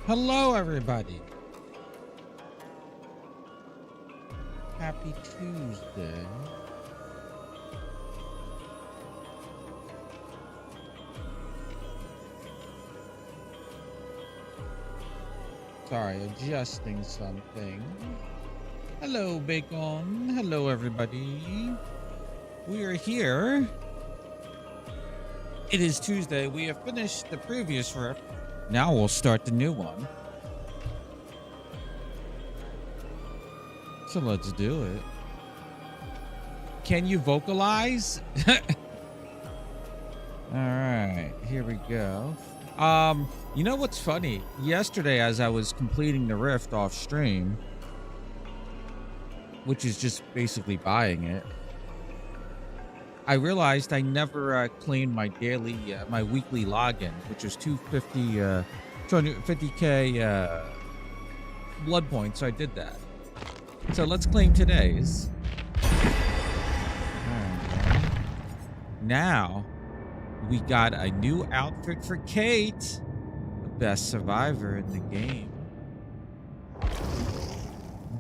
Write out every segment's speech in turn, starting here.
Hello, everybody. Happy Tuesday. Sorry, adjusting something. Hello, Bacon. Hello, everybody. We are here. It is Tuesday. We have finished the previous rift. Now we'll start the new one. So let's do it. Can you vocalize? All right, here we go. You know what's funny? Yesterday, as I was completing the rift off stream, which is just basically buying it, I realized I never claimed my my weekly login, which was 250k blood points. So I did that. So let's claim today's. Right. Now we got a new outfit for Kate, the best survivor in the game.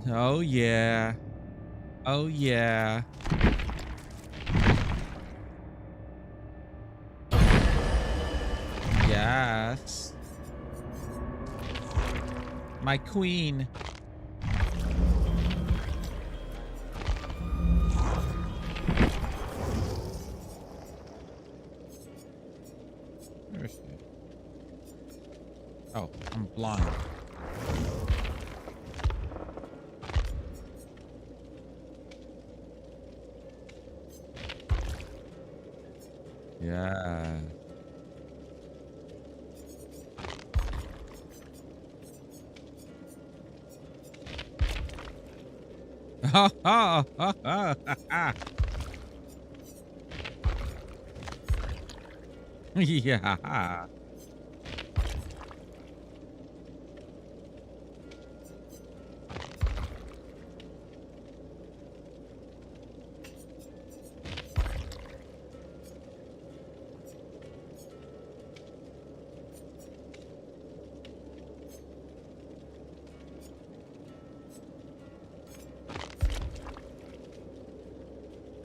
Oh yeah. Oh yeah. Yes. My queen. Where is she? Oh, I'm blind. Yeah. Ha ha ha ha ha. Yeah.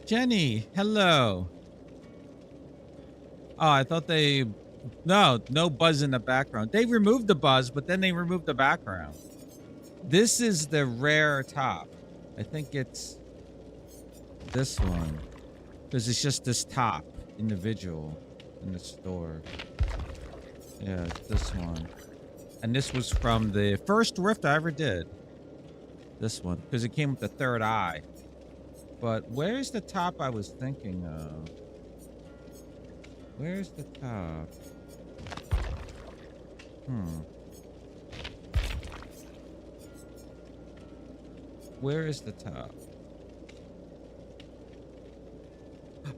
Jenny, hello. Oh, I thought they... No buzz in the background. They removed the buzz, but then they removed the background. This is the rare top. I think it's this one. Because it's just this top individual in the store. Yeah, it's this one. And this was from the first rift I ever did. This one. Because it came with the third eye. But where's the top I was thinking of? Where's the top? Where is the top?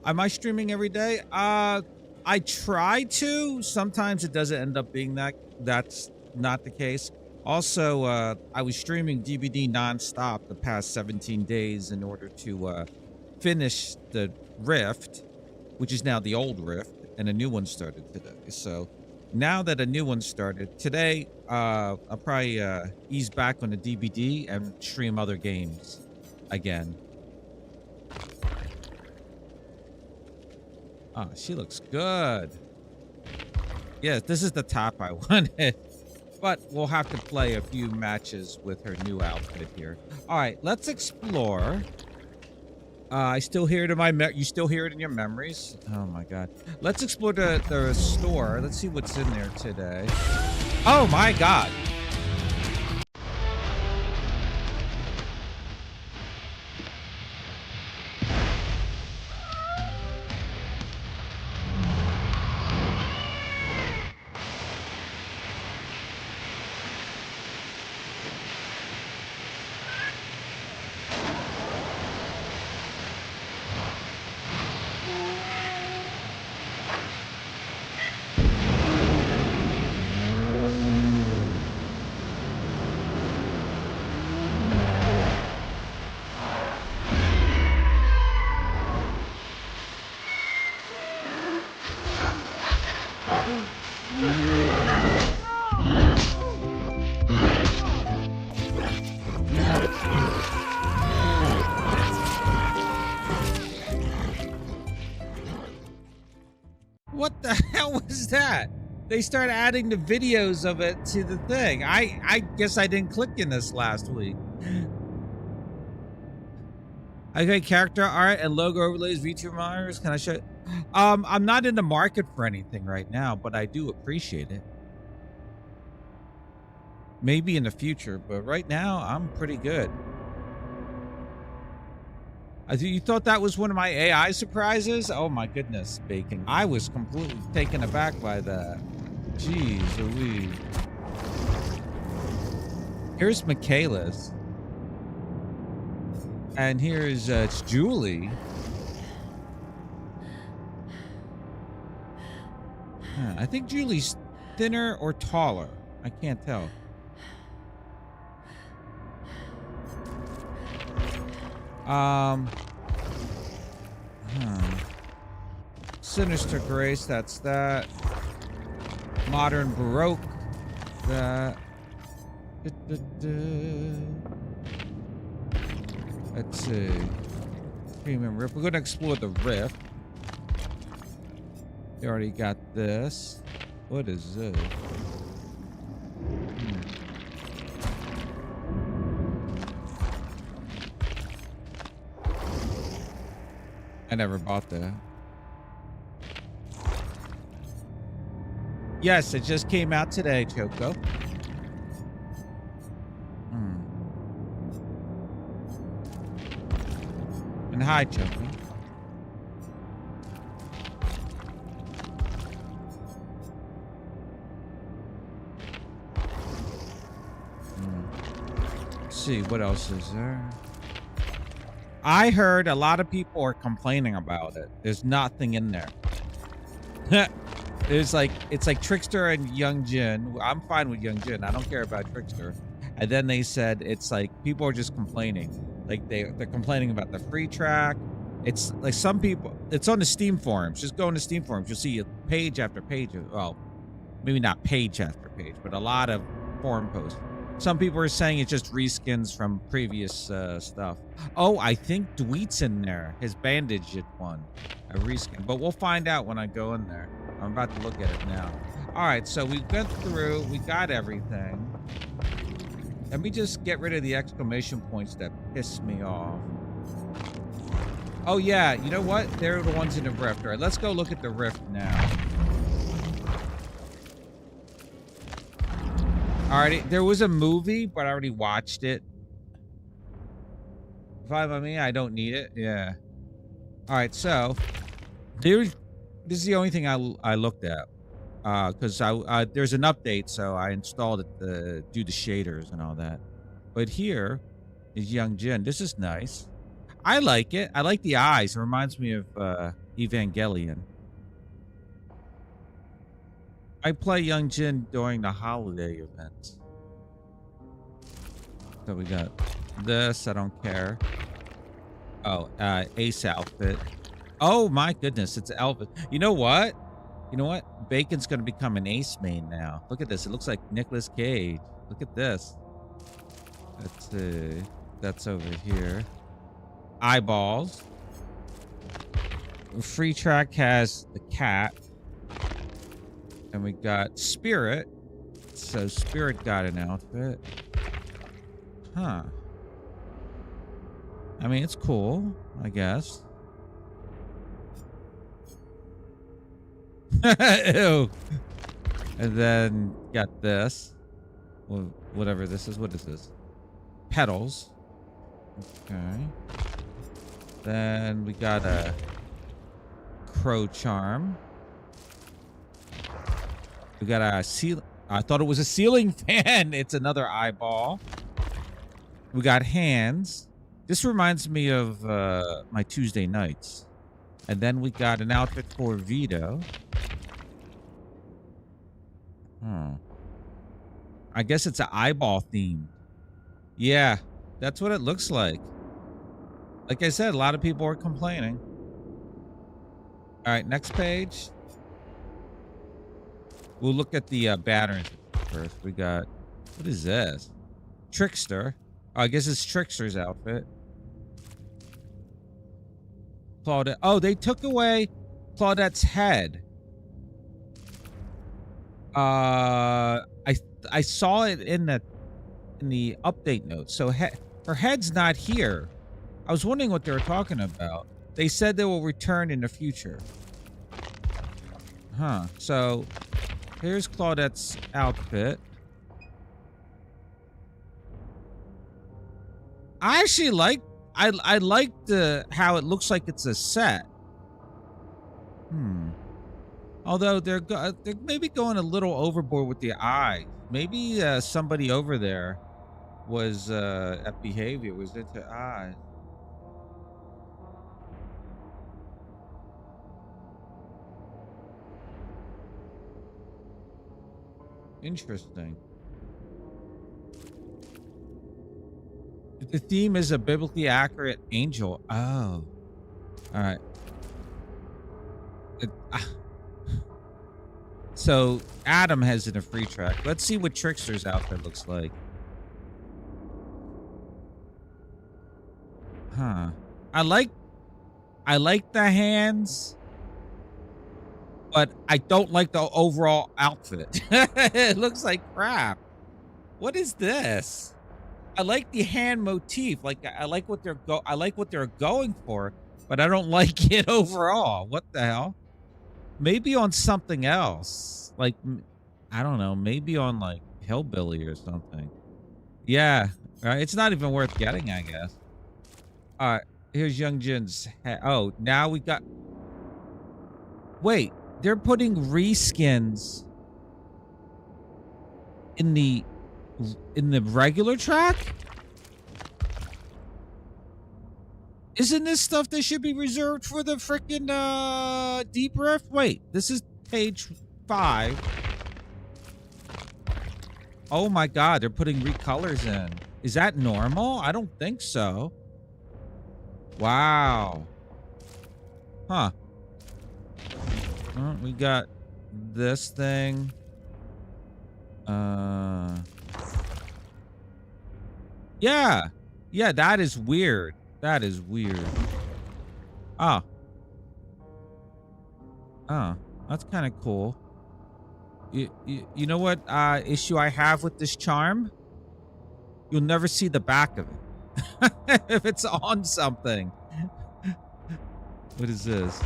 Am I streaming every day? I try to. Sometimes it doesn't end up being that. That's not the case. Also, I was streaming DBD nonstop the past 17 days in order to finish the rift, which is now the old rift, and a new one started today. So now that a new one started today, I'll probably ease back on the DBD and stream other games again. Oh, she looks good. Yes, this is the top I wanted. But we'll have to play a few matches with her new outfit here. All right, let's explore. I still hear it in my you still hear it in your memories. Oh my god. Let's explore the store. Let's see what's in there today. Oh my god. What was that? They started adding the videos of it to the thing. I guess I didn't click in this last week. Okay, character art and logo overlays, VTuber monitors. Can I show? I'm not in the market for anything right now, but I do appreciate it. Maybe in the future, but right now I'm pretty good. You thought that was one of my AI surprises? Oh my goodness, Bacon. I was completely taken aback by that. Jeez Louise. Here's Michaela's. And here's it's Julie. I think Julie's thinner or taller. I can't tell. Sinister Grace, that's that. Modern Baroque, that. Let's see. Premium Rift. We're going to explore the Rift. We already got this. What is this? I never bought that. Yes, it just came out today, Choco. And hi, Choco. Let's see, what else is there? I heard a lot of people are complaining about it. There's nothing in there. It's like Trickster and Young Jin. I'm fine with Young Jin. I don't care about Trickster. And then they said it's like people are just complaining. Like they're complaining about the free track. It's like some people. It's on the Steam forums. Just go on the Steam forums. You'll see page after page. Well, maybe not page after page, but a lot of forum posts. Some people are saying it's just reskins from previous stuff. Oh, I think Dweet's in there. His bandaged one. A reskin. But we'll find out when I go in there. I'm about to look at it now. All right, so we went through. We got everything. Let me just get rid of the exclamation points that piss me off. Oh, yeah. You know what? They're the ones in the Rift. All right, let's go look at the Rift now. Alrighty, there was a movie, but I already watched it. Fine by me, I don't need it. Yeah. All right, so this is the only thing I looked at because there's an update, so I installed it to do the shaders and all that. But here is Young Jin. This is nice. I like it. I like the eyes. It reminds me of Evangelion. I play Young Jin during the holiday events. So we got this. I don't care. Oh, Ace outfit. Oh my goodness, it's Elvis. You know what? You know what? Bacon's gonna become an Ace main now. Look at this. It looks like Nicolas Cage. Look at this. Let's see. That's over here. Eyeballs. Free track has the cat. And we got Spirit. So Spirit got an outfit. Huh. I mean, it's cool, I guess. Ew. And then got this. Well, whatever this is. What is this? Petals. Okay. Then we got a Crow Charm. We got a seal. I thought it was a ceiling fan. It's another eyeball. We got hands. This reminds me of my Tuesday nights. And then we got an outfit for Vito. I guess it's an eyeball theme. Yeah, that's what it looks like. Like I said, a lot of people are complaining. All right, next page. We'll look at the patterns first. We got, what is this? Trickster. Oh, I guess it's Trickster's outfit. Claudette. Oh, they took away Claudette's head. I saw it in the update notes. So her head's not here. I was wondering what they were talking about. They said they will return in the future. Huh. So here's Claudette's outfit. I actually like I like how it looks like it's a set. Although they're maybe going a little overboard with the eyes. Maybe somebody over there was at behavior was into eyes. Interesting. The theme is a biblically accurate angel. Oh, all right. So Adam has in a free track. Let's see what Trickster's outfit looks like. Huh. I like the hands, but I don't like the overall outfit. It looks like crap. What is this? I like the hand motif. Like I like what they're going for, but I don't like it overall. What the hell? Maybe on something else. Like I don't know, maybe on like Hillbilly or something. Yeah, right. It's not even worth getting, I guess. All right, here's Young Jin's head. Oh, now we got. Wait, they're putting reskins in the regular track? Isn't this stuff that should be reserved for the freaking deep rift? Wait, this is page 5. Oh my god, they're putting recolors in. Is that normal? I don't think so. Wow. Huh. We got this thing. Yeah. Yeah, that is weird. That is weird. Oh. Oh, that's kind of cool. You know what issue I have with this charm? You'll never see the back of it. If it's on something. What is this?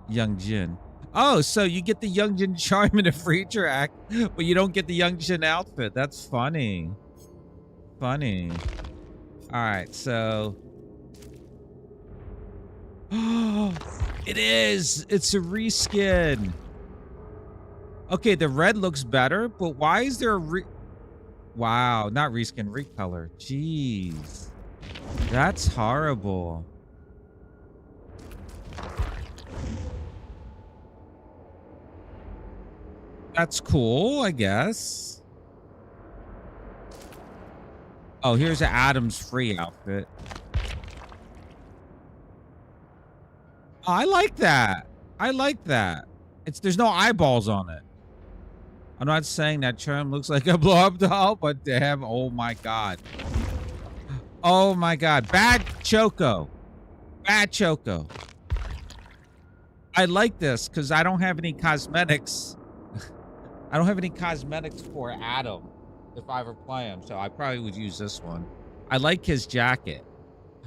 Young Jin. Oh, so you get the Young Jin charm in a free track, but you don't get the Young Jin outfit. That's funny. Funny. All right, so. Oh, it is. It's a reskin. Okay, the red looks better, but why is there a wow, not reskin, recolor. Jeez. That's horrible. That's cool, I guess. Oh, here's an Adam's free outfit. Oh, I like that. I like that. There's no eyeballs on it. I'm not saying that charm looks like a blow-up doll, but damn, oh my god. Oh my god. Bad Choco. Bad Choco. I like this because I don't have any cosmetics. I don't have any cosmetics for Adam if I ever play him, so I probably would use this one. I like his jacket.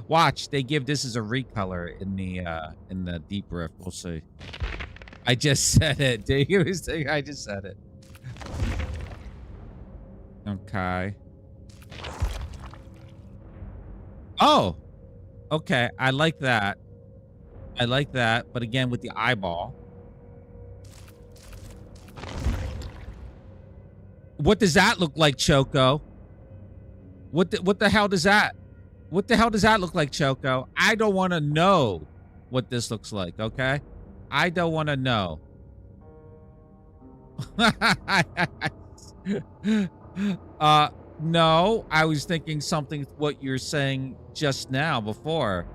Watch, they give this as a recolor in the deep rift. We'll see. I just said it. Did you hear his thing? I just said it. Okay. Oh. Okay, I like that. I like that, but again with the eyeball. What does that look like, Choco? What the hell does that? What the hell does that look like, Choco? I don't want to know what this looks like, okay? I don't want to know. No, I was thinking something what you're saying just now before.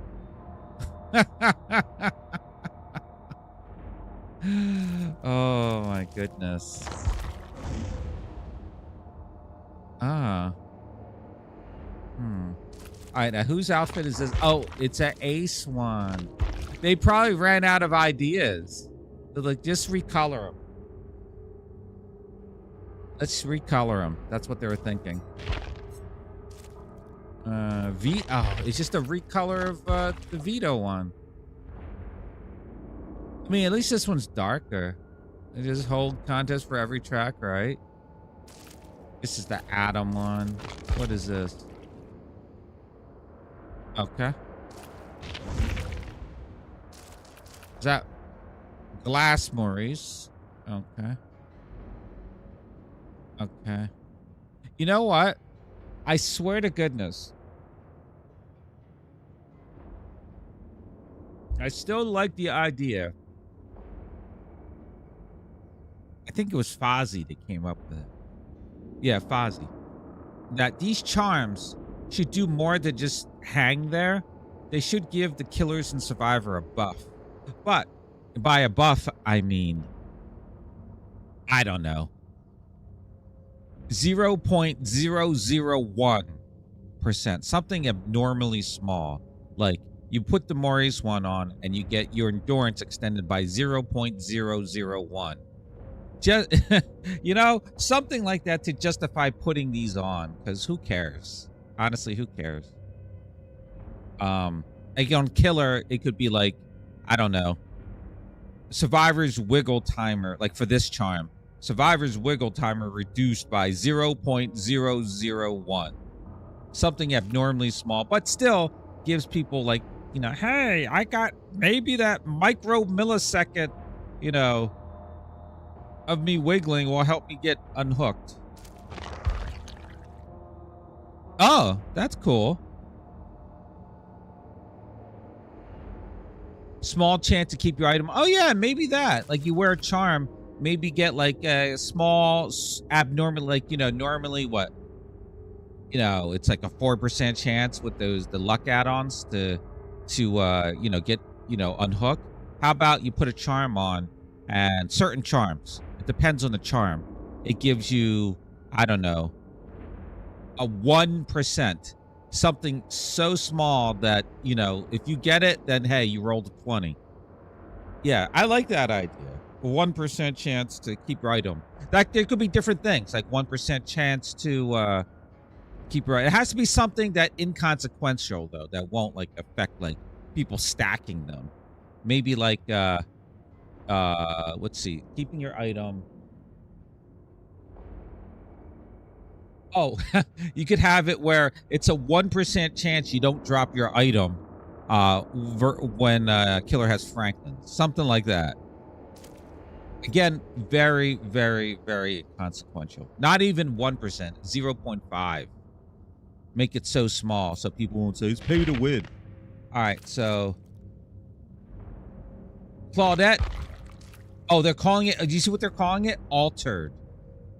Oh my goodness. All right, now whose outfit is this? Oh, it's an Ace one. They probably ran out of ideas. They're like, just recolor them. Let's recolor them. That's what they were thinking. It's just a recolor of the Vito one. I mean, at least this one's darker. It just hold contest for every track, right? This is the Adam one. What is this? Okay. Is that Glass Maurice? Okay. Okay. You know what? I swear to goodness, I still like the idea. I think it was Fozzie that came up with it. Yeah, Fozzie. That these charms should do more than just hang there. They should give the killers and survivor a buff. But by a buff, I mean, I don't know, 0.001%, something abnormally small. Like you put the Maurice one on and you get your endurance extended by 0.001. Just you know, something like that to justify putting these on, because who cares? Honestly, who cares? Like on killer, it could be like, I don't know, survivor's wiggle timer, like for this charm, survivor's wiggle timer reduced by 0.001, something abnormally small, but still gives people like, you know, hey, I got maybe that micro millisecond, you know, of me wiggling will help me get unhooked. Oh, that's cool. Small chance to keep your item. Oh yeah, maybe that. Like you wear a charm, maybe get like a small abnormal, like, you know, normally what? You know, it's like a 4% chance with the luck add-ons to you know, get, you know, unhook. How about you put a charm on, and certain charms, it depends on the charm, it gives you, I don't know, a 1%, something so small that, you know, if you get it, then hey, you rolled a 20. Yeah, I like that idea. A 1% chance to keep your item. That there could be different things, like 1% chance to keep your item. It has to be something that inconsequential though, that won't like affect like people stacking them. Maybe like let's see, keeping your item. Oh, you could have it where it's a 1% chance you don't drop your item when killer has Franklin, something like that. Again, very, very, very consequential. Not even 1%, 0.5. Make it so small so people won't say it's pay to win. All right, so Claudette. Oh, they're calling it. Do you see what they're calling it? Altered.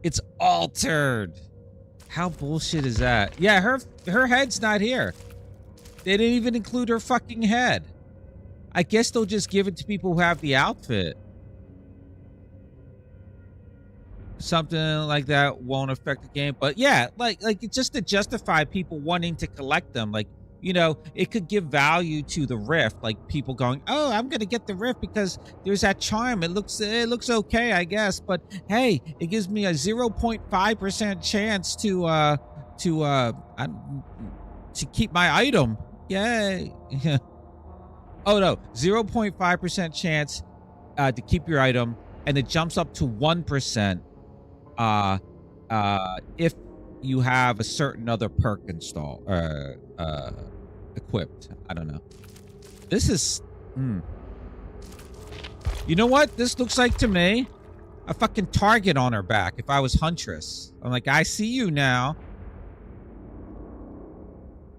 It's altered. How bullshit is that? Yeah, her head's not here. They didn't even include her fucking head. I guess they'll just give it to people who have the outfit. Something like that won't affect the game. But yeah, like it's just to justify people wanting to collect them. Like, you know, it could give value to the rift. Like people going, oh, I'm gonna get the rift because there's that charm. It looks okay, I guess. But hey, it gives me a 0.5% chance to keep my item. Yay. Oh no, 0.5% chance to keep your item, and it jumps up to 1% if you have a certain other perk installed equipped. I don't know. This is you know what this looks like to me? A fucking target on her back if I was Huntress. I'm like, I see you now.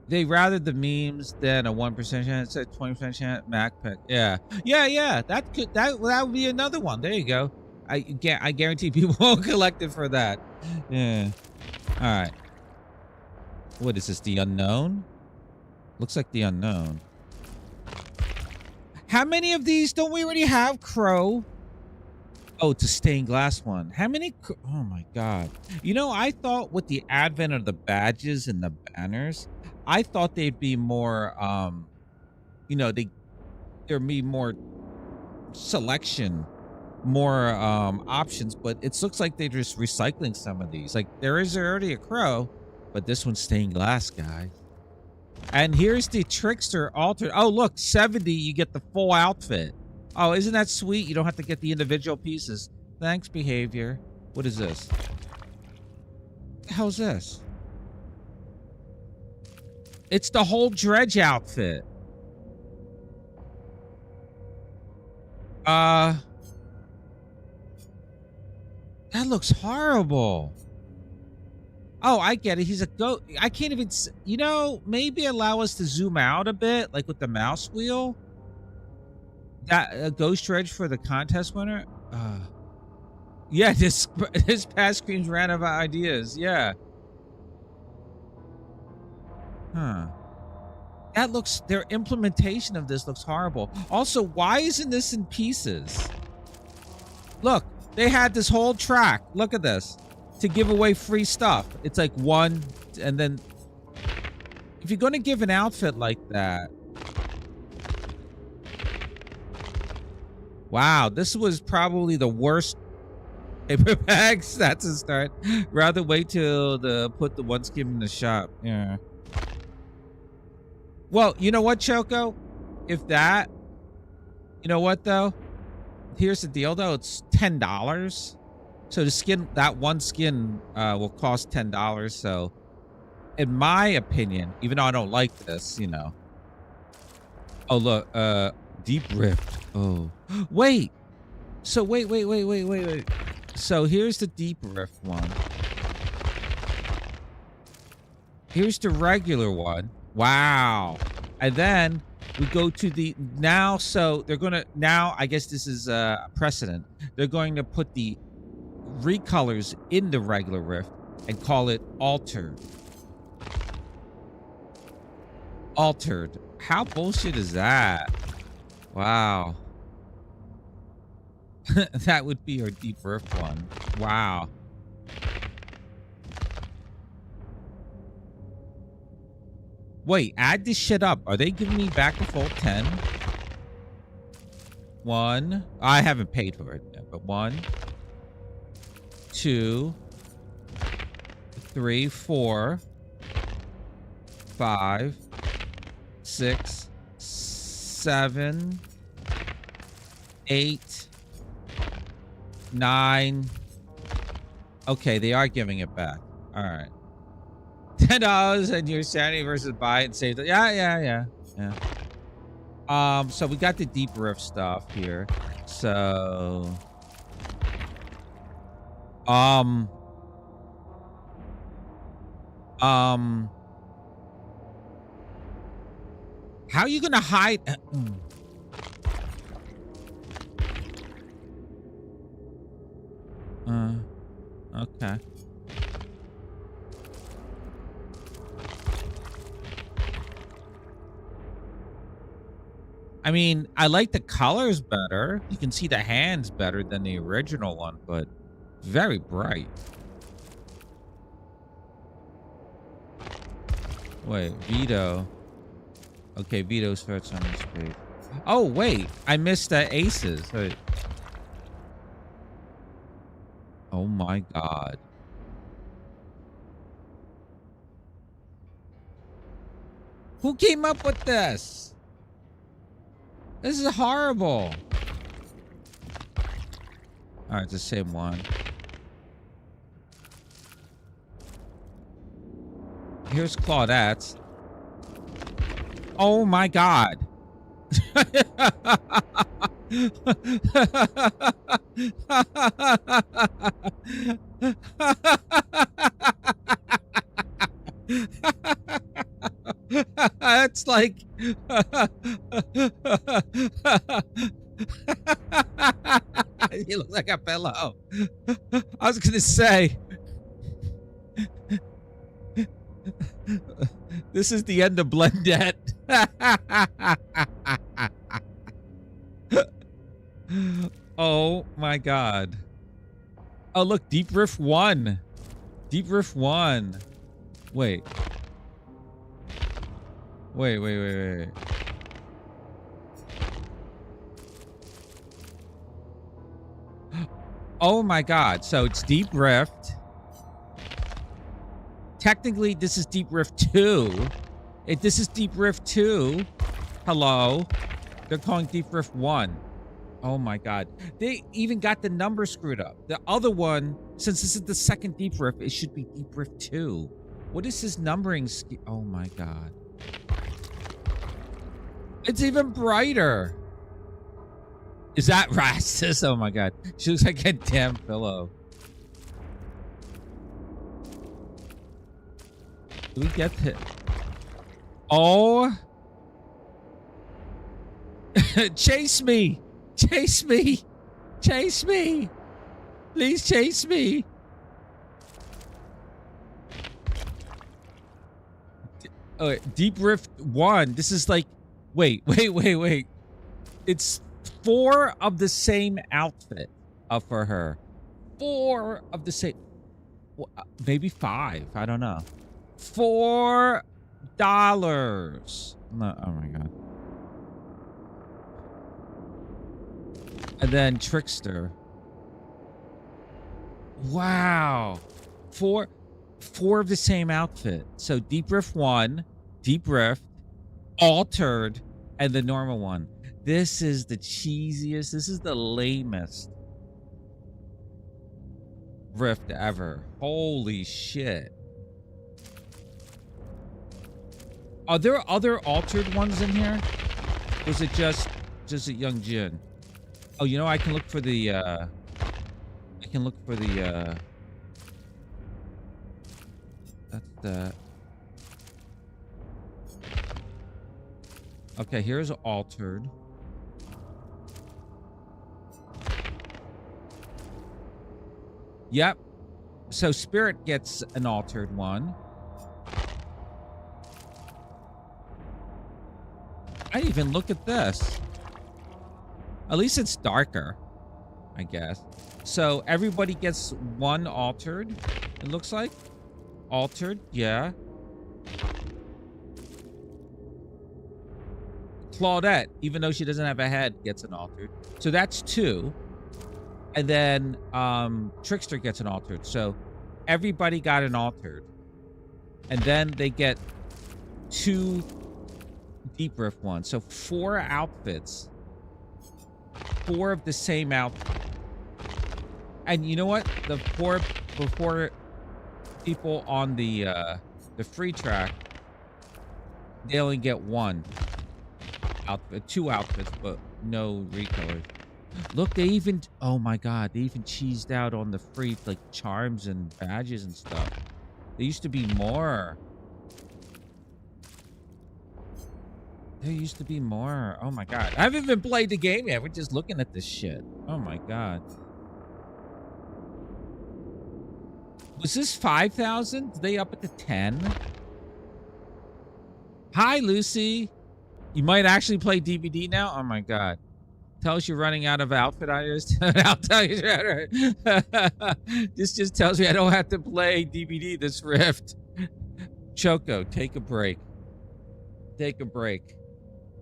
They rather the memes than a 1% chance, a 20% chance, Mac pick. Yeah. That would be another one. There you go. I guarantee people won't collect it for that. Yeah. All right. What is this? The unknown? Looks like the unknown. How many of these don't we already have, Crow? Oh, it's a stained glass one. How many? Oh my God. You know, I thought with the advent of the badges and the banners, I thought they'd be more, you know, there'd be more selection options, but it looks like they're just recycling some of these. Like there is already a crow, but this one's stained glass, guys. And here's the trickster alter. Oh, look, 70, you get the full outfit. Oh, isn't that sweet? You don't have to get the individual pieces. Thanks, behavior. What is this? What the hell's this? It's the whole Dredge outfit. That looks horrible. Oh, I get it. He's a goat. I can't even, you know, maybe allow us to zoom out a bit, like with the mouse wheel. That ghost dredge for the contest winner. Yeah, this past screams ran out of ideas. Yeah. Huh. That looks, their implementation of this looks horrible. Also, why isn't this in pieces? Look, they had this whole track. Look at this. To give away free stuff. It's like one, and then if you're going to give an outfit like that. Wow, this was probably the worst paper bags. That's a start. Rather wait till put the one skin in the shop. Yeah. Well, you know what, Choco? If that, you know what though? Here's the deal though. It's $10. So the skin, that one skin will cost $10. So in my opinion, even though I don't like this, you know. Oh, look, Deep Rift. Oh, wait. So wait. So here's the Deep Rift one. Here's the regular one. Wow. And then we go to the now. So they're going to now, I guess this is a precedent. They're going to put the recolors in the regular Rift and call it altered. Altered. How bullshit is that? Wow. That would be our Deep Rift one. Wow. Wait, add this shit up. Are they giving me back the full 10? One. I haven't paid for it yet, but 1, 2, 3, 4, 5, 6, 7, 8, 9. Okay, they are giving it back. All right. $10 and your sanity versus buy and save. Yeah. So we got the Deep Rift stuff here. So how are you gonna hide? Okay. I mean, I like the colors better. You can see the hands better than the original one, but very bright. Wait, Vito. Okay, Vito starts on this page. Oh, wait. I missed the aces. Wait. Oh my God. Who came up with this? This is horrible. All right, it's the same one. Here's Claudette's. Oh my God. It's like he looks like a pillow. I was gonna say this is the end of Blendette. Oh my God. Oh look, Deep Rift 1. Deep Rift 1. Wait. Wait. Oh my God. So it's Deep Rift. Technically, this is Deep Rift 2. This is Deep Rift 2. Hello. They're calling Deep Rift 1. Oh my God. They even got the number screwed up. The other one, since this is the second Deep Rift, it should be Deep Rift 2. What is his numbering scheme? Oh my God. It's even brighter. Is that Rastus? Oh my God. She looks like a damn pillow. Do we get hit? Oh. Chase me. Chase me. Chase me. Please chase me. Oh, Deep Rift 1. This is like... Wait. It's 4 of the same outfit for her. 4 of the same... Well, maybe 5. I don't know. $4. No, oh my God. And then Trickster. Wow. 4 of the same outfit. So Deep Rift 1, Deep Rift, Altered, and the normal one. This is the cheesiest. This is the lamest Rift ever. Holy shit. Are there other altered ones in here? Or is it just a Young Jin? Oh, you know, I can look for the that's the... Okay, here's altered. Yep. So Spirit gets an altered one. I didn't even look at this. At least it's darker, I guess. So everybody gets one altered, it looks like. Altered, yeah. Claudette, even though she doesn't have a head, gets an altered. So that's 2. And then Trickster gets an altered. So everybody got an altered. And then they get 2 Deep Rift ones. So 4 outfits. 4 of the same outfit. And you know what? The 4 people on the free track, they only get 1 outfit, 2 outfits, but no recolors. Look, they even, oh my God, they even cheesed out on the free, like, charms and badges and stuff. There used to be more. There used to be more. Oh my God. I haven't even played the game yet. We're just looking at this shit. Oh my God. Was this 5,000? Did they up it to 10? Hi, Lucy. You might actually play DBD now? Oh my God. Tell us you're running out of outfit ideas. I'll tell you. This just tells me I don't have to play DBD this Rift. Choco, take a break. Take a break.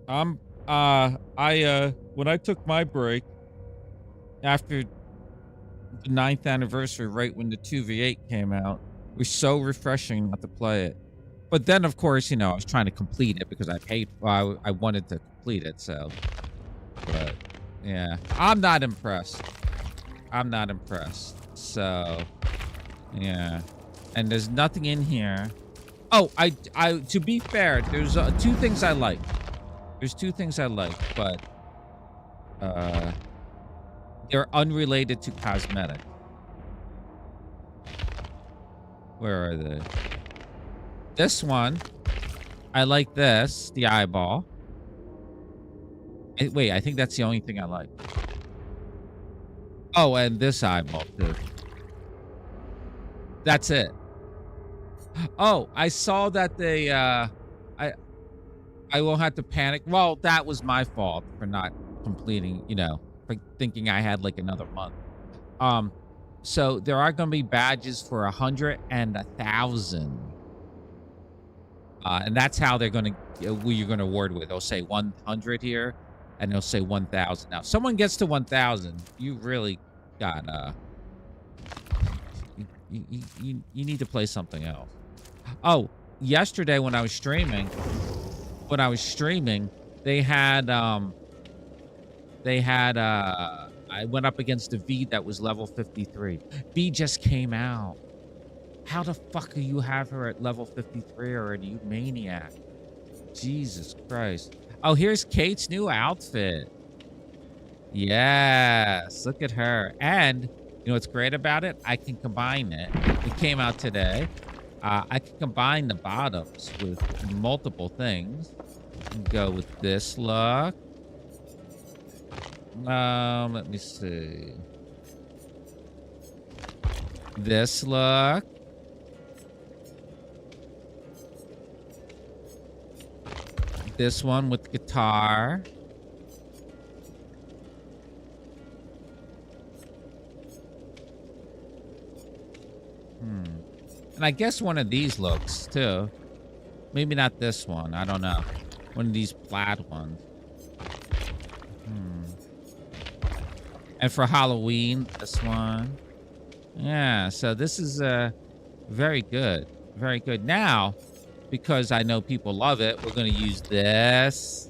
When I took my break after the 9th anniversary, right when the 2v8 came out, it was so refreshing not to play it. But then, of course, you know, I was trying to complete it because I paid. Well, I wanted to complete it, so. But yeah, I'm not impressed. I'm not impressed. So yeah, and there's nothing in here. Oh, I to be fair, there's 2 things I like. There's 2 things I like, but they're unrelated to cosmetic. Where are they? This one, I like this, the eyeball. Wait, I think that's the only thing I like. Oh, and this eyeball too. That's it. Oh, I saw that they I won't have to panic. Well, that was my fault for not completing, you know, for thinking I had like another month. So there are going to be badges for 100 and 1,000. And that's how they're going to, who you're going to award with. They'll say 100 here, and they'll say 1,000. Now, if someone gets to 1,000, you really got You need to play something else. Oh, yesterday when I was streaming, they had I went up against a V that was level 53. V just came out. How the fuck do you have her at level 53 already, you maniac? Jesus Christ. Oh, here's Kate's new outfit. Yes, look at her. And you know what's great about it? I can combine it. It came out today. I can combine the bottoms with multiple things. And go with this look. Let me see. This look. This one with guitar. And I guess one of these looks too. Maybe not this one. I don't know. One of these plaid ones. And for Halloween, this one. Yeah, so this is very good. Very good. Now, because I know people love it, we're going to use this.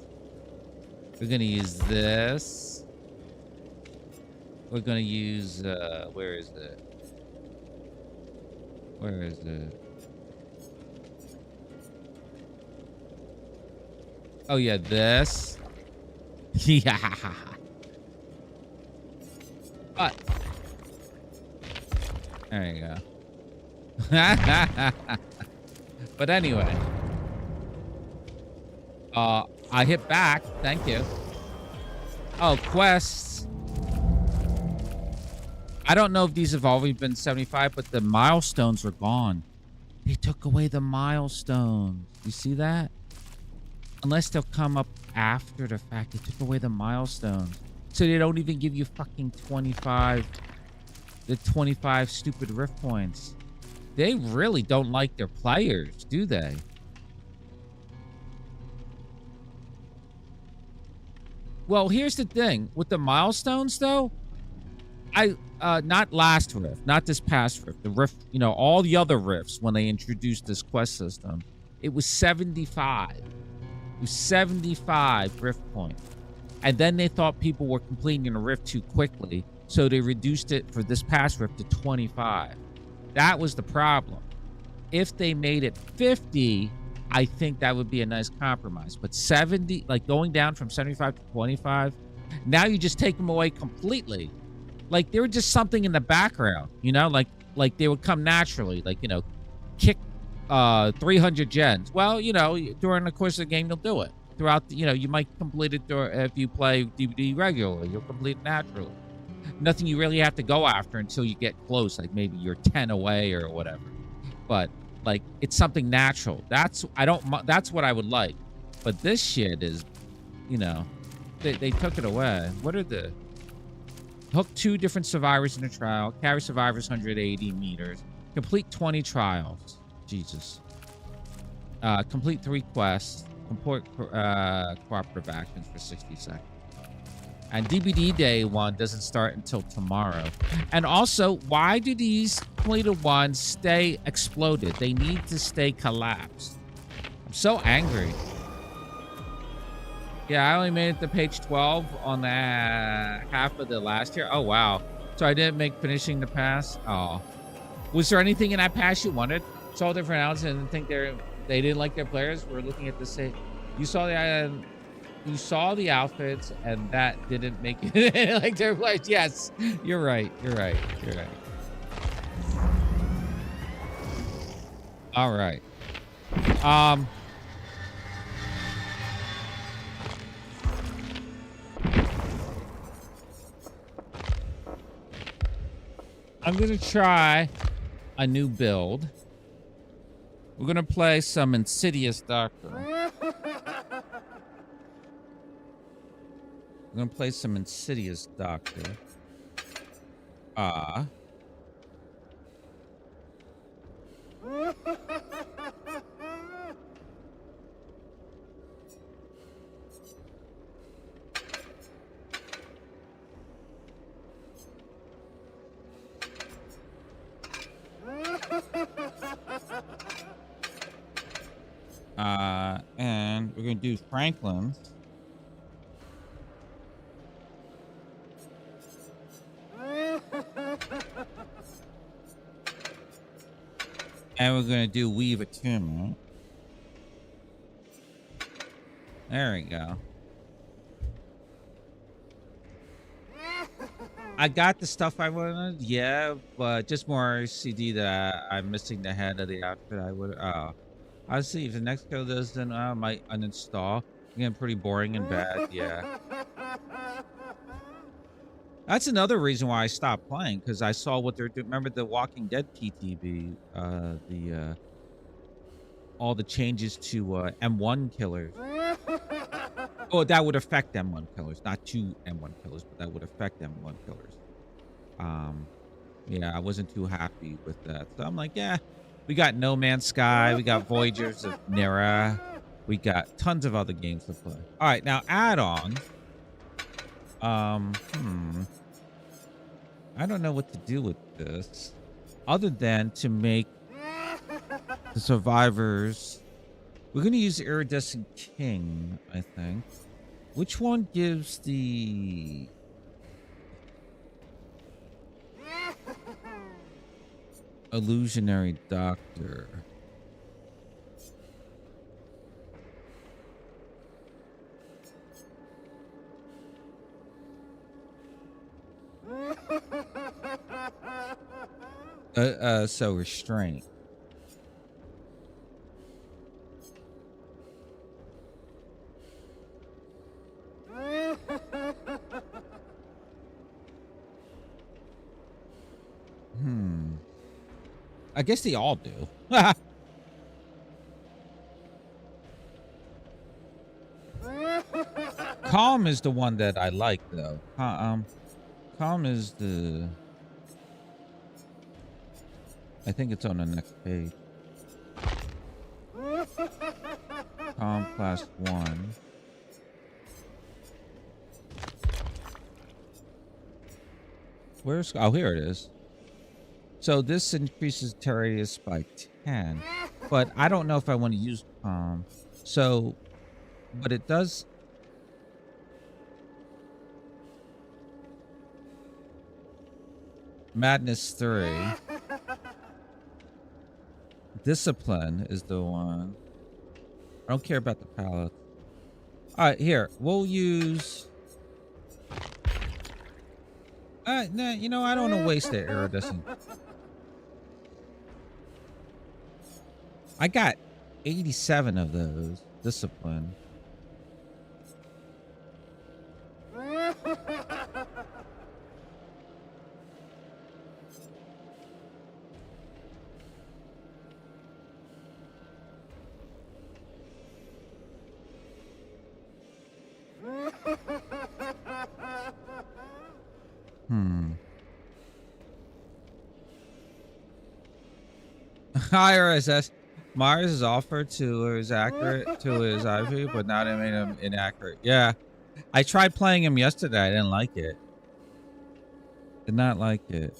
We're going to use this. We're going to use, where is it? Where is it? Oh, yeah, this. Yeah. But. There you go. But anyway. I hit back. Thank you. Oh, quests. I don't know if these have always been 75, but the milestones are gone. They took away the milestones. You see that? Unless they'll come up after the fact. They took away the milestones. So they don't even give you fucking 25. The 25 stupid rift points. They really don't like their players, do they? Well, here's the thing. With the milestones, though, not last rift, not this past rift, the rift, you know, all the other rifts when they introduced this quest system, it was 75. It was 75 rift points. And then they thought people were completing a rift too quickly, so they reduced it for this past rift to 25. That was the problem. If they made it 50, I think that would be a nice compromise. But 70, like going down from 75 to 25, now you just take them away completely. Like they were just something in the background, you know, like they would come naturally, like, you know, kick 300 gens. Well, you know, during the course of the game, you'll do it. Throughout, you know, you might complete it if you play DBD regularly. You'll complete it naturally. Nothing you really have to go after until you get close, like maybe you're 10 away or whatever. But like it's something natural. That's what I would like. But this shit is, you know, they took it away. What are the hook 2 different survivors in a trial, carry survivors 180 meters, complete 20 trials. Jesus. Complete 3 quests, complete cooperative actions for 60 seconds. And DBD Day 1 doesn't start until tomorrow. And also, why do these completed ones stay exploded? They need to stay collapsed. I'm so angry. Yeah, I only made it to page 12 on the half of the last year. Oh, wow. So I didn't make finishing the pass. Oh. Was there anything in that pass you wanted? Saw different outlets and think they didn't like their players. We're looking at the same. You saw the outfits, and that didn't make it like their players. Yes, you're right. You're right. You're right. All right. I'm gonna try a new build. We're gonna play some Insidious Doctor. We're gonna play some Insidious Doctor. And we're gonna do Franklin. And we're gonna do Weave Attunement. There we go. I got the stuff I wanted, yeah, but just more CD that I'm missing the head of the outfit. I would, I'll see if the next go does, then I might uninstall. Again, pretty boring and bad, yeah. That's another reason why I stopped playing, because I saw what they're doing. Remember the Walking Dead PTB, all the changes to M1 killers. Oh, that would affect M1 killers, not two M1 killers, but that would affect M1 killers. Yeah, I wasn't too happy with that. So I'm like, yeah, we got No Man's Sky, we got Voyagers of Nira, we got tons of other games to play. All right, now add-on. I don't know what to do with this, other than to make the survivors. We're gonna use Iridescent King, I think. Which one gives the Illusionary Doctor? So Restraint. I guess they all do. Calm is the one that I like, though. Calm is the... I think it's on the next page. Calm class 1. Where's... Oh, here it is. So this increases radius by 10. But I don't know if I want to use Calm. So... But it does... Madness 3. Discipline is the one. I don't care about the palette. All right, here. We'll use... nah, you know, I don't want to waste it, Iridescent. I got 87 of those. Discipline. Hi, RSS. Mars is offered to his accurate to his IP, but not made him inaccurate. Yeah, I tried playing him yesterday. I didn't like it. Did not like it.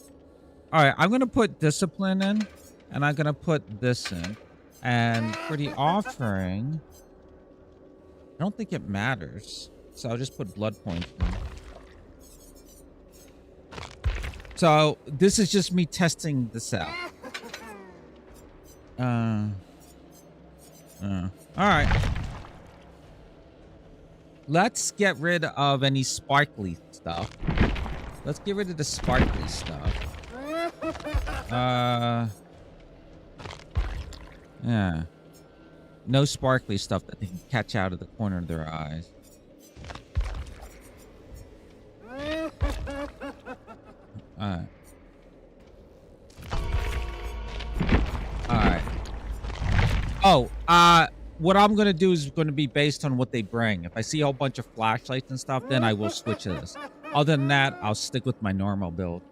All right, I'm gonna put Discipline in, and I'm gonna put this in. And for the offering, I don't think it matters, so I'll just put Blood Points in. So this is just me testing this out. All right. Let's get rid of any sparkly stuff. Let's get rid of the sparkly stuff. Yeah. No sparkly stuff that they can catch out of the corner of their eyes. Alright. Alright. Oh, what I'm gonna do is gonna be based on what they bring. If I see a whole bunch of flashlights and stuff, then I will switch to this. Other than that, I'll stick with my normal build.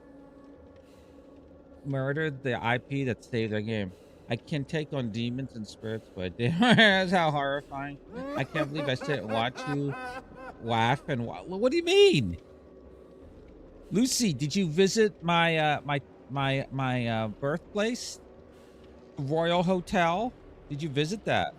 Murdered the IP that saved the game. I can take on demons and spirits, but that's how horrifying. I can't believe I sit and watch you laugh and what do you mean? Lucy, did you visit my my birthplace? Royal Hotel? Did you visit that?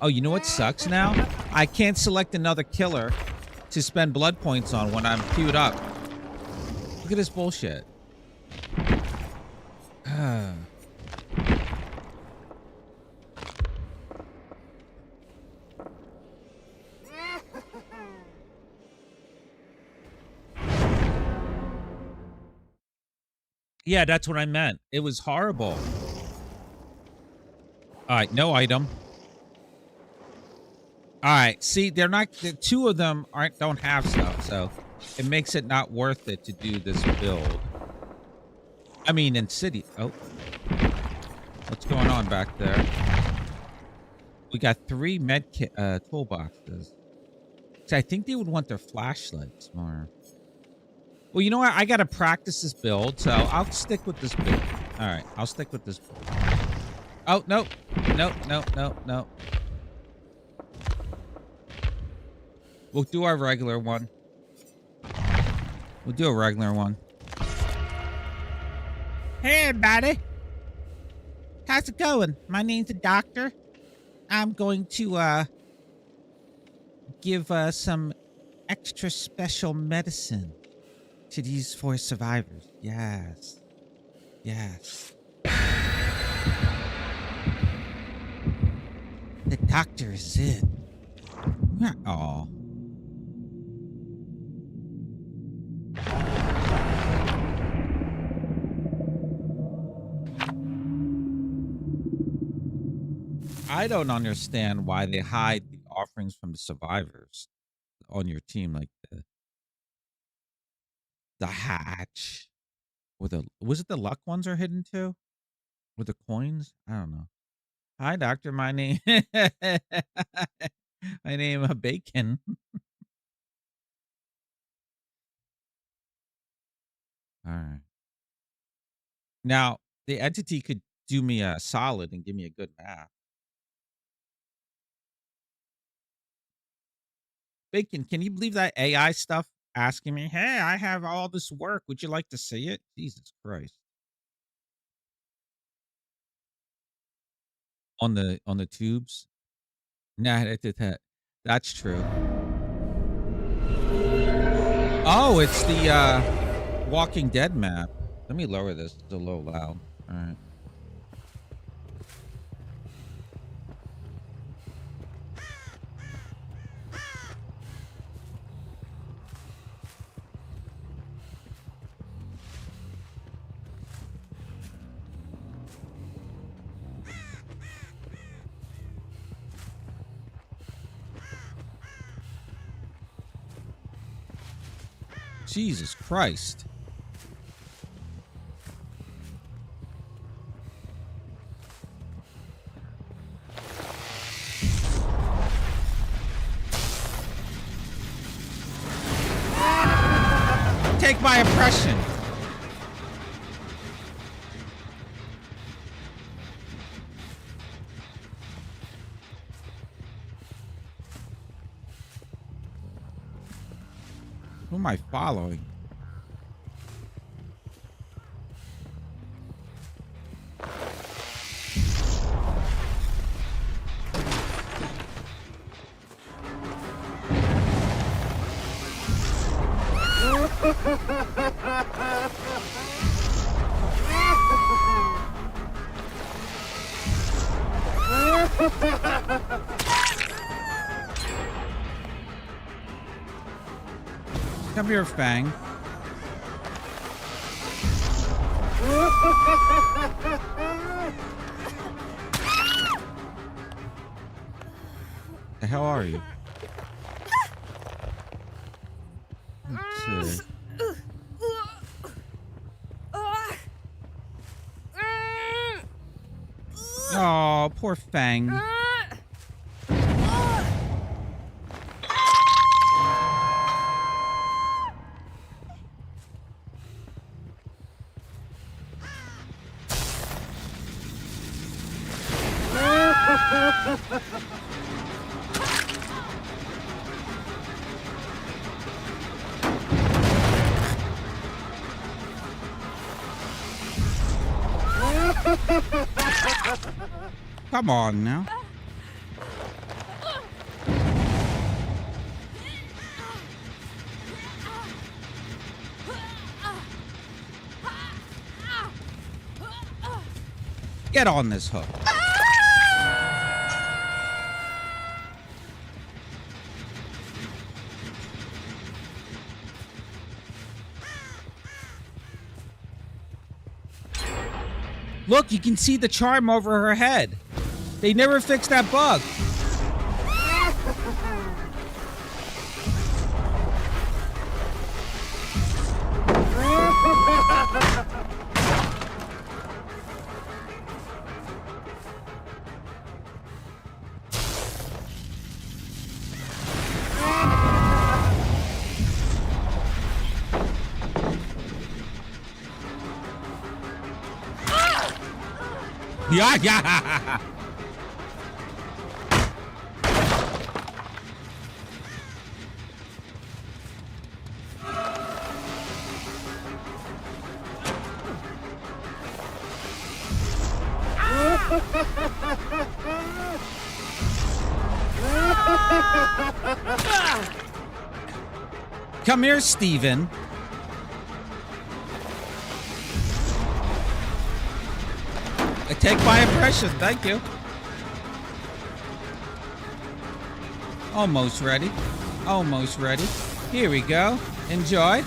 Oh, you know what sucks now? I can't select another killer to spend blood points on when I'm queued up. Look at this bullshit. Yeah, that's what I meant. It was horrible. All right, no item. All right, see, they're not. The two of them don't have stuff, so it makes it not worth it to do this build. I mean, in city. Oh, what's going on back there? We got 3 med kit toolboxes. So I think they would want their flashlights more. Well, you know what? I got to practice this build, so I'll stick with this build. All right, I'll stick with this build. Oh, no. No. We'll do our regular one. We'll do a regular one. Hey, everybody. How's it going? My name's the doctor. I'm going to give some extra special medicine to these 4 survivors. Yes. The doctor is in. Oh. I don't understand why they hide the offerings from the survivors on your team, like the hatch, or was it the luck ones are hidden too, with the coins? I don't know. Hi, doctor. My name, my name Bacon. All right. Now the entity could do me a solid and give me a good map. Bacon, can you believe that AI stuff asking me, "Hey, I have all this work. Would you like to see it?" Jesus Christ. On the tubes? Nah, that's true. Oh, it's the Walking Dead map. Let me lower this. It's a little loud. All right. Jesus Christ. Take my impression. Who am I following? Come here, Fang. The hell are you? Let's see. Oh, poor Fang. Come on now. Get on this hook. Look, you can see the charm over her head. They never fixed that bug. Yeah, yeah. Come here, Steven. I take my impression. Thank you. Almost ready. Almost ready. Here we go. Enjoy.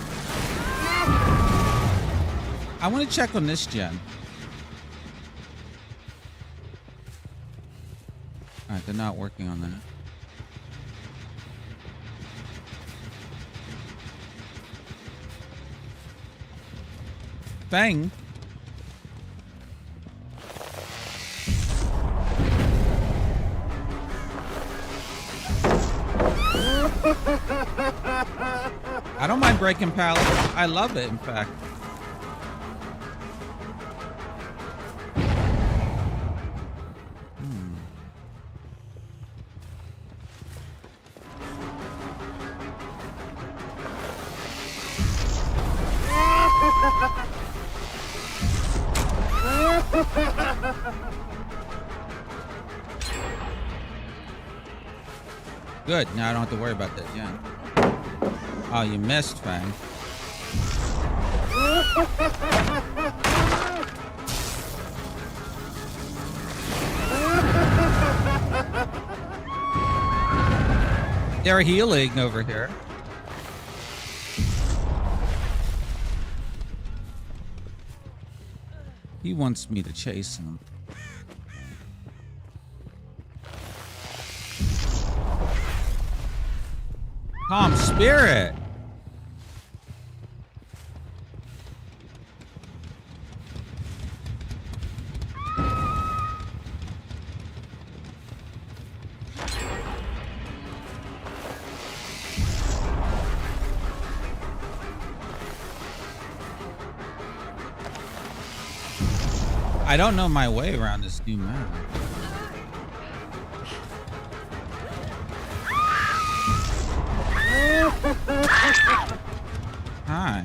I want to check on this gen. All right, they're not working on that. Bang. I don't mind breaking pallets. I love it, in fact. Good. Now I don't have to worry about that gen. Oh, you missed, Fang. They're healing over here. He wants me to chase him. Calm spirit. I don't know my way around this new map. Hi.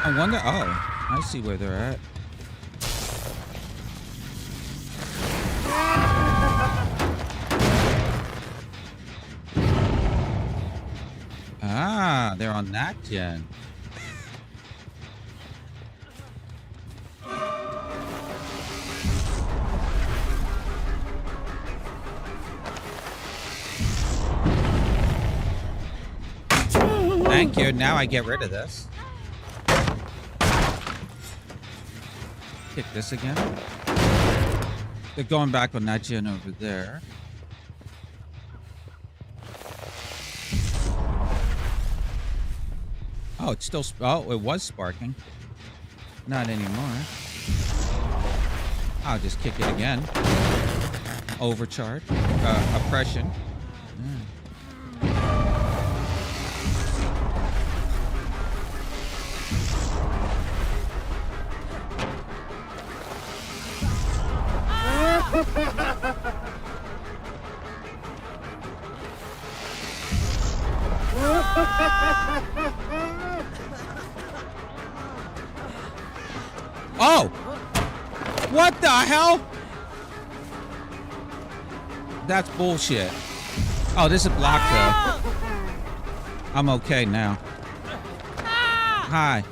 I wonder. Oh, I see where they're at. Ah, they're on that gen. Thank you. Now I get rid of this. Hit this again. They're going back on that gen over there. Oh, it's still. Oh, it was sparking. Not anymore. I'll just kick it again. Overcharge. Oppression. Yeah. Oh! What the hell? That's bullshit. Oh, this is blocked though. I'm okay now. Hi.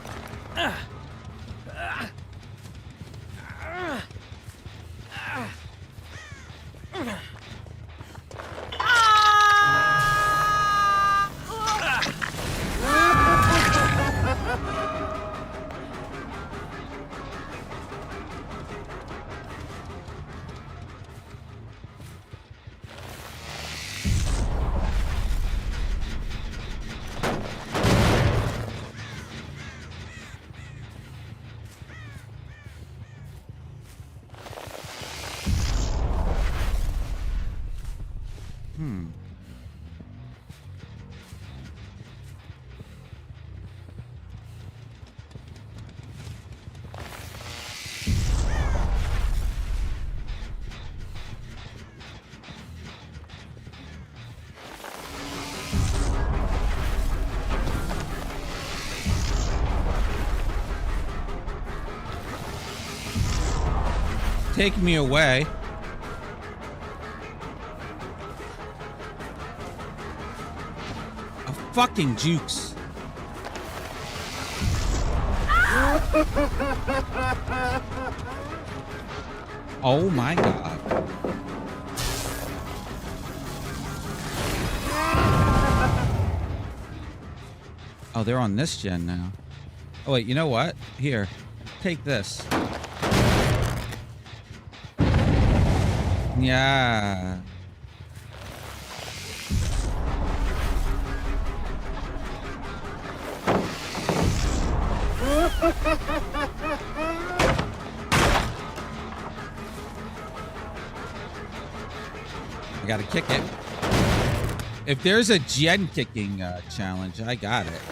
Take me away. A fucking jukes. Oh my god. Oh, they're on this gen now. Oh wait, you know what? Here, take this. Yeah. I gotta kick it. If there's a gen kicking challenge, I got it.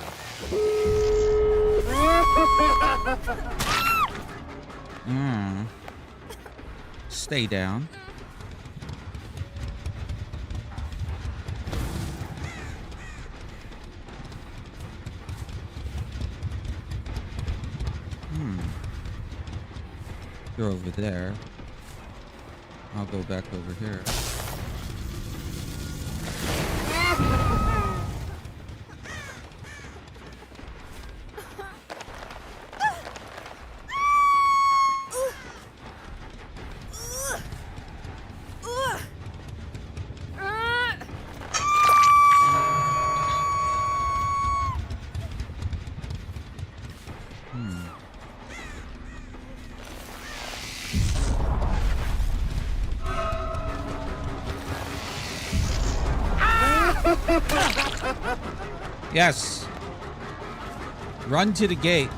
Stay down. You're over there. I'll go back over here. Yes. Run to the gate.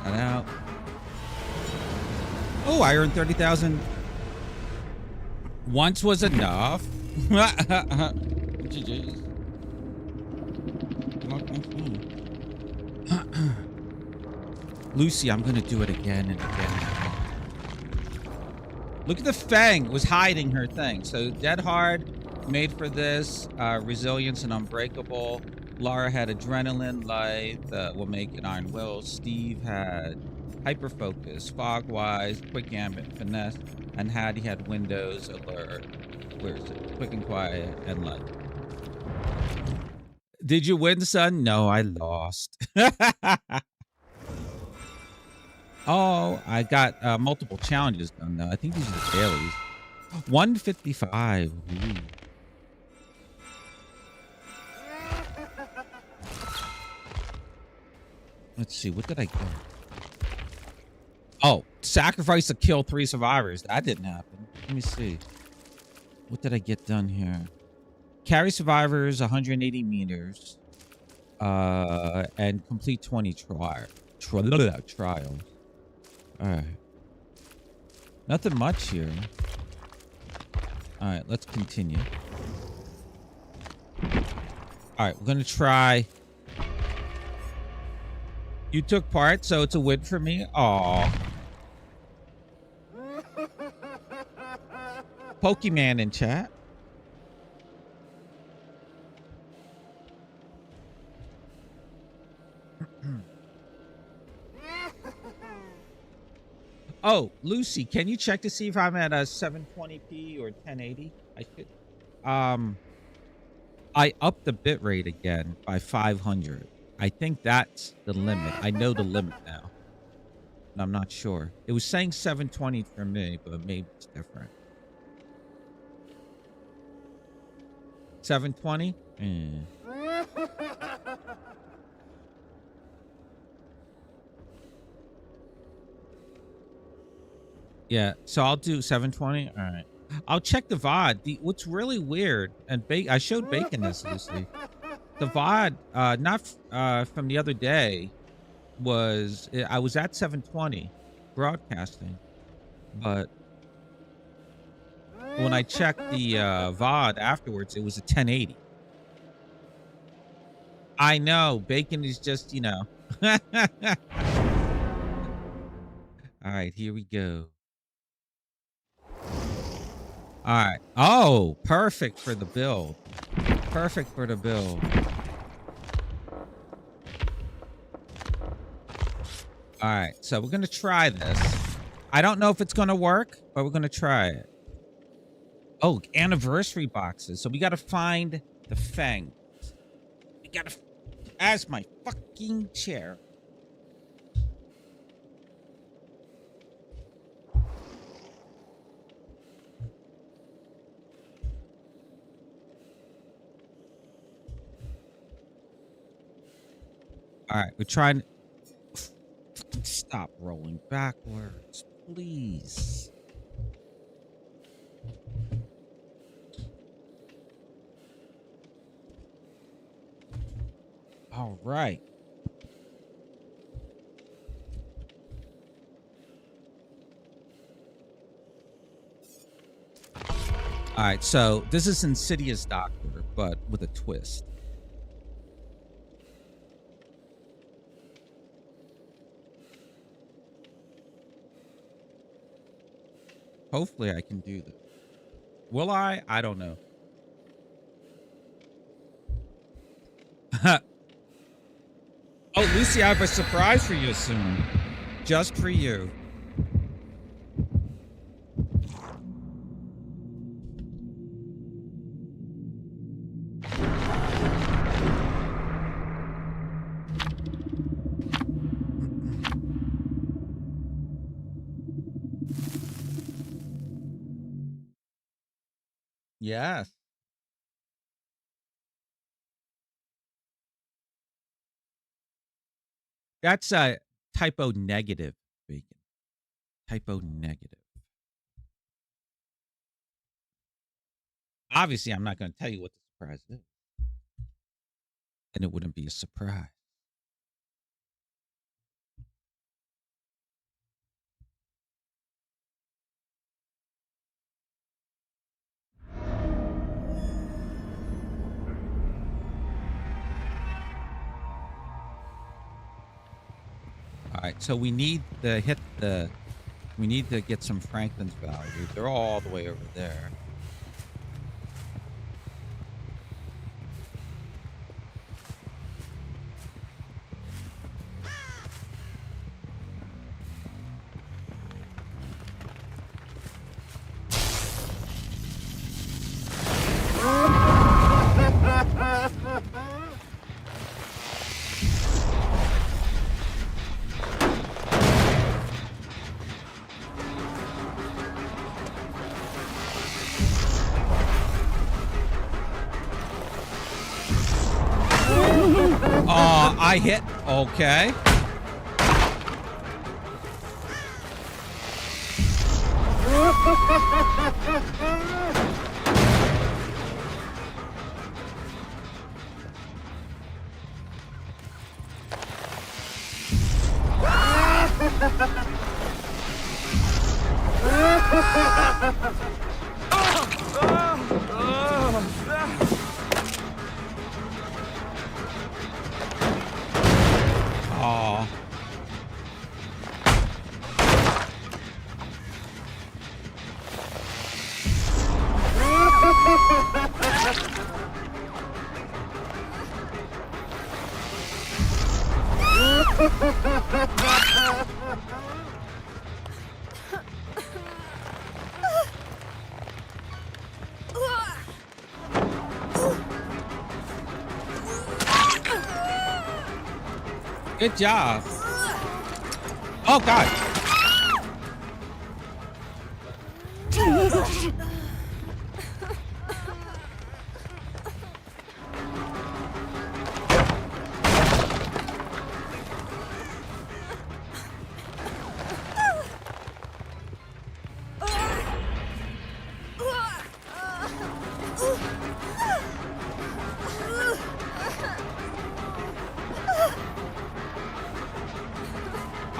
Got out. Oh, I earned 30,000. Once was enough. GG's. Lucy, I'm gonna do it again and again and again. Look at the Fang was hiding her thing. So Dead Hard, Made for This, Resilience and Unbreakable. Lara had Adrenaline, Light, Will Make an Iron Will. Steve had Hyper Focus, Fogwise, Quick Gambit, Finesse, and Hattie had Windows, Alert. Where is it? Quick and Quiet, and Light. Did you win, son? No, I lost. Oh, I got multiple challenges done though. I think these are the dailies. 155. Ooh. Let's see, what did I get? Oh, sacrifice to kill 3 survivors. That didn't happen. Let me see. What did I get done here? Carry survivors 180 meters. And complete 20 trials. Alright. Nothing much here. Alright, let's continue. Alright, we're gonna try. You took part, so it's a win for me. Aw. Pokemon in chat. Oh, Lucy, can you check to see if I'm at a 720p or 1080? I should. I upped the bitrate again by 500. I think that's the limit. I know the limit now. And I'm not sure. It was saying 720 for me, but maybe it's different. 720? Yeah, so I'll do 720. All right. I'll check the VOD. What's really weird, and I showed Bacon this, Lucy. The VOD, from the other day, I was at 720 broadcasting, but when I checked the VOD afterwards, it was a 1080. I know, Bacon is just, you know. All right, here we go. All right. Oh, perfect for the build. Perfect for the build. All right, so we're going to try this. I don't know if it's going to work, but we're going to try it. Oh, anniversary boxes. So we got to find the fangs. We got to... As my fucking chair. All right, we're trying... Stop rolling backwards, please. All right. All right, so this is Insidious Doctor, but with a twist. Hopefully I can do this. Will I? I don't know. Oh, Lucy, I have a surprise for you soon. Just for you. Yes. That's a typo negative, Bacon. Typo negative. Obviously, I'm not going to tell you what the surprise is. And it wouldn't be a surprise. All right, so we need to we need to get some Franklin's value. They're all the way over there. I hit. Okay. Aw. Good job. Oh, God.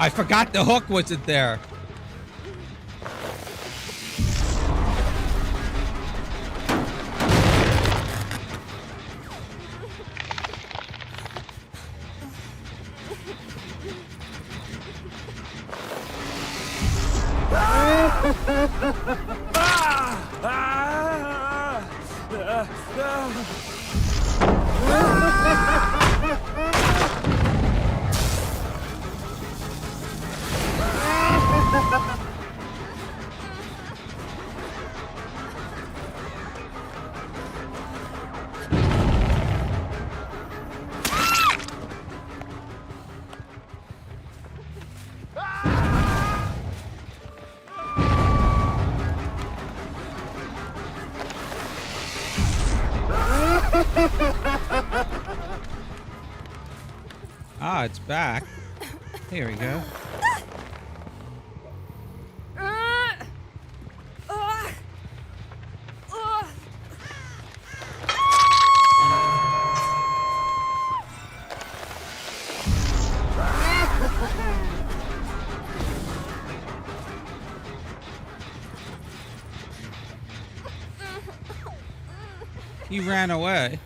I forgot the hook wasn't there. Ah, it's back. Here we go. He ran away.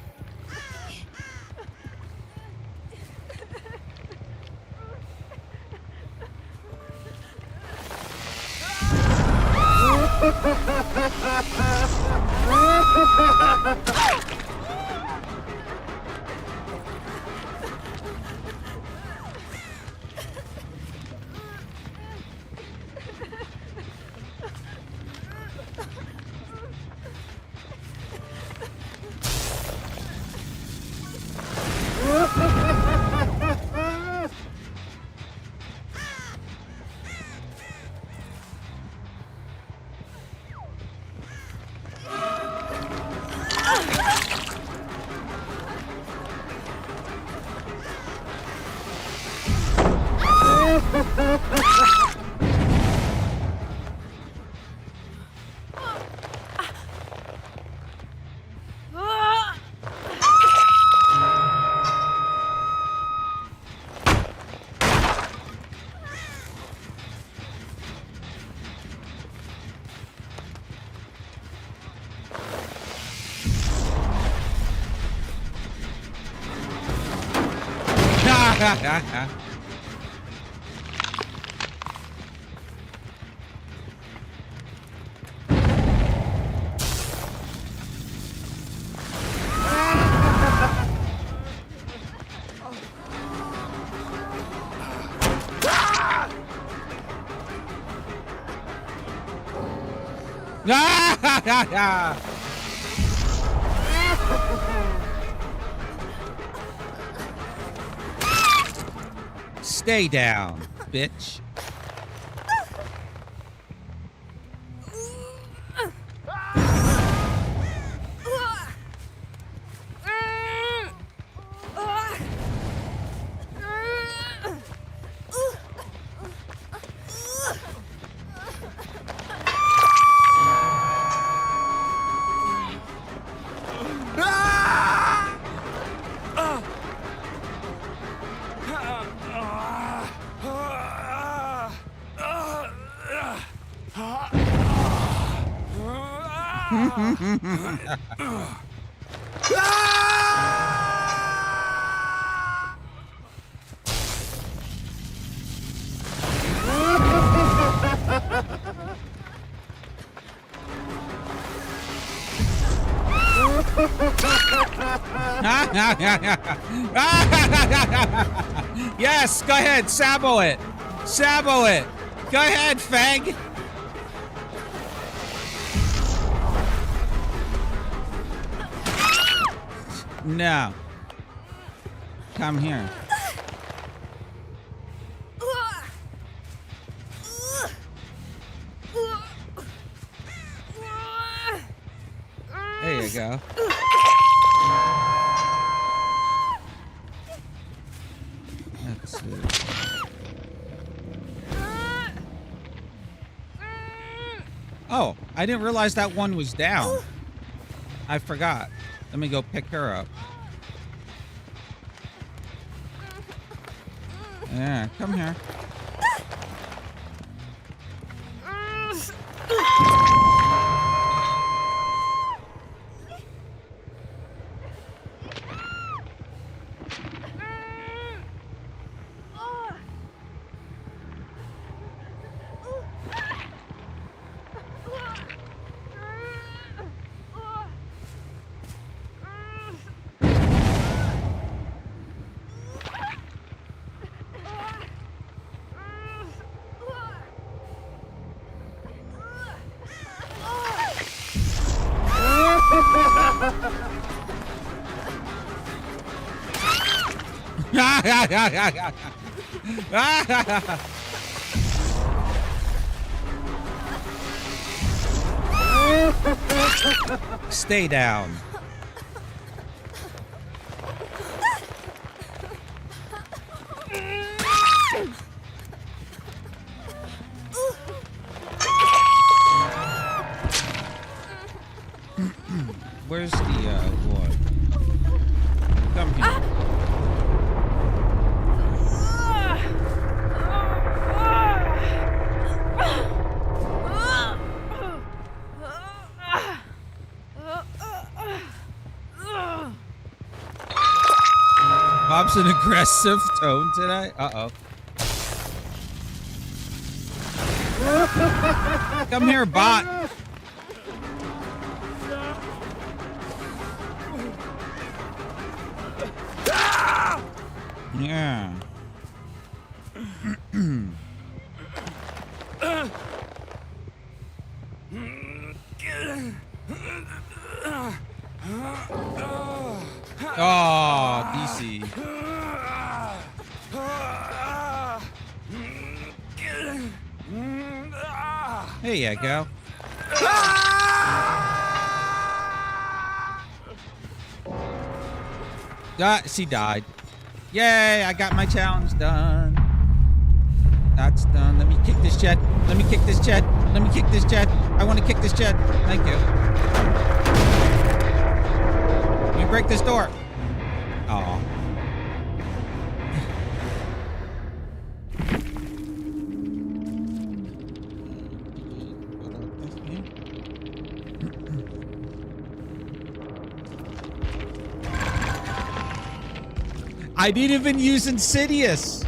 Stay down, bitch. Yes, go ahead, sabo it. Sabo it. Go ahead, Fang. No. Come here. There you go. Let's see. Oh, I didn't realize that one was down. I forgot. Let me go pick her up. Yeah, come here. Stay down. Where's the one? Come here. Bob's an aggressive tone today. Uh-oh. Come here, bot. Yeah. Oh, DC. There you go. She died. Yay, I got my challenge done. That's done. Let me kick this jet. Let me kick this jet. Let me kick this jet. I want to kick this jet. Thank you. Let me break this door. Oh. I didn't even use Insidious.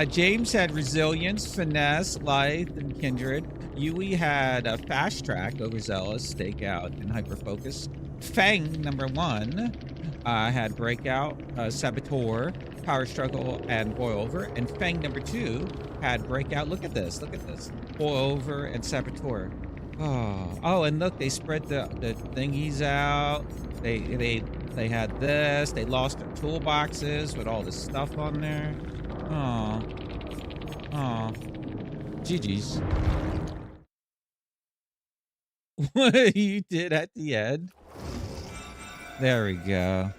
James had Resilience, Finesse, Lithe, and Kindred. Yui had a Fast Track, Overzealous, Stakeout, and Hyperfocus. Fang, number 1, had Breakout, Saboteur, Power Struggle, and Boil Over. And Fang, number 2, had Breakout. Look at this. Boil Over and Saboteur. Oh, and look, they spread the thingies out. They had this. They lost their toolboxes with all this stuff on there. Oh. GG's. What you did at the end. There we go.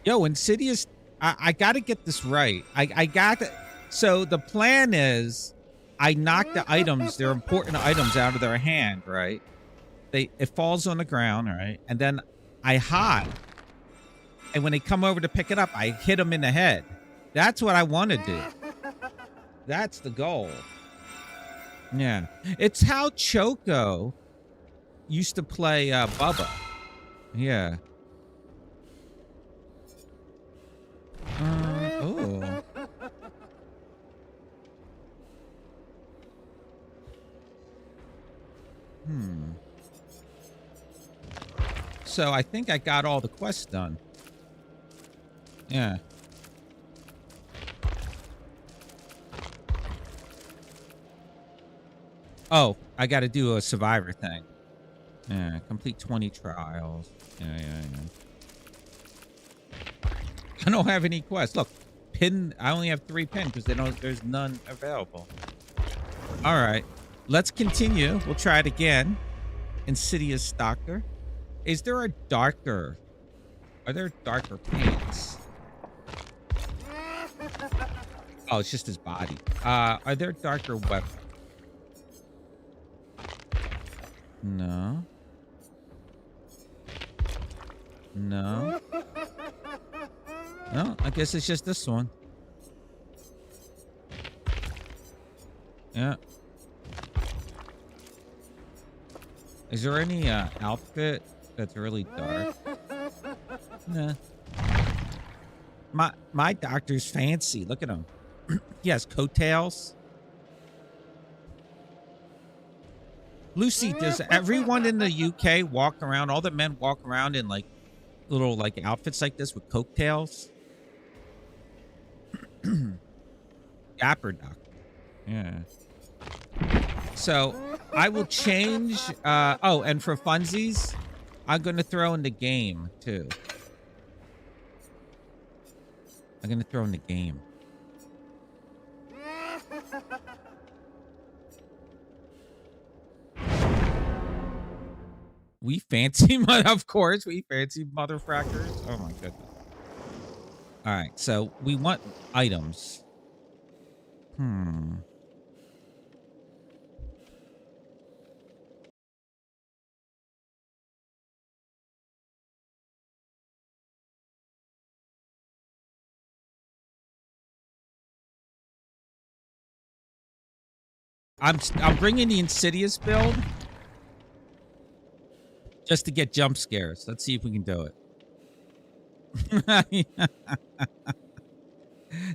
Yo, Insidious, I gotta get this right. I got to. So the plan is I knock the items, their important items, out of their hand, right? It falls on the ground, right? And then I hide. And when they come over to pick it up, I hit them in the head. That's what I want to do. That's the goal. Yeah. It's how Choco used to play Bubba. Yeah. Oh. So I think I got all the quests done. Yeah. Oh, I got to do a survivor thing. Yeah, complete 20 trials. Yeah. I don't have any quests. Look, pin. I only have 3 pin because there's none available. All right, let's continue. We'll try it again. Insidious Stalker. Is there a darker? Are there darker paints? Oh, it's just his body. Are there darker weapons? No. No. No, I guess it's just this one. Yeah. Is there any outfit that's really dark? Nah. My doctor's fancy. Look at him. He has coattails. Lucy, does everyone in the UK walk around? All the men walk around in like little like outfits like this with coattails? Dapper doctor. Yeah. So I will change. Oh, and for funsies, I'm going to throw in the game too. I'm going to throw in the game. We fancy, of course, we fancy motherfuckers. Oh my goodness. All right, so we want items. I'm bringing the Insidious build just to get jump scares. Let's see if we can do it.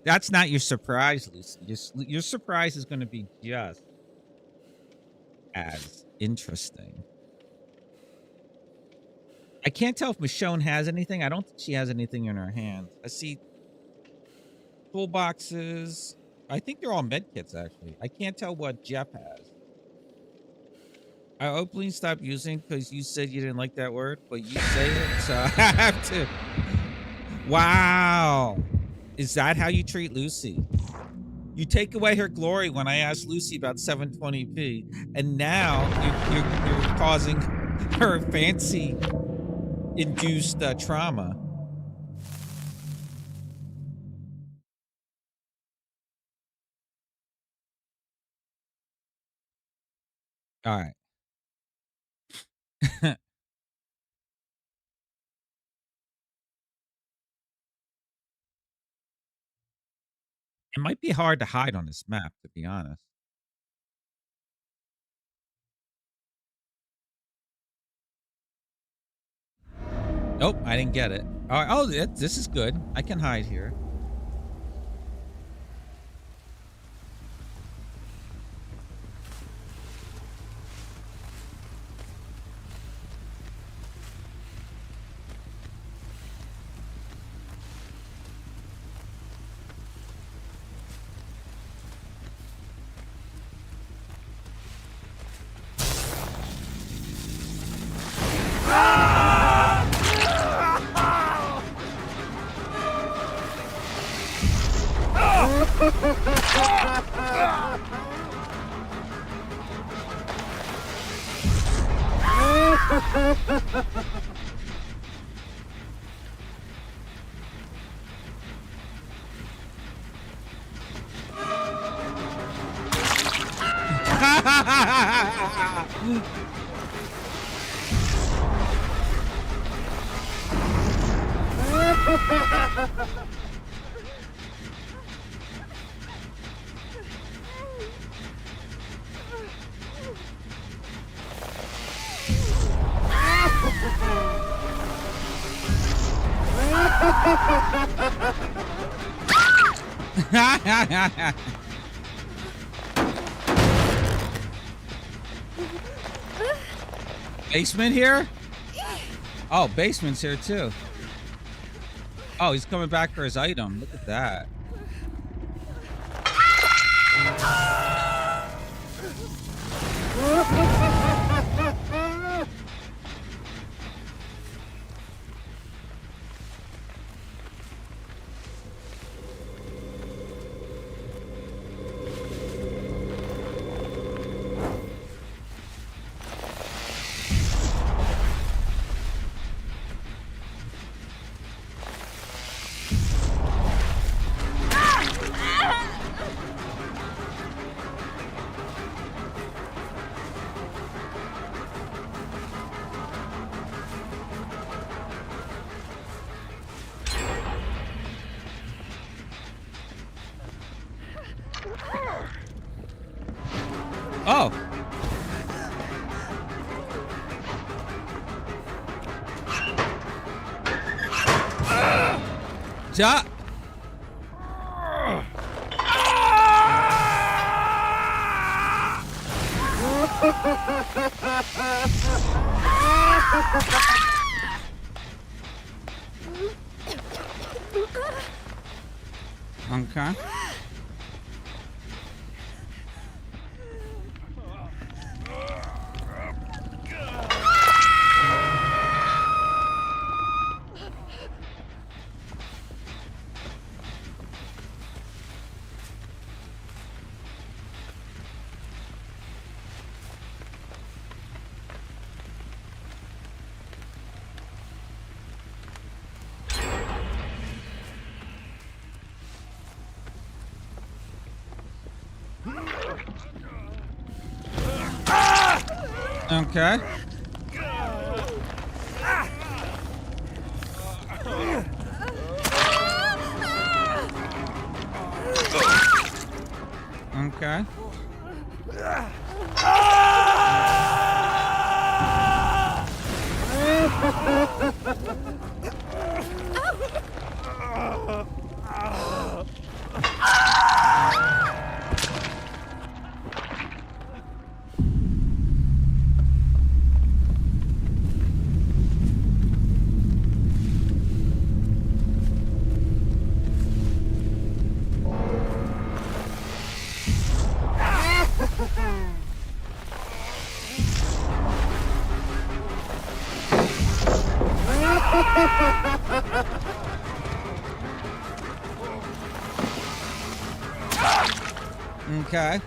That's not your surprise, Lucy. Your surprise is going to be just as interesting. I can't tell if Michonne has anything. I don't think she has anything in her hands. I see toolboxes. I think they're all med kits, actually. I can't tell what Jeff has. I openly stopped using because you said you didn't like that word, but you say it, so I have to. Wow. Is that how you treat Lucy? You take away her glory when I asked Lucy about 720p, and now you're causing her fancy-induced trauma. All right. It might be hard to hide on this map, to be honest. Nope, I didn't get it. All right, oh, this is good. I can hide here. Basement here? Oh, basement's here too. Oh, he's coming back for his item. Look at that. Oh. Ja. Okay. Okay. Okay. Okay.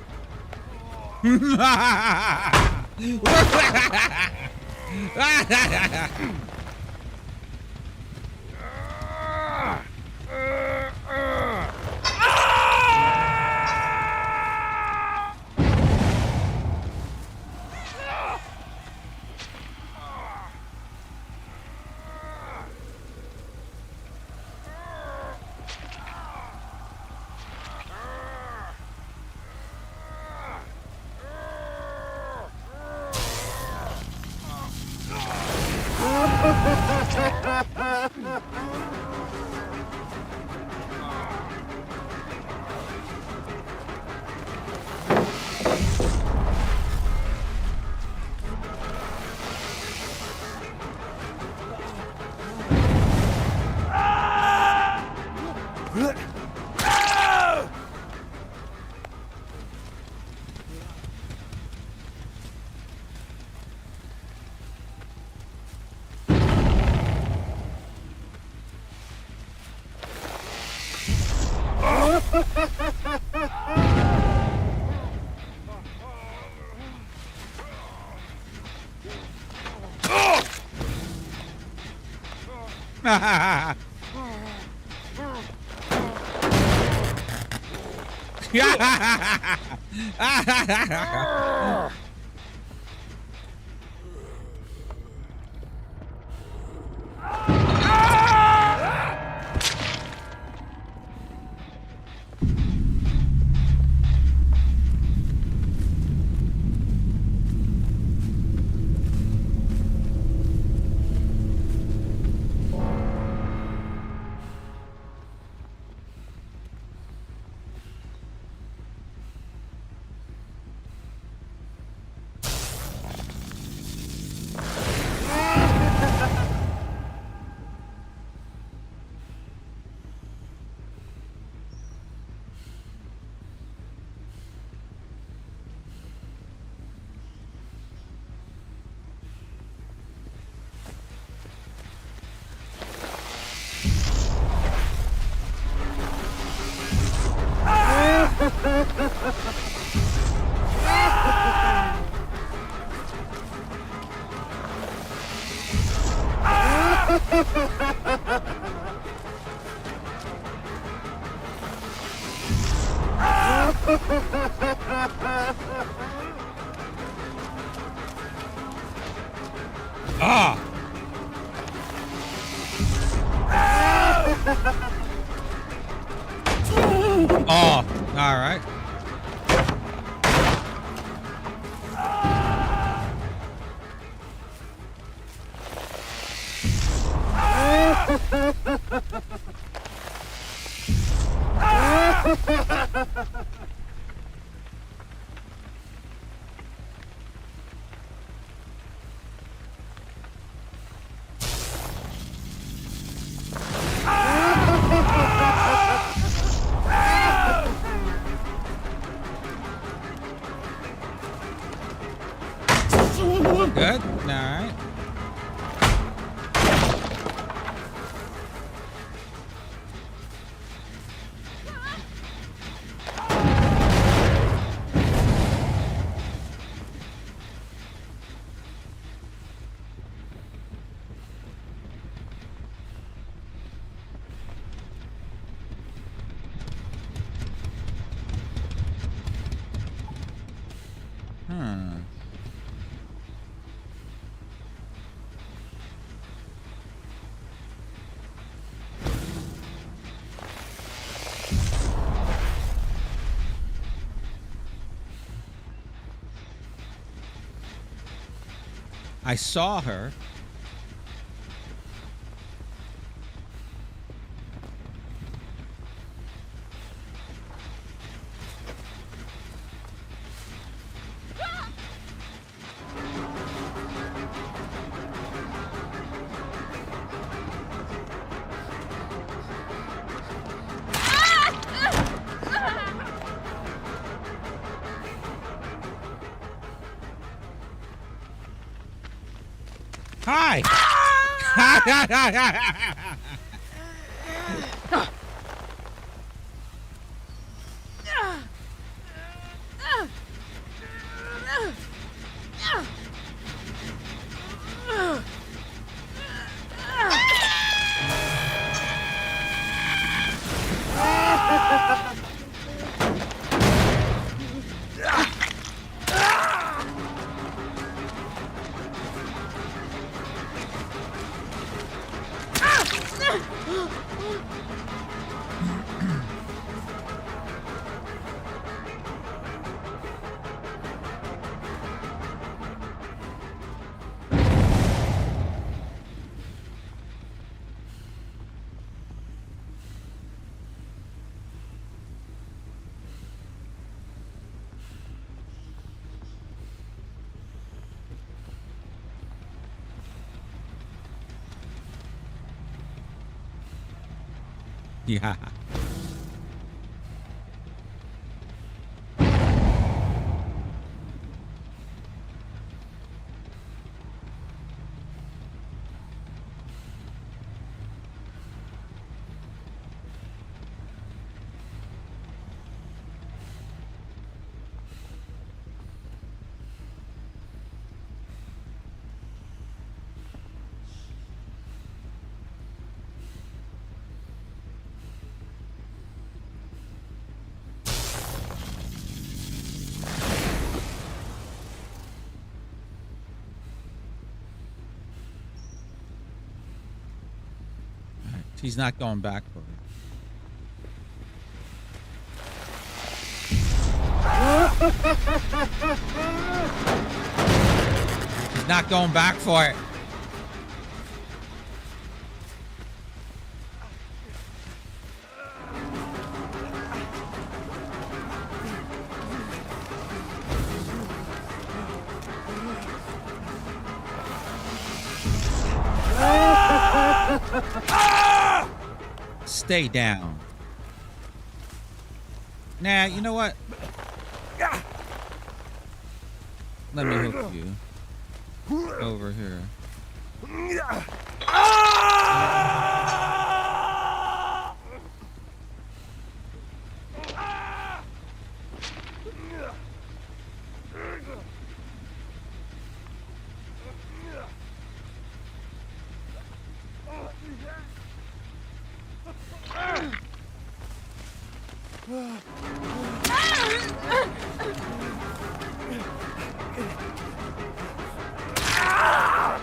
Ah! Oh, all right. Good. All right. Hmm. I saw her. Hi. Yeah. He's not going back for it. He's not going back for it. Stay down. Nah, you know what? Let me hook you over here.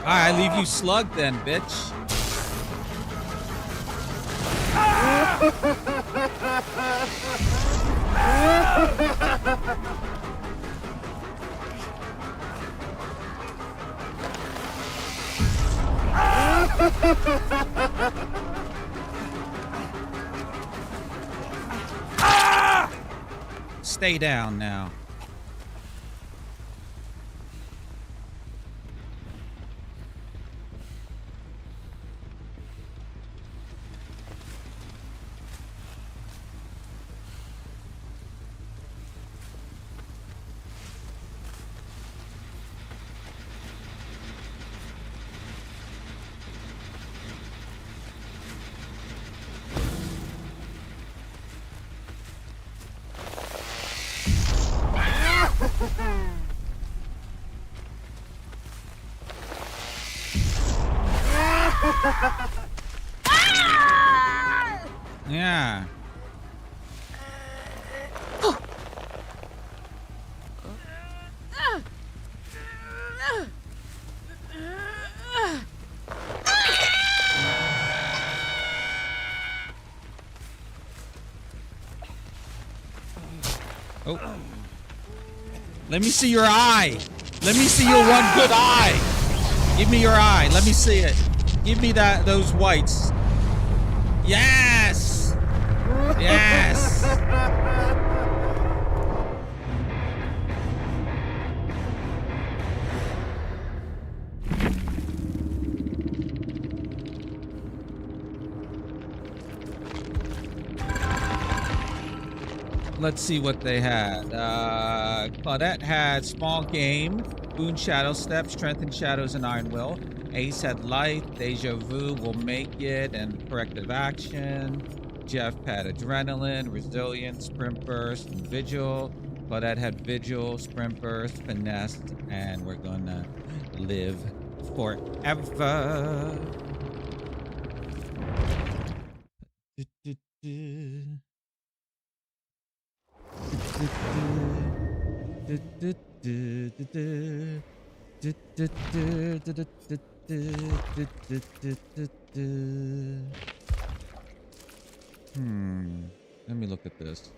I leave you slugged then, bitch. Stay down now. Yeah. Oh. Let me see your eye. Let me see your one good eye. Give me your eye. Let me see it. Give me those whites. Yes. Yes. Let's see what they had. Claudette had Small Game, Boone Shadow Step, Strengthen Shadows, and Iron Will. Ace had Light, Deja Vu, Will Make It, and Corrective Action. Jeff had Adrenaline, Resilience, Sprint Burst, and Vigil. Claudette had Vigil, Sprint Burst, Finesse, and we're gonna live forever. Let me look at this.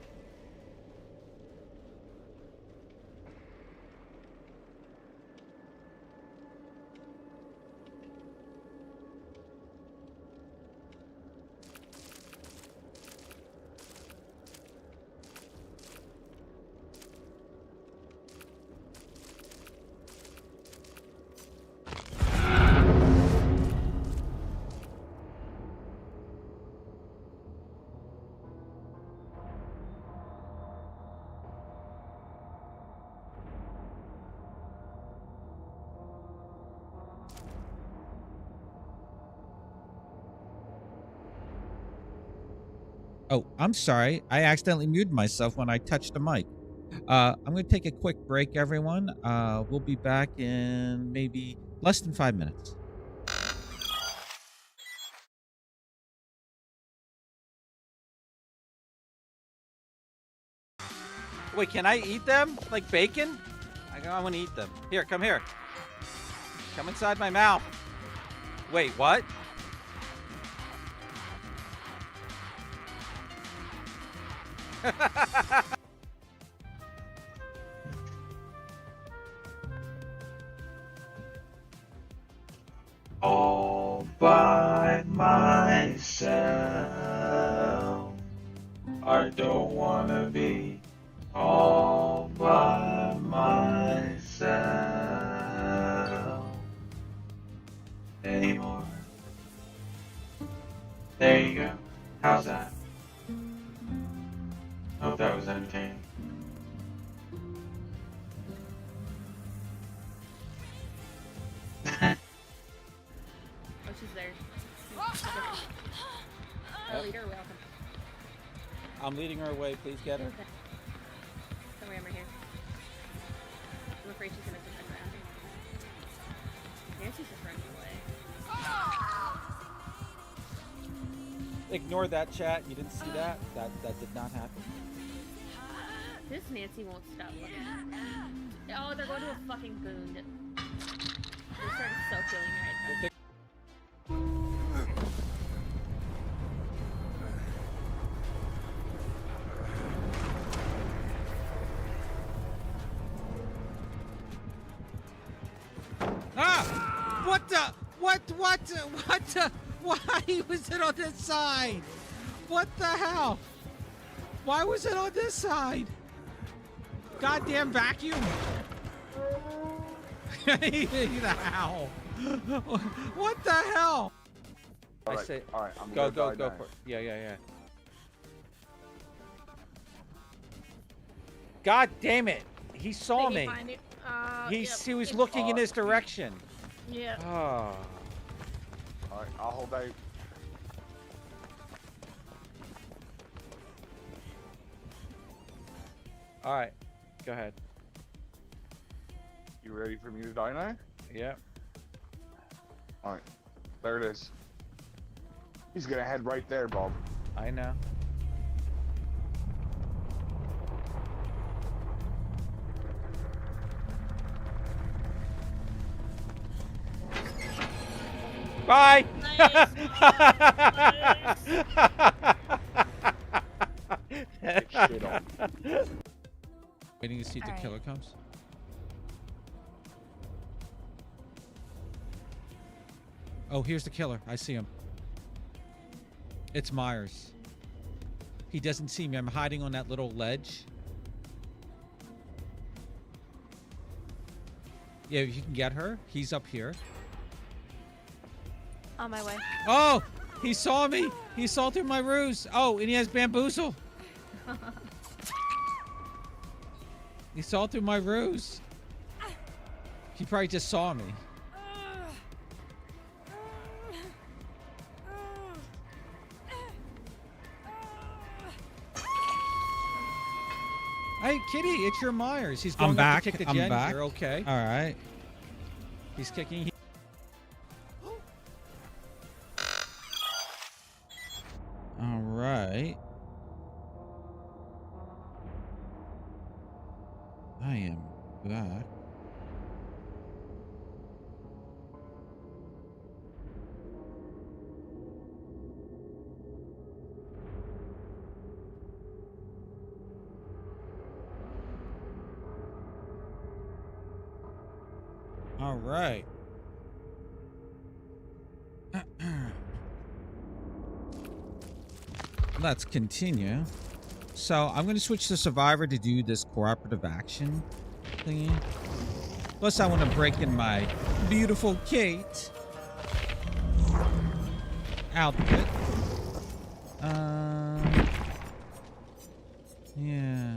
Oh, I'm sorry. I accidentally muted myself when I touched the mic. I'm going to take a quick break, everyone. We'll be back in maybe less than 5 minutes. Wait, can I eat them? Like bacon? I want to eat them. Here, come here. Come inside my mouth. Wait, what? All by myself. I don't wanna be all by myself anymore. There you go. How's that? Hope that was entertaining. Oh, she's there. Lead her away. I'm leading her away. Please get her. Don't worry, I'm right here. I'm afraid she's gonna turn around. Nancy's just running away. Ignore that chat. You didn't see that. That did not happen. This Nancy won't stop looking. Oh, they're going to a fucking boon. They're starting so killing right now. Ah! What the? What the? Why was it on this side? What the hell? Why was it on this side? Goddamn vacuum. The hell? What the hell? All I say, all right, I'm go gonna for die it. Yeah. God damn it! He saw me. He was looking in his direction. Yeah. Oh. now. All right, I'll hold out. All right, go ahead. You ready for me to die now? Yeah. All right, there it is. He's gonna head right there, Bob. I know. Bye. Shit on. Waiting to see if the Alright. killer comes. Oh, here's the killer. I see him. It's Myers. He doesn't see me. I'm hiding on that little ledge. Yeah, you can get her. He's up here. On my way. Oh, he saw me. He saw through my ruse. Oh, and he has bamboozle. He saw through my ruse. He probably just saw me. Hey, Kitty, it's your Myers. He's going up to kick the gen. You're okay. All right. He's kicking. All right. I am back. All right. Let's continue. So I'm going to switch to Survivor to do this cooperative action thingy. Plus, I want to break in my beautiful Kate outfit. Yeah.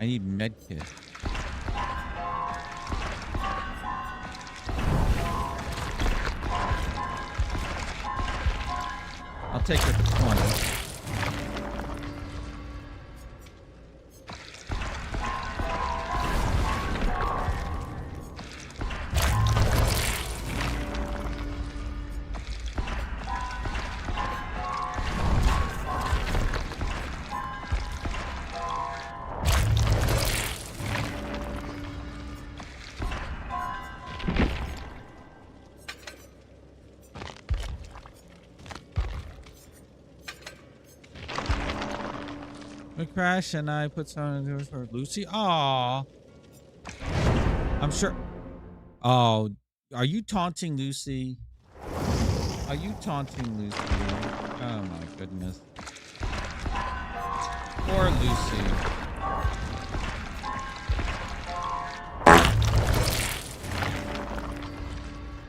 I need medkit. I'll take it for 20. We crash and I put something for Lucy. Aw. I'm sure. Oh, are you taunting Lucy? Are you taunting Lucy? Oh my goodness. Poor Lucy.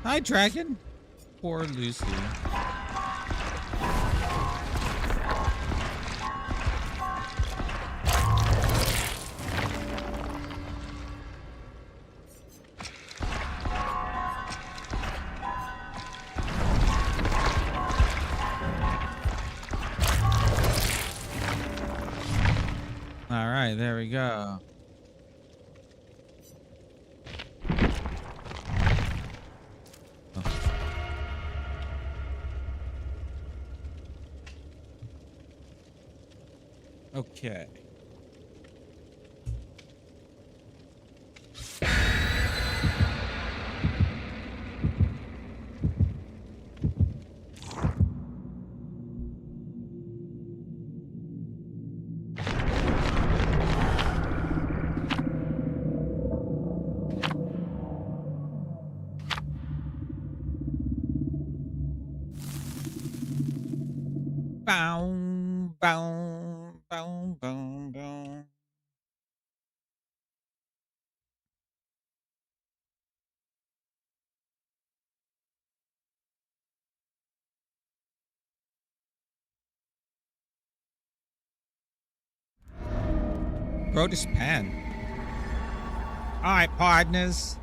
Hi, Dragon. Poor Lucy. All right, there we go. Oh. Okay. Bow, bow, bow, bow, bow. Bro, this pen. All right, partners.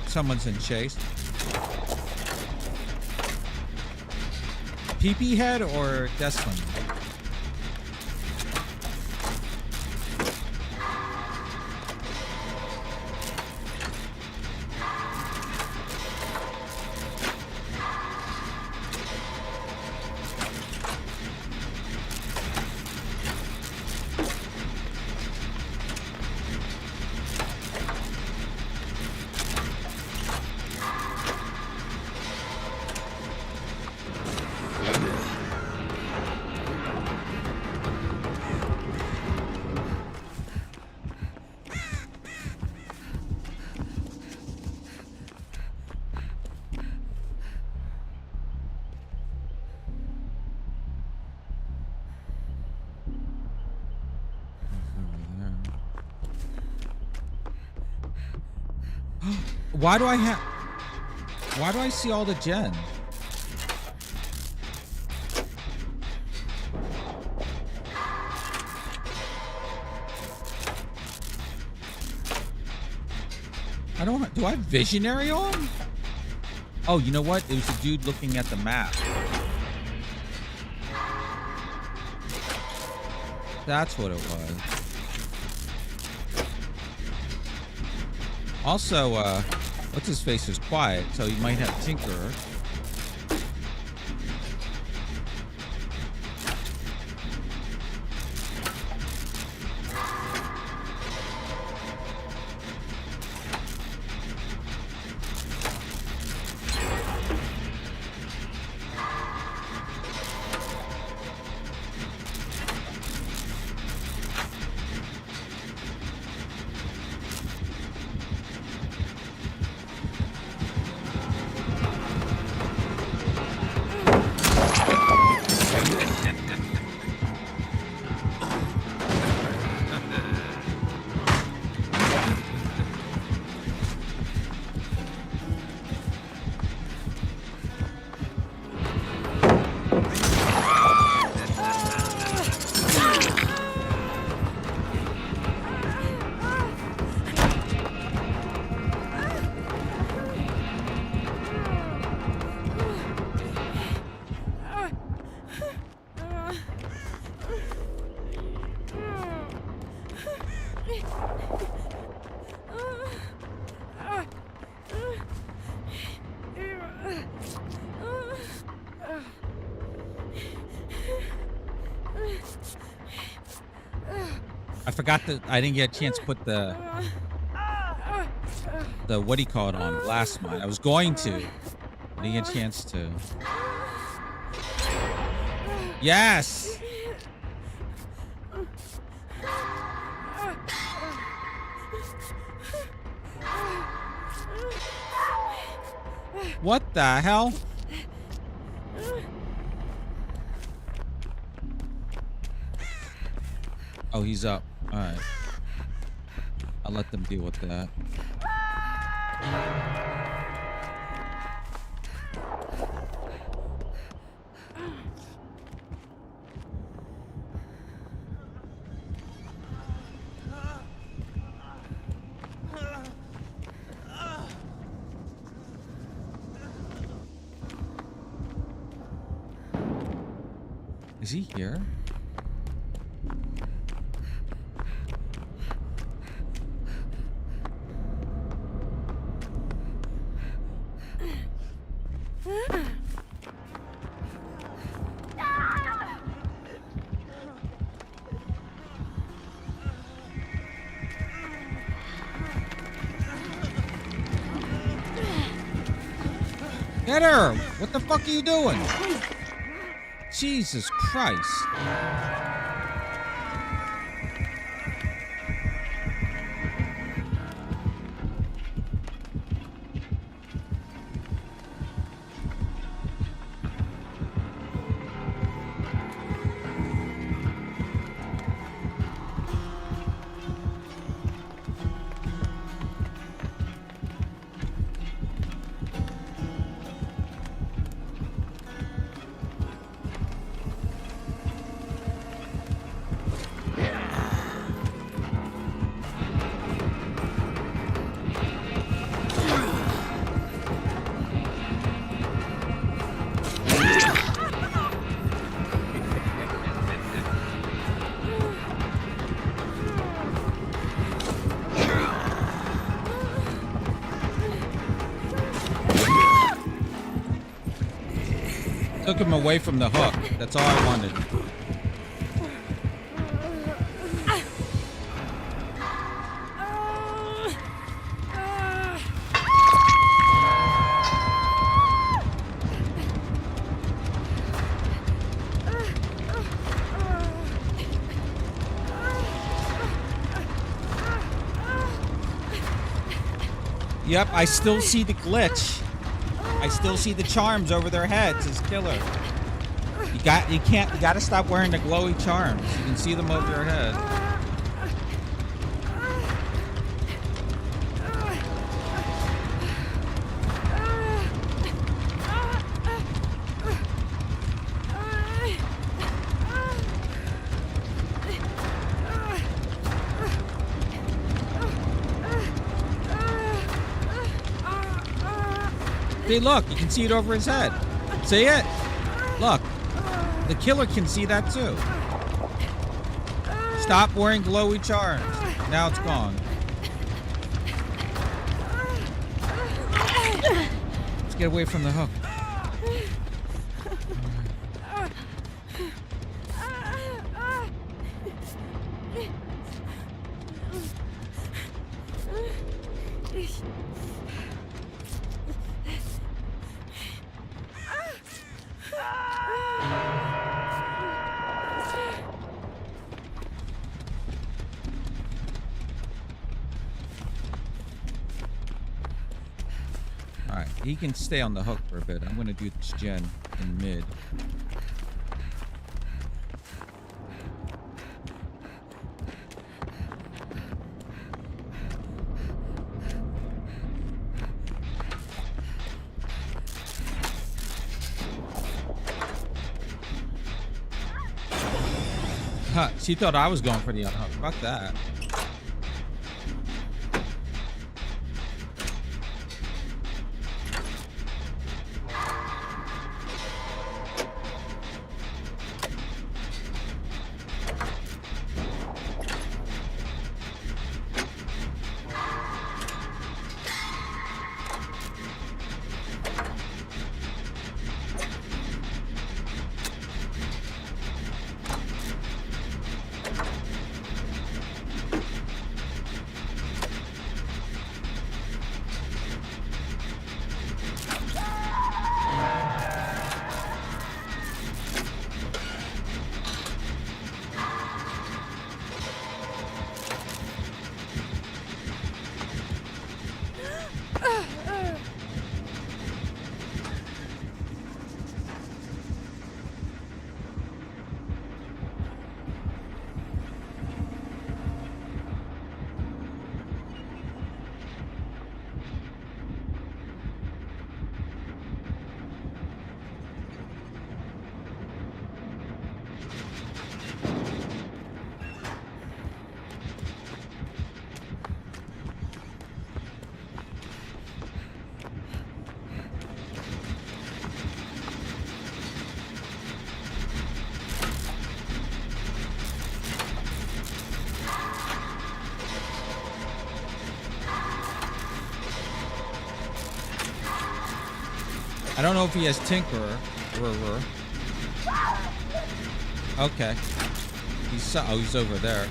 Someone's in chase. PP head or Desmond? Why do I see all the gen? Do I have visionary on? Oh, you know what? It was a dude looking at the map. That's what it was. Also, what's his face is quiet, so you might have Tinkerer. I forgot that I didn't get a chance to put the what do you call it on last night. I was going to. I didn't get a chance to. Yes. What the hell? Oh, he's up. All right. I'll let them deal with that. Is he here? Get her! What the fuck are you doing? Jesus Christ. Took him away from the hook. That's all I wanted. Yep, I still see the glitch. I still see the charms over their heads as killer. You gotta stop wearing the glowy charms. You can see them over your head. See, look, you can see it over his head. See it? Look, the killer can see that too. Stop wearing glowy charms. Now it's gone. Let's get away from the hook. Alright, he can stay on the hook for a bit. I'm gonna do this gen in mid. Huh, she thought I was going for the unhook. Fuck that. I don't know if he has Tinkerer. Okay. He's over there.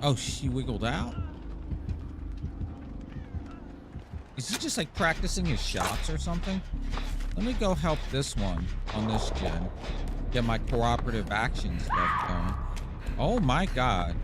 Oh, she wiggled out? Is he just like practicing his shots or something? Let me go help this one on this gen. Get my cooperative action stuff going. Oh my god.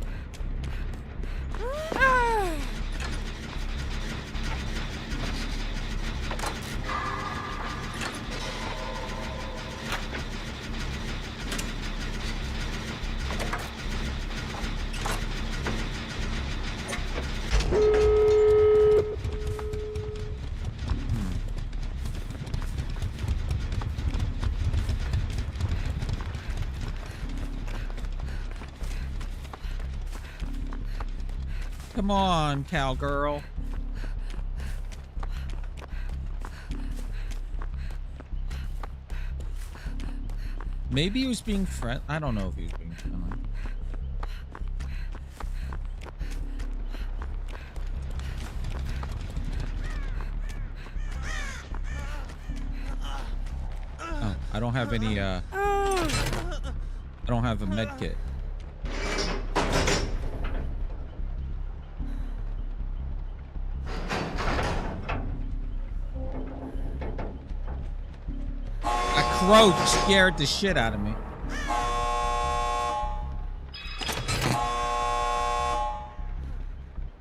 Come on, cowgirl. Maybe he was being friendly. I don't know if he was being friendly. Oh, I don't have any, I don't have a med kit. Crow scared the shit out of me.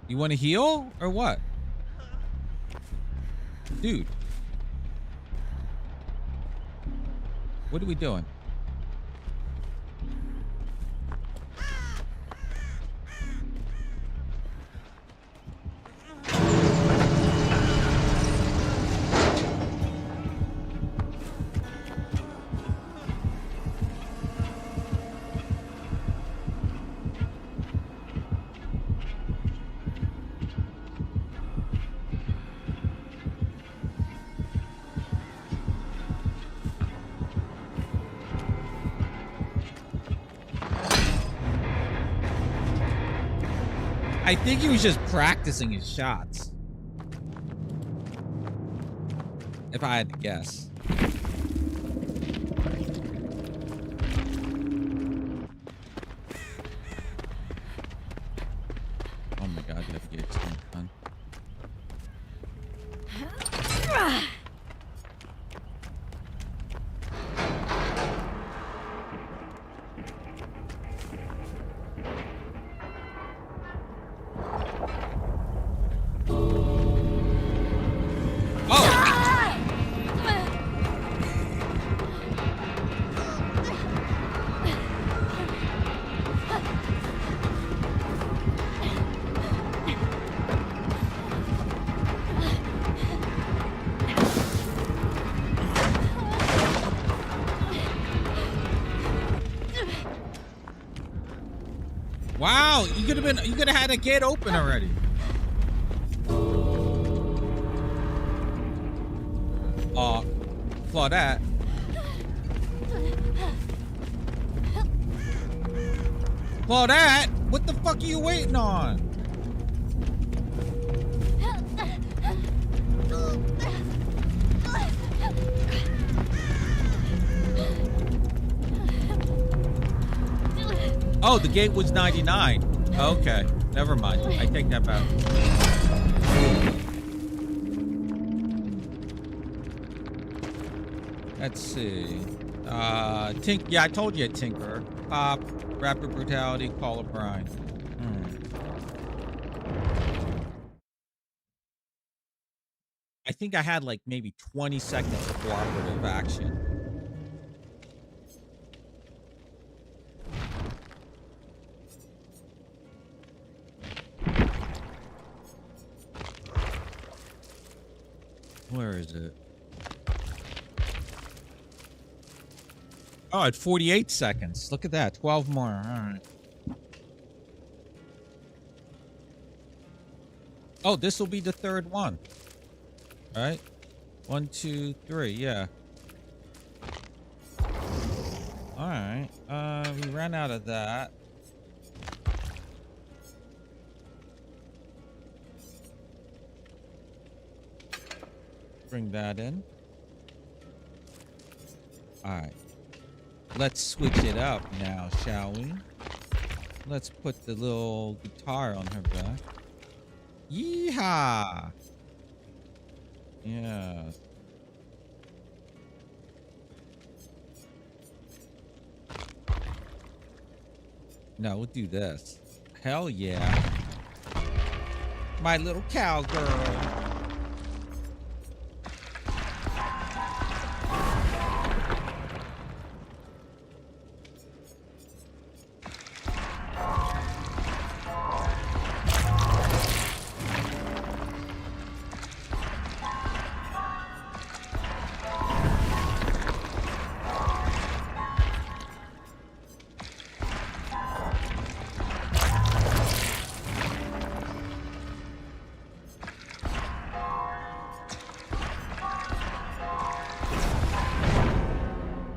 You want to heal or what? Dude. What are we doing? I think he was just practicing his shots. If I had to guess. Oh my god, you have to get extinct done. Wow, you could have had a gate open already. Claudette. Claudette, what the fuck are you waiting on? Oh, the gate was 99. Okay, never mind. I take that back. Let's see. Yeah, I told you, Tinker. Pop, Rapid Brutality, Call of Brine. I think I had like maybe 20 seconds of cooperative action. Where is it? Oh, at 48 seconds. Look at that. 12 more. All right. Oh, this will be the third one. All right. 1, 2, 3. Yeah. All right. We ran out of that. Bring that in. All right. Let's switch it up now, shall we? Let's put the little guitar on her back. Yeehaw! Yeah. No, we'll do this. Hell yeah. My little cowgirl.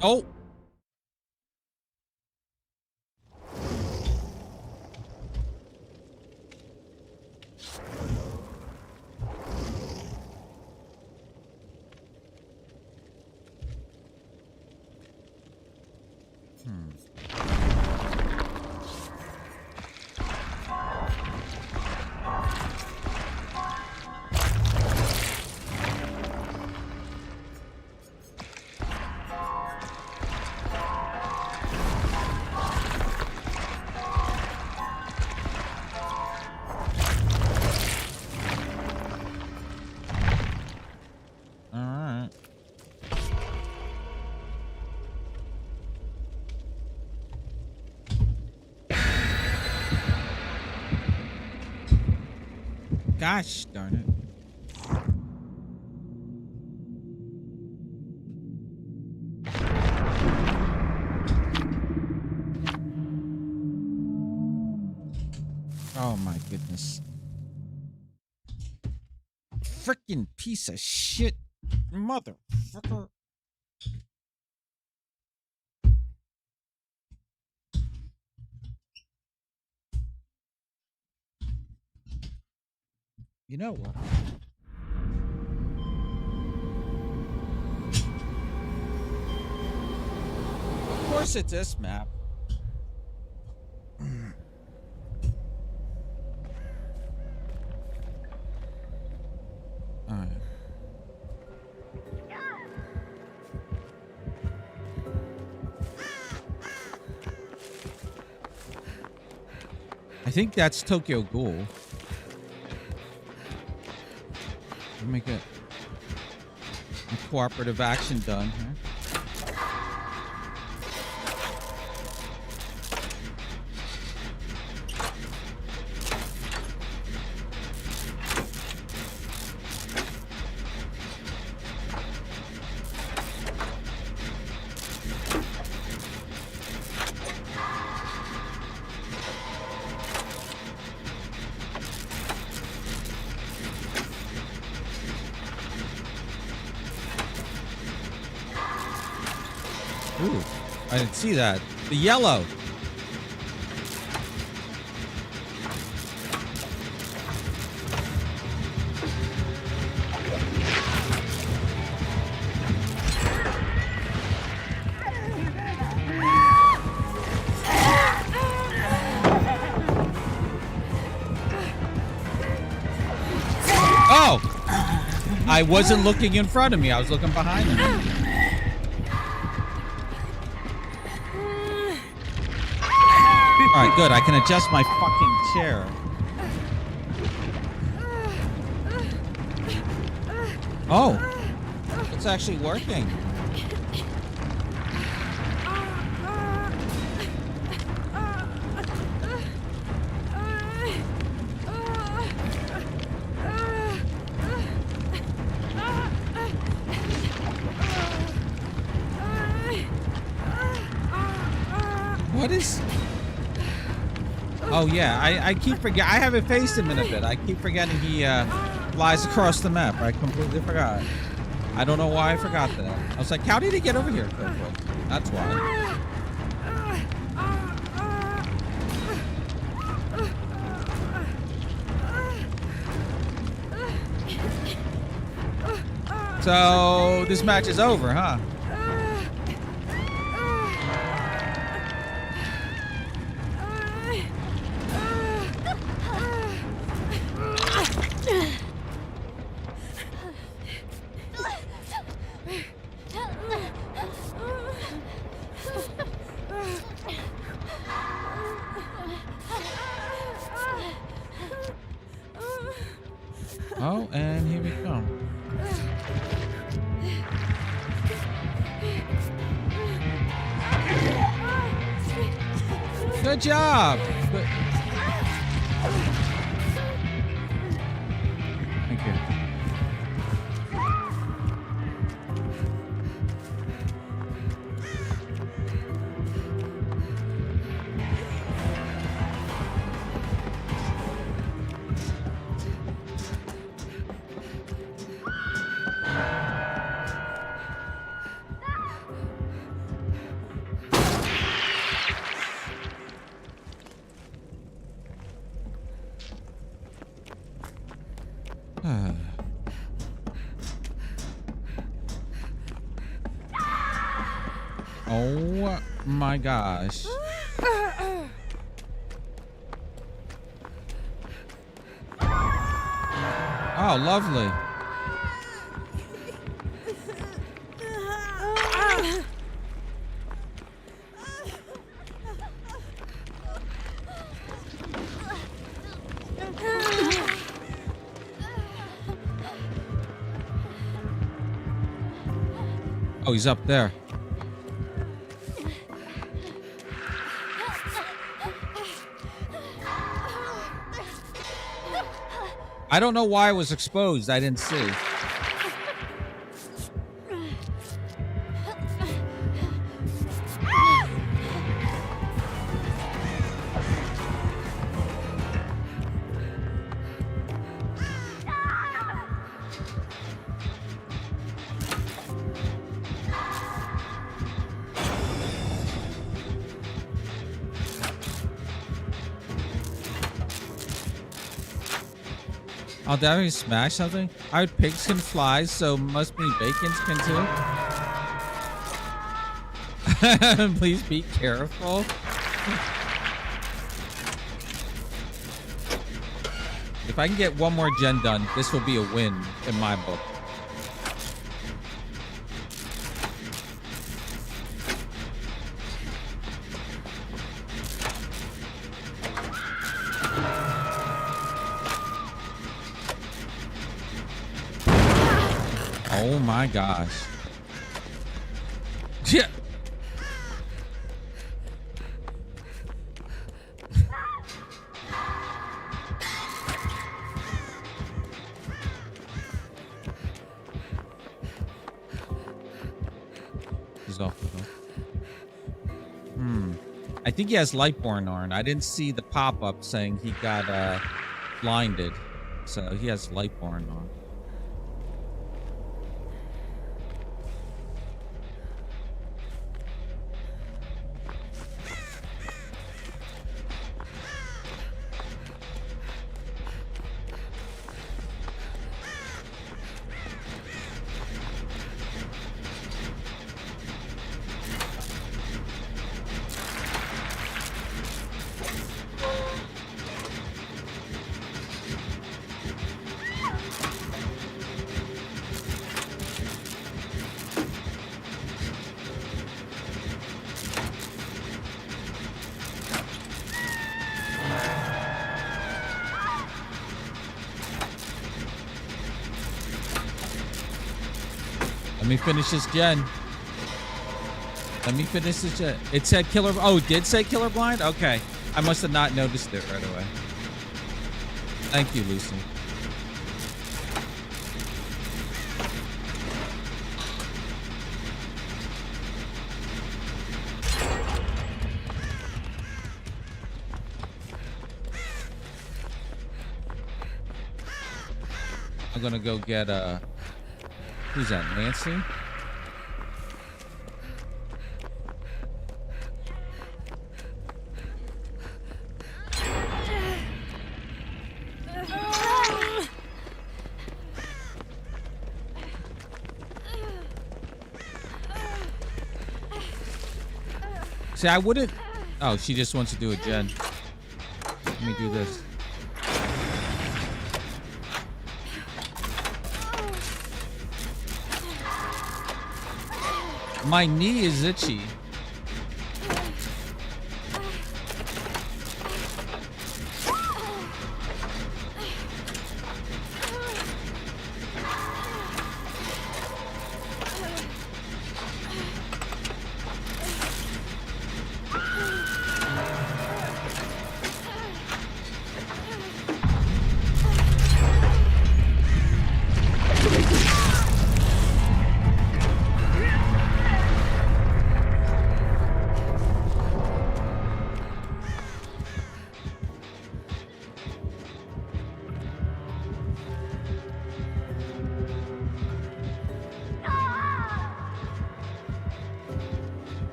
Oh! Alright. Gosh darn it. Oh my goodness. Freaking piece of shit. Motherfucker. You know what? Of course it's this map. All right. I think that's Tokyo Ghoul. Make a cooperative action done here. Ooh, I didn't see that. The yellow. Oh! I wasn't looking in front of me. I was looking behind me. All right, good. I can adjust my fucking chair. Oh, it's actually working. What is... Oh yeah, I keep forget. I haven't faced him in a bit. I keep forgetting he flies across the map. I completely forgot. I don't know why I forgot that. I was like, how did he get over here so quick? That's why. So this match is over, huh? Oh, and here we come. Good job. Good. Thank you. Oh my gosh. Oh, lovely. Oh, he's up there. I don't know why it was exposed. I didn't see. Oh, did I smash something? I heard pigs can fly, so must mean bacons can too. Please be careful. If I can get one more gen done, this will be a win in my book. Oh my gosh. Yeah. He's off. I think he has Lightborn on. I didn't see the pop-up saying he got blinded. So he has Lightborn on. Let me finish this gen. Let me finish this gen. It said killer. Oh, it did say killer blind? Okay. I must have not noticed it right away. Thank you, Lucy. I'm gonna go get who's that? Nancy? See, I wouldn't. Oh, she just wants to do it, Jen. Let me do this. My knee is itchy.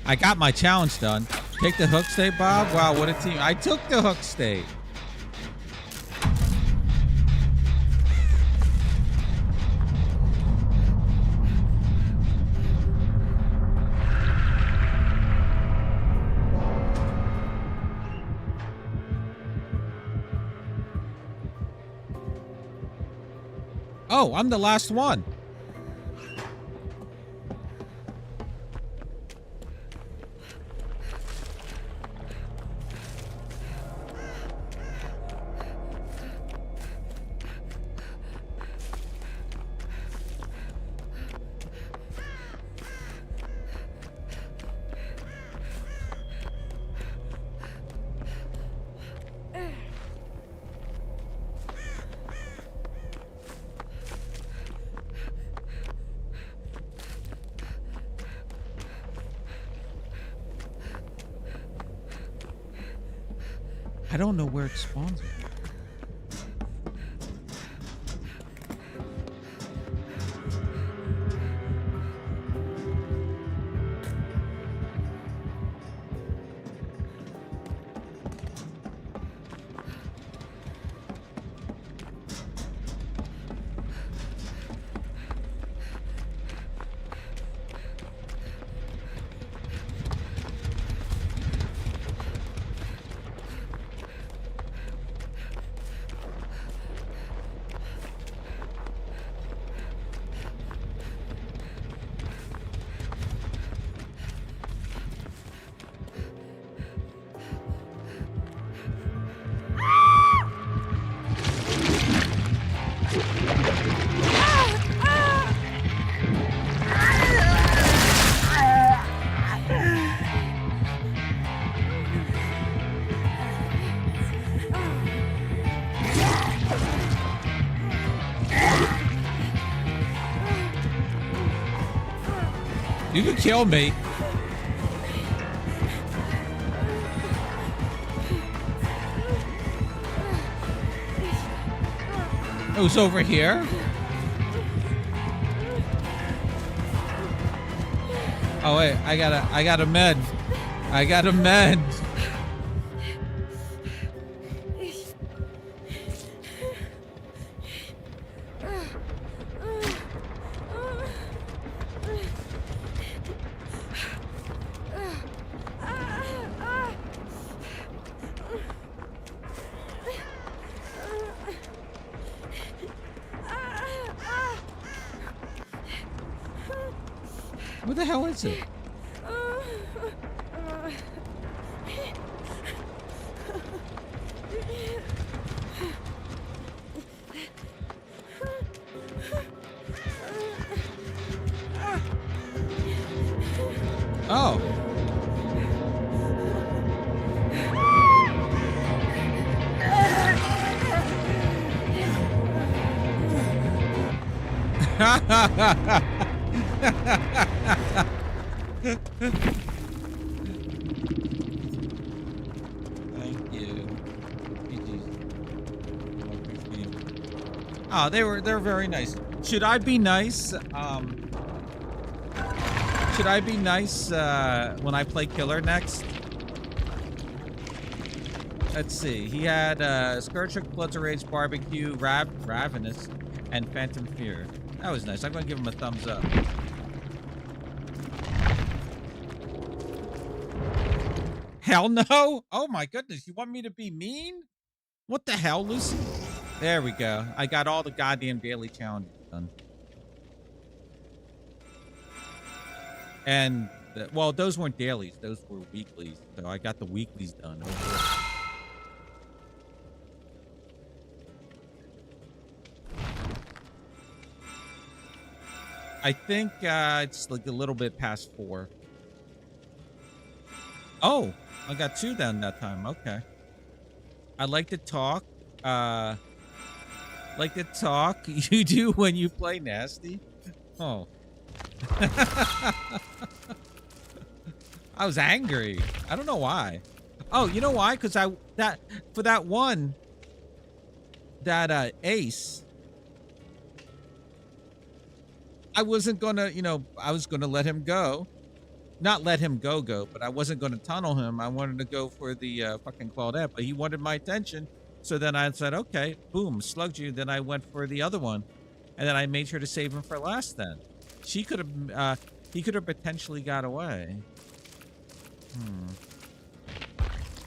I got my challenge done. Take the hook state, Bob. Wow, what a team. I took the hook state. Oh, I'm the last one. I don't know where it spawns at. You can kill me. It was over here. Oh wait, I got a med. I got a med. What the hell is it? Oh. Thank you. Oh, they're very nice. Should I be nice? Should I be nice when I play Killer next? Let's see. He had Scourge, Bloods Rage, Barbecue, Ravenous, and Phantom Fear. That was nice. I'm gonna give him a thumbs up. Hell no! Oh my goodness, you want me to be mean? What the hell, Lucy? There we go. I got all the goddamn daily challenges done. And, well, those weren't dailies. Those were weeklies. So I got the weeklies done. I think it's like a little bit past 4. Oh, I got 2 done that time. Okay. I like to talk. Like to talk. You do when you play nasty. Oh. I was angry. I don't know why. Oh, you know why? Because for that one, that Ace, I wasn't gonna, I was gonna let him go. Not let him go, but I wasn't gonna tunnel him. I wanted to go for the fucking Claudette, but he wanted my attention. So then I said, okay, boom, slugged you. Then I went for the other one. And then I made sure to save him for last then. He could have potentially got away.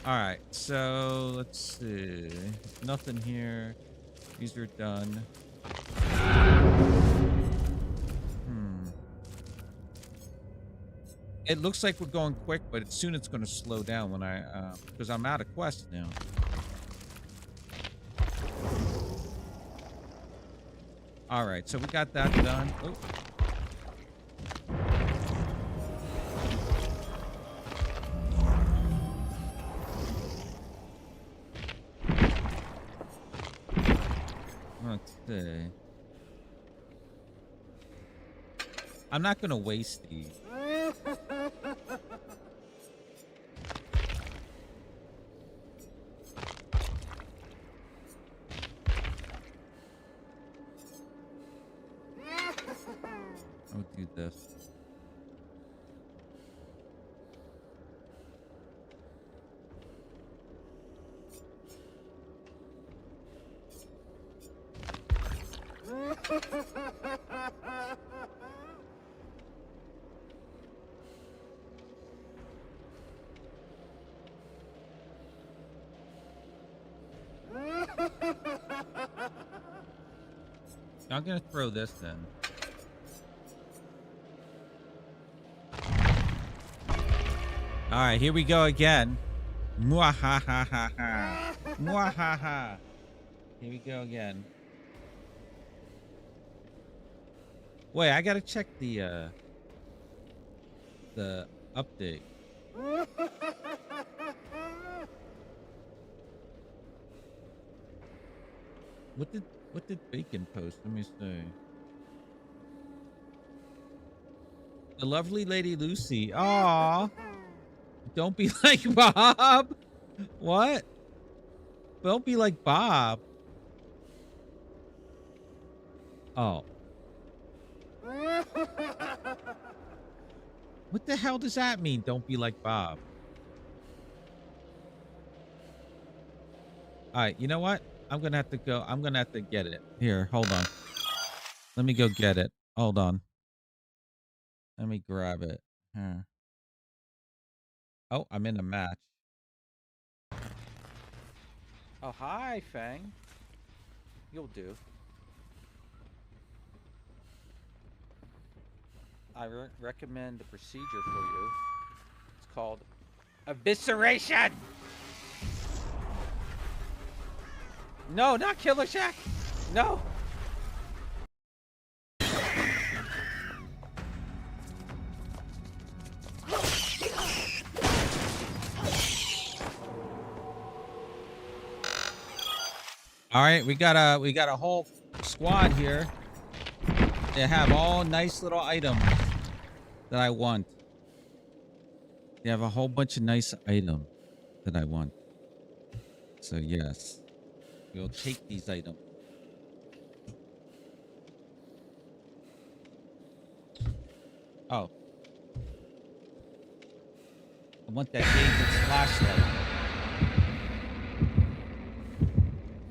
All right, so let's see. Nothing here. These are done. It looks like we're going quick, but soon it's going to slow down when because I'm out of quests now. All right, so we got that done. Oh. Let's see. I'm not going to waste these. I'll do this. I'm gonna throw this then. All right, here we go again. Mwahahaha. Mwahaha. Here we go again. Wait, I gotta check the update. What did Bacon post? Let me see. The lovely Lady Lucy. Aw. Don't be like Bob. What? Don't be like Bob. Oh. What the hell does that mean? Don't be like Bob. All right, you know what? I'm gonna have to go. I'm gonna have to get it. Here, hold on. Let me go get it. Hold on. Let me grab it. Here. Oh, I'm in a match. Oh, hi, Fang. You'll do. I recommend a procedure for you. It's called evisceration. No, not Killer Shack. No. All right, we got a whole squad here. They have all nice little items that I want. They have a whole bunch of nice items that I want. So yes, we'll take these items. Oh, I want that David's flashlight.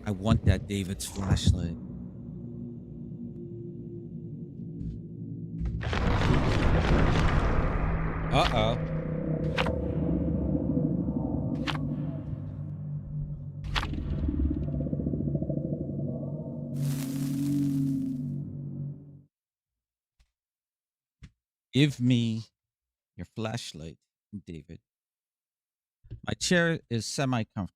I want that David's flashlight. Uh-oh. Give me your flashlight, David. My chair is semi-comfortable.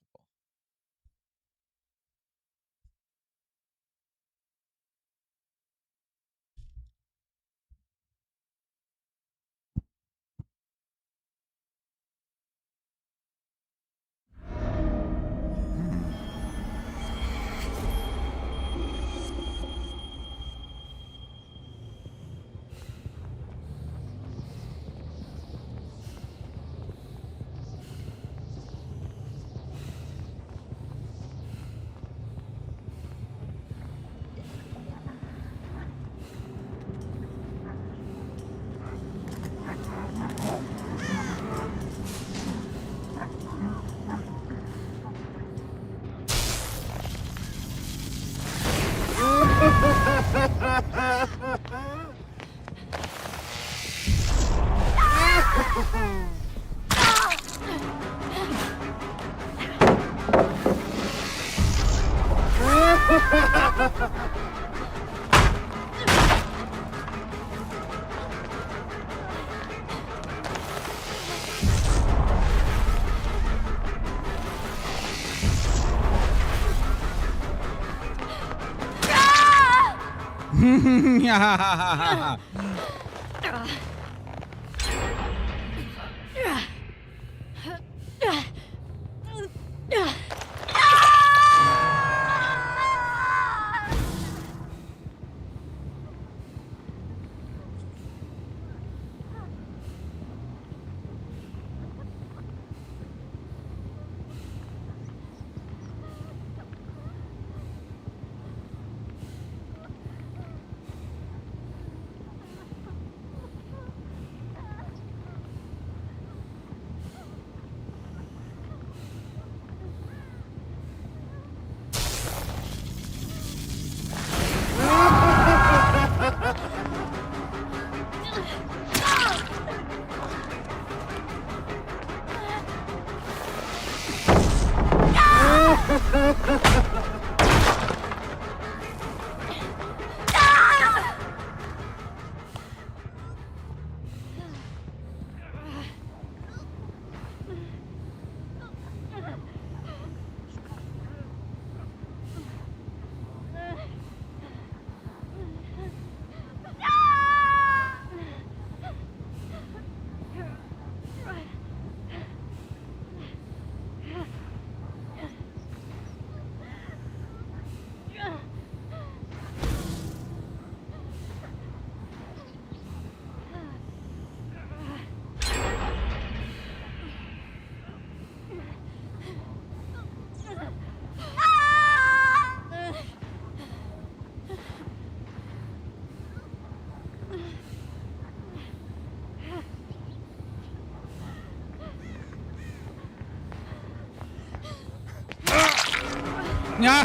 Now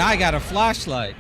I got a flashlight.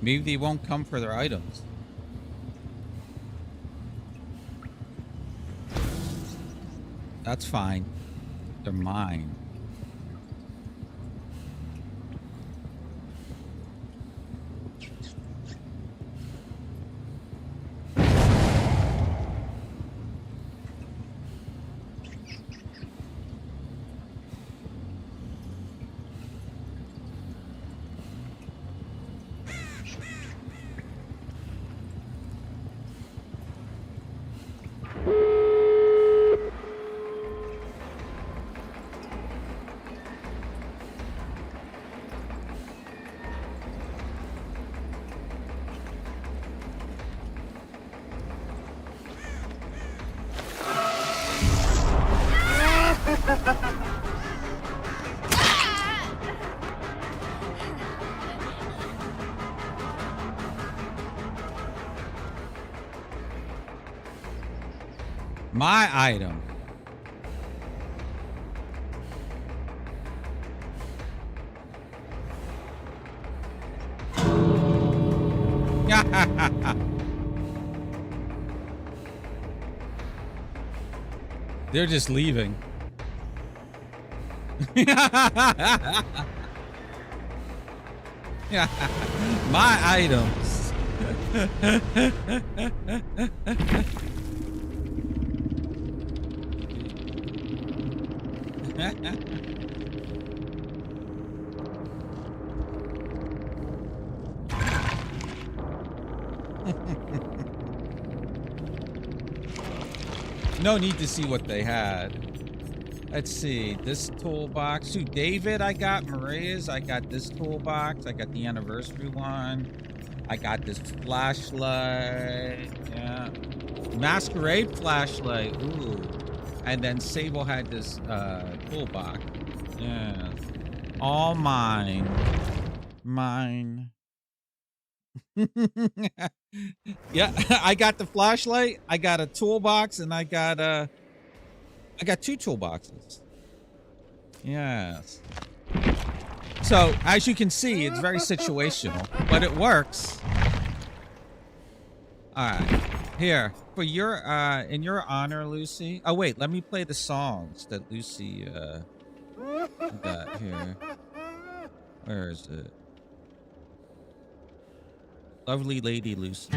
Maybe they won't come for their items. That's fine. They're mine. My item. They're just leaving. My items. No need to see what they had. Let's see. This toolbox. To David, I got Maria's. I got this toolbox. I got the anniversary one. I got this flashlight. Yeah. Masquerade flashlight. Ooh. And then Sable had this toolbox. Yeah. All mine. Mine. Yeah, I got the flashlight, I got a toolbox, and I got two toolboxes. Yes. So as you can see, it's very situational, but it works. All right, here for your in your honor, Lucy. Oh wait, let me play the songs that Lucy got here. Where is it? Lovely Lady Lucy.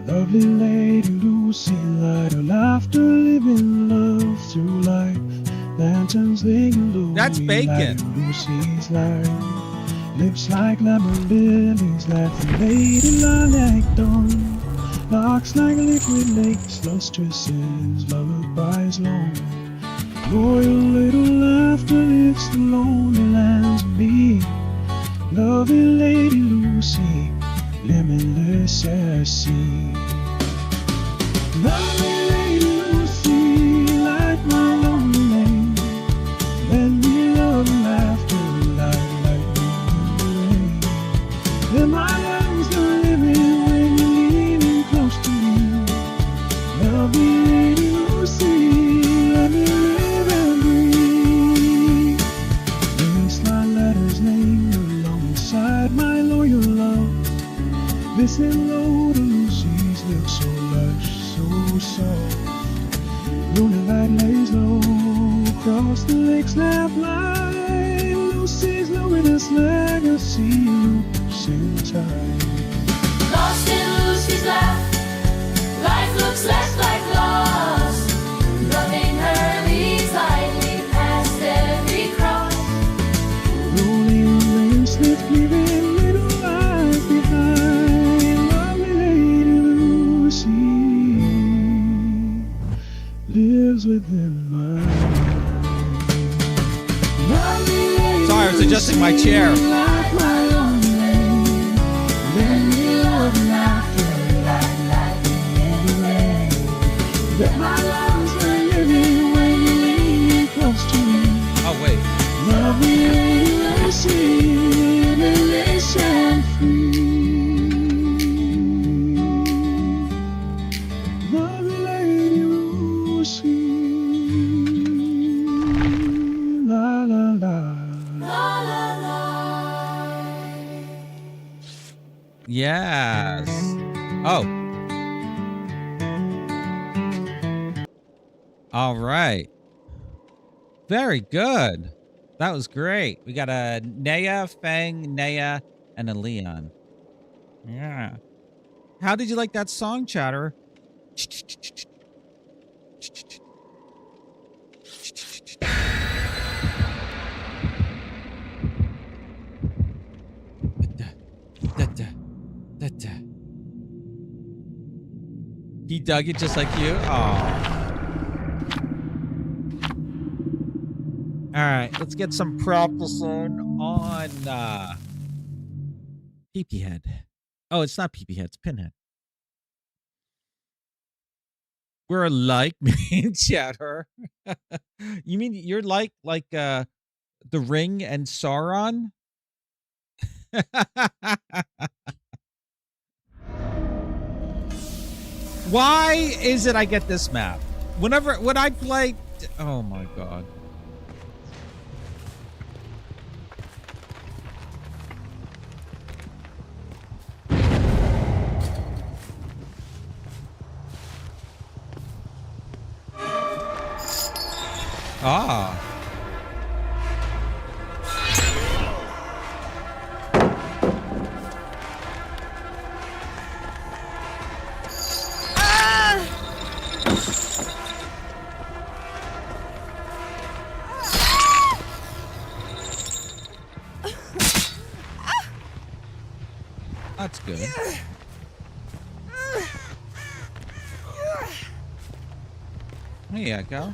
Lovely Lady Lucy, light her laughter, living love through life. Lanterns they glow. That's bacon. Lucy's light. Lips like lemon lilies, laughing lady like dawn. Locks like liquid lakes, lustresses, lullabies long. Loyal little laughter lifts the lonely lands of me. Lovely Lady Lucy, limitless as sea. Lovely Lady Lucy, like my lonely lane. Let me love and laughter like wind in the rain. Let my lungs go living when you're leaning close to me. Lovely Lady Lucy, let me live and breathe. Lace my letters named alongside my loyal love. Listen low to Lucy's lips, so lush, so soft. Moonlight lays low across the lake's left line. Lucy's luminous legacy loops in time. Lost in Lucy's laugh, life looks less like loss. Loving her leads lightly past every cross. Rolling on rain slips, leaving little life behind. Lovely Lady Lucy lives within my mind. Lovely Lady Sorry, I was adjusting my chair. Lucy, like my lonely lane. Let me love and laughter like in the rain. Let my lungs burn living when you're leaning close to me. Oh wait. Lovely Lady Lucy, limitless and free. Lovely Lady Lucy. Yes. Oh. All right. Very good. That was great. We got a Naya, Fang, Naya, and a Leon. Yeah. How did you like that song, Chatter? He dug it just like you? Oh. All right, let's get some practicing on Peepee Head. Oh, it's not Peepee Head, it's Pinhead. We're like me, Chatter. You mean you're like the Ring and Sauron? Why is it I get this map? When I play, oh my god. Ah. That's good. There you go.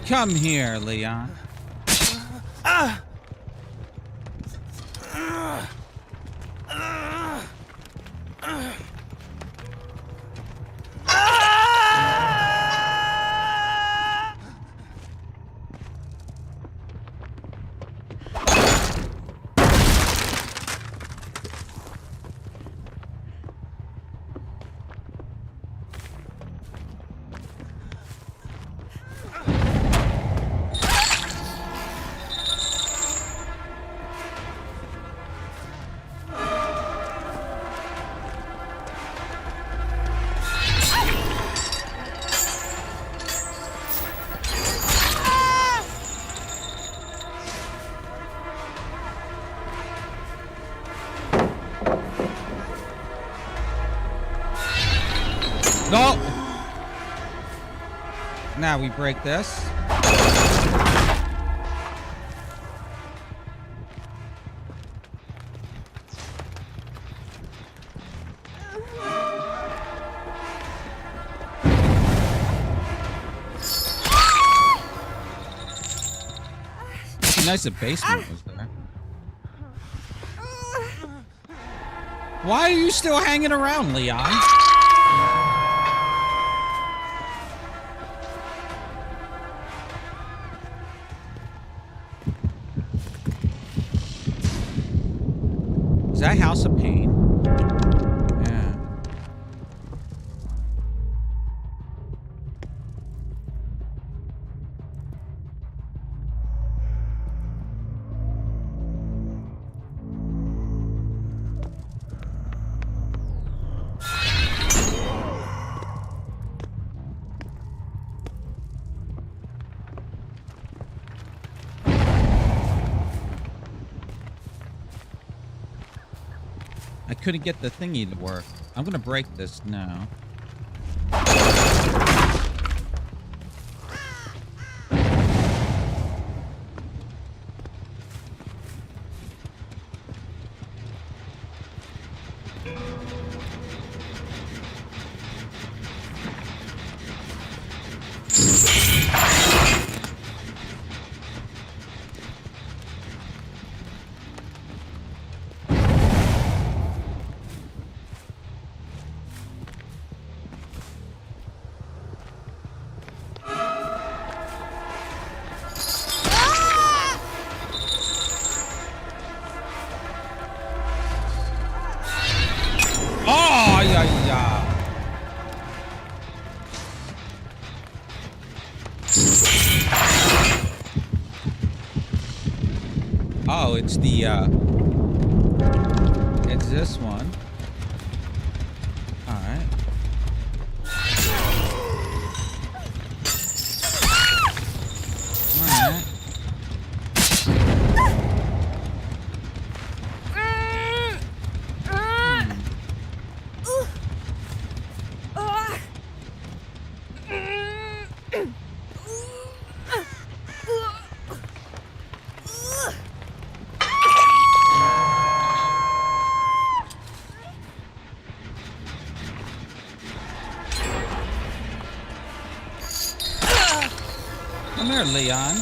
Come here, Leon. No! Now we break this. It's nice a basement was there. Why are you still hanging around, Leon? Is that House of Pain? Yeah. I couldn't get the thingy to work. I'm gonna break this now. Oh, it's the it's this one. All right. All right. Come here, Leon.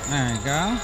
There you go.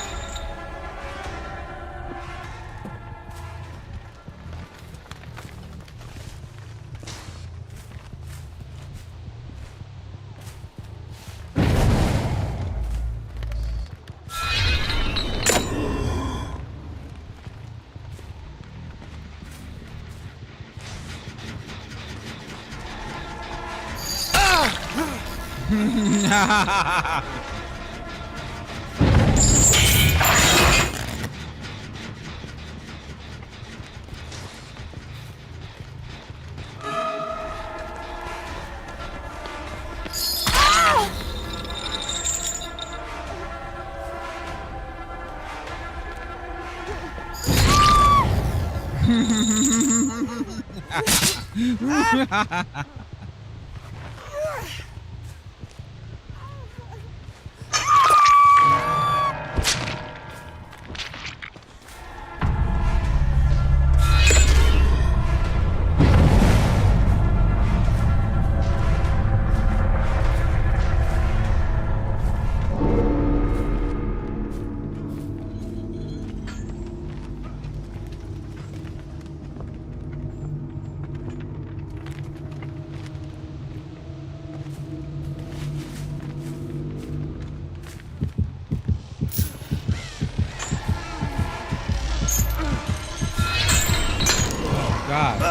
God.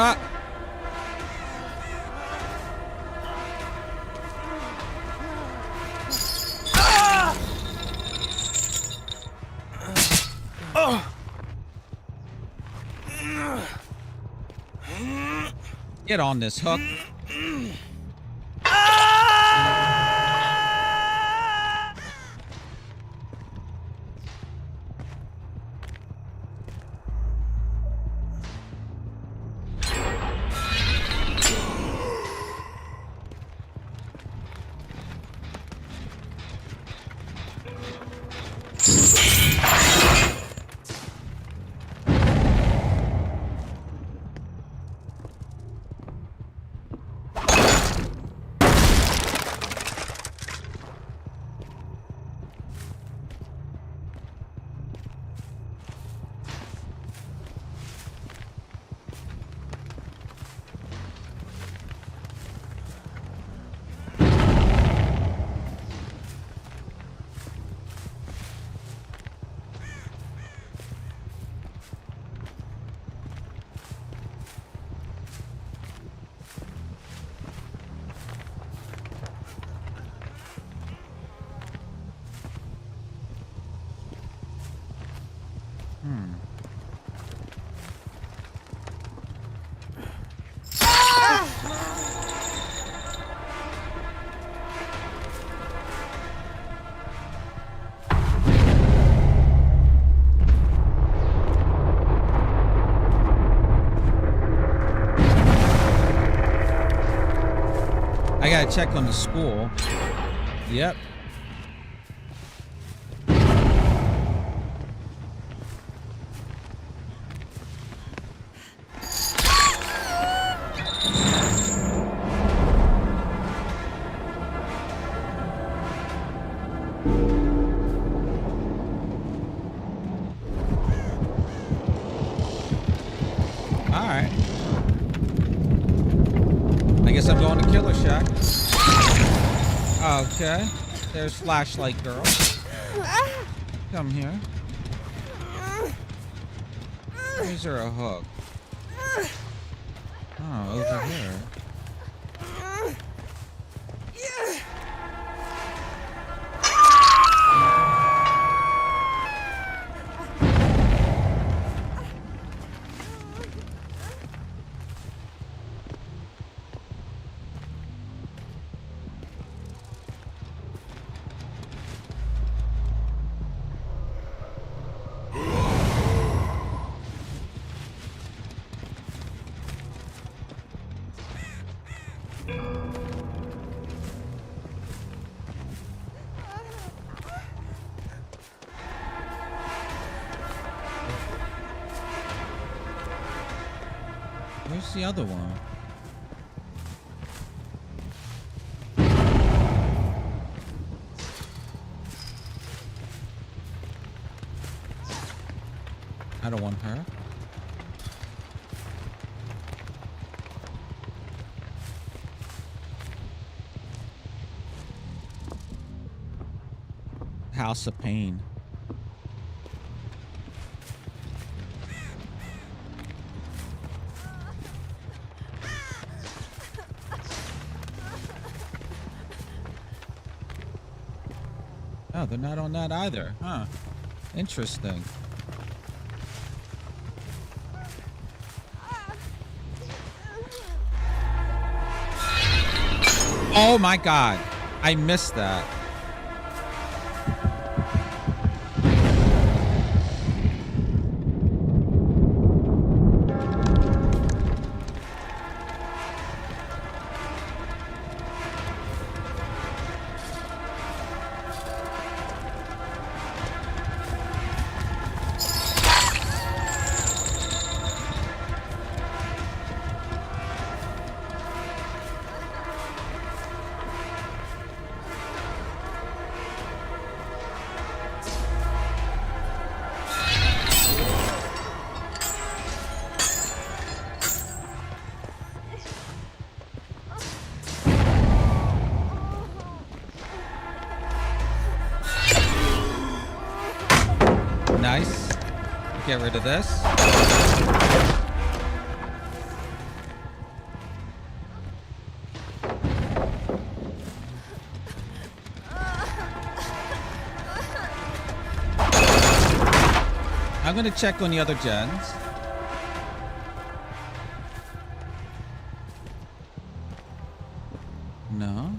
Ah. Get on this hook. I gotta check on the school. Yep. Okay. There's flashlight girl. Come here. Where's there a hook? Oh, over here. Where's the other one? I don't want her. House of Pain. Oh, they're not on that either, huh? Interesting. Oh my God, I missed that. Nice. Get rid of this. I'm gonna check on the other gens. No.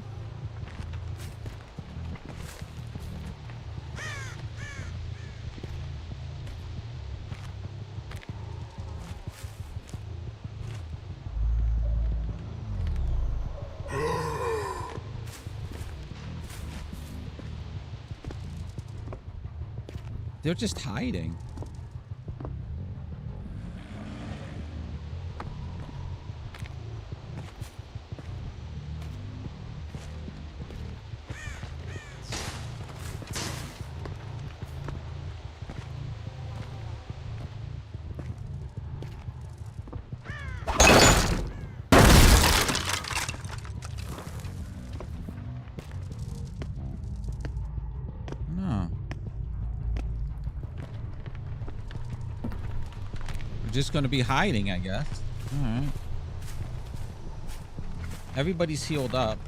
They're just hiding. No. We're just gonna be hiding, I guess. All right. Everybody's healed up.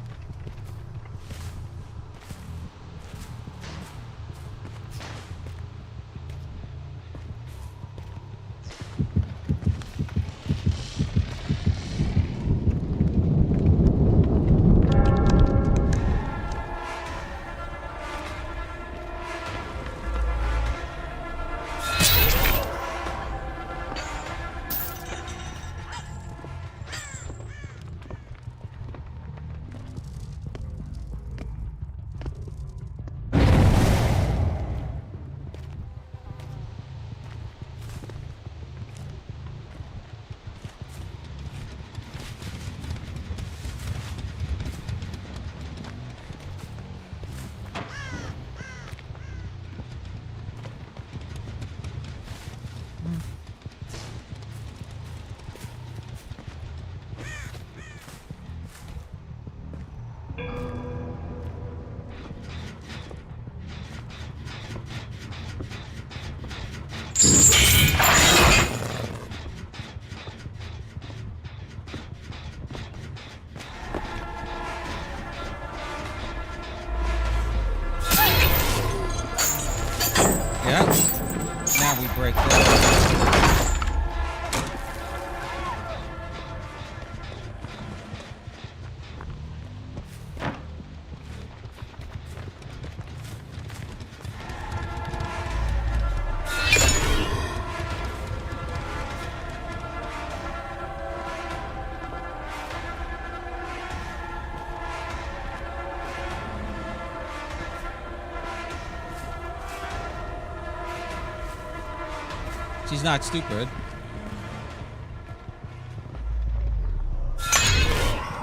She's not stupid.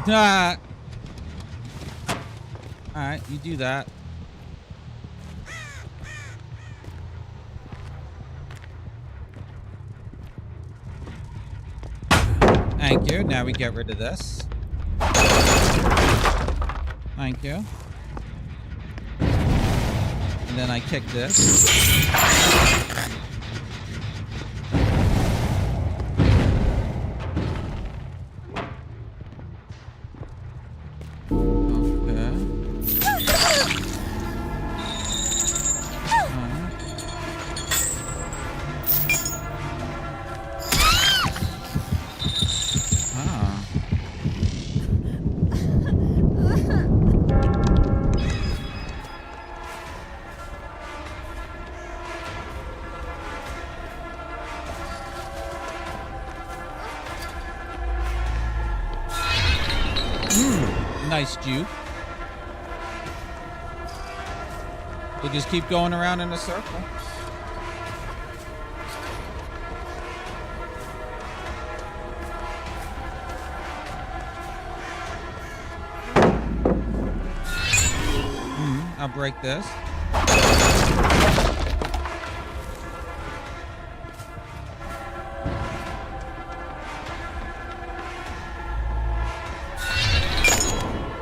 Ah. All right, you do that. Thank you. Now we get rid of this. Thank you. And then I kick this. Nice juke. We'll just keep going around in a circle. I'll break this.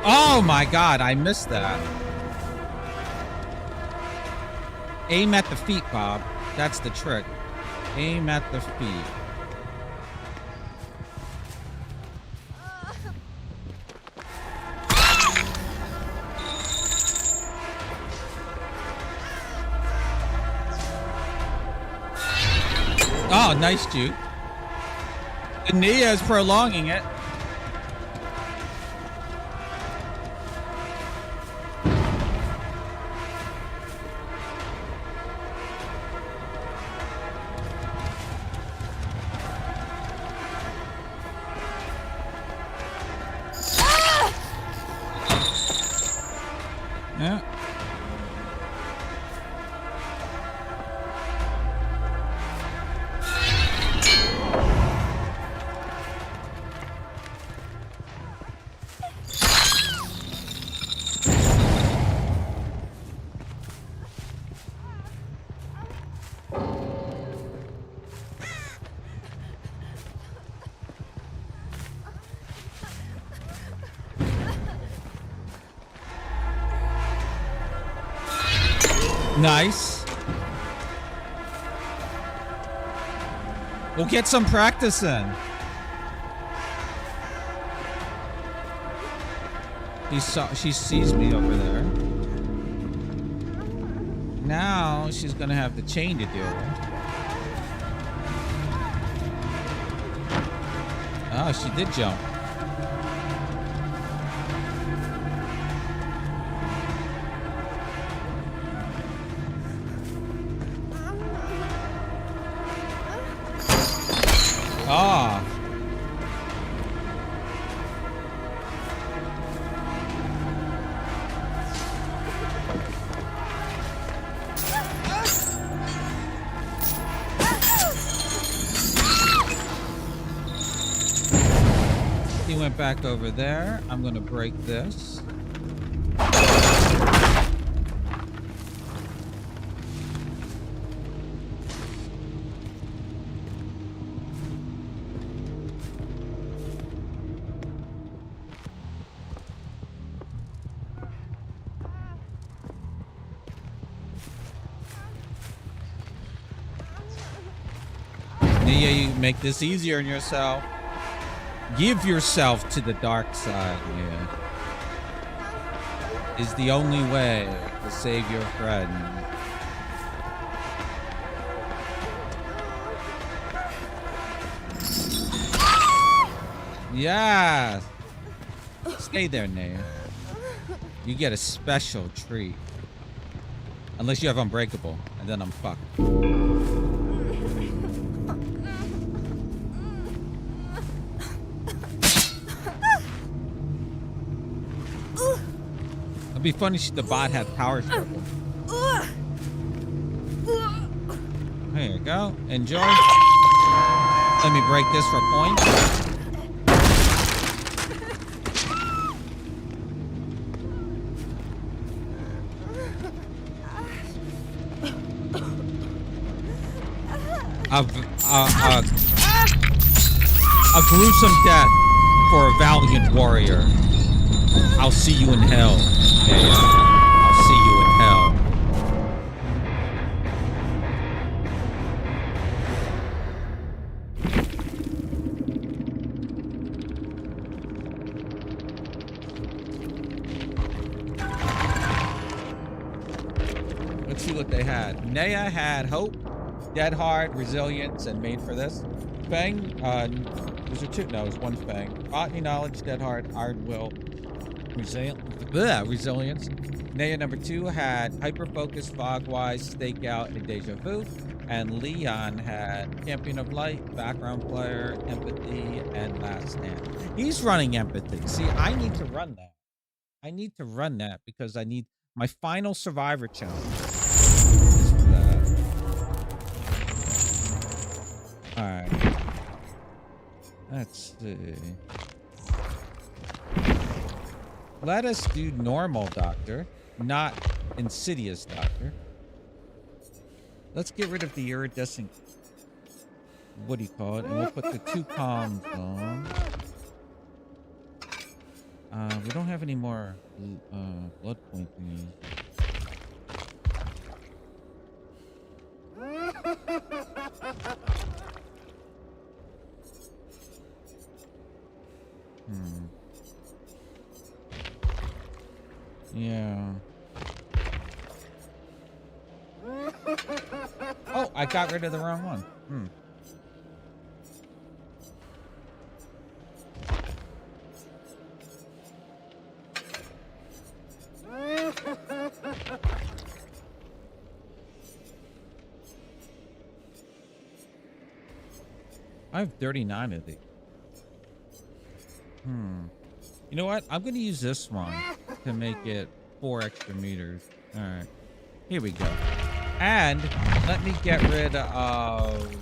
Oh my god, I missed that. Aim at the feet, Bob. That's the trick. Aim at the feet. Oh, nice juke. Nia is prolonging it. Yeah. Nice. We'll get some practice in. She sees me over there. Now she's gonna have the chain to deal with. Oh, she did jump. Ah. He went back over there. I'm gonna break this. Yeah, you make this easier on yourself. Give yourself to the dark side, yeah. Is the only way to save your friend. Yeah. Stay there, Naya. You get a special treat. Unless you have Unbreakable, and then I'm fucked. It'd be funny if the bot had power struggle. Here you go. Enjoy. Let me break this for points. A gruesome death for a valiant warrior. I'll see you in hell. Yeah. I'll see you in hell. Let's see what they had. Naya had hope, dead hard, resilience, and made for this. Fang, was there two? No, it was one Fang. Botany, knowledge, dead hard, iron will, resilience. Naya number 2 had hyper focus, fog wise, stakeout, and deja vu. And Leon had champion of light, background player, empathy, and last stand. He's running empathy. See, I need to run that. I need to run that because I need my final survivor challenge. Is for that. All right. Let's see. Let us do normal doctor, not insidious doctor. Let's get rid of the iridescent, what do you call it? And we'll put the 2 comms on. We don't have any more blood point thingies. Yeah. Oh, I got rid of the wrong one. I have 39 of these. You know what? I'm going to use this one to make it 4 extra meters. All right. Here we go. And let me get rid of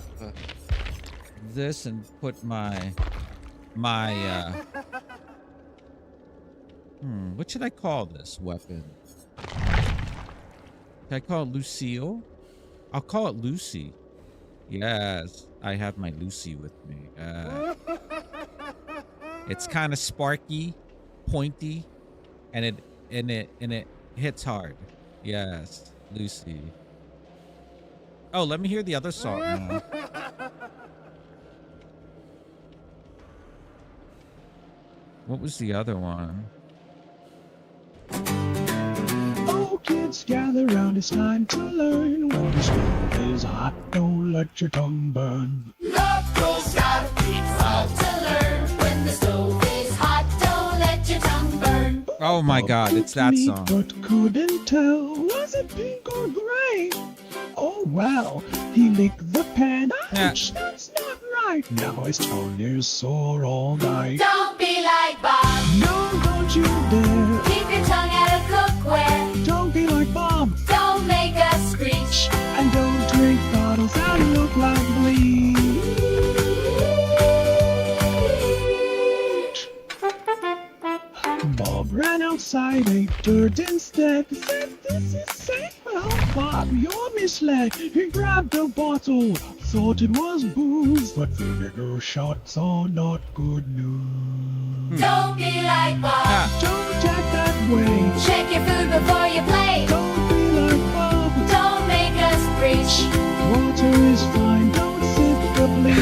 this and put my what should I call this weapon? Can I call it Lucille? I'll call it Lucy. Yes, I have my Lucy with me. It's kind of sparky, pointy, and it hits hard. Yes, Lucy. Oh, let me hear the other song now. What was the other one? Oh, kids, gather round, it's time to learn. When the stove is hot, don't let your tongue burn. Knuckles gotta be hard to learn. When the stove is hot, don't let your tongue burn. Oh my God, it's that song. But couldn't tell, was it pink or gray? Oh well, he licked the pan. Ouch, that's not right. Now his tongue is sore all night. Don't be like Bob. No, don't you dare. Keep your tongue out of cookware. Don't be like Bob. Don't make us screech. And don't drink bottles that look like bleach. Bob ran outside, ate dirt instead. Said this is safe. Well, Bob, you're misled. He grabbed a bottle, thought it was booze, but vinegar shots are not good news. Don't be like Bob. Don't act that way. Check your food before you play. Don't be like Bob. Don't make us preach. Water is fine. Don't sip the bleach.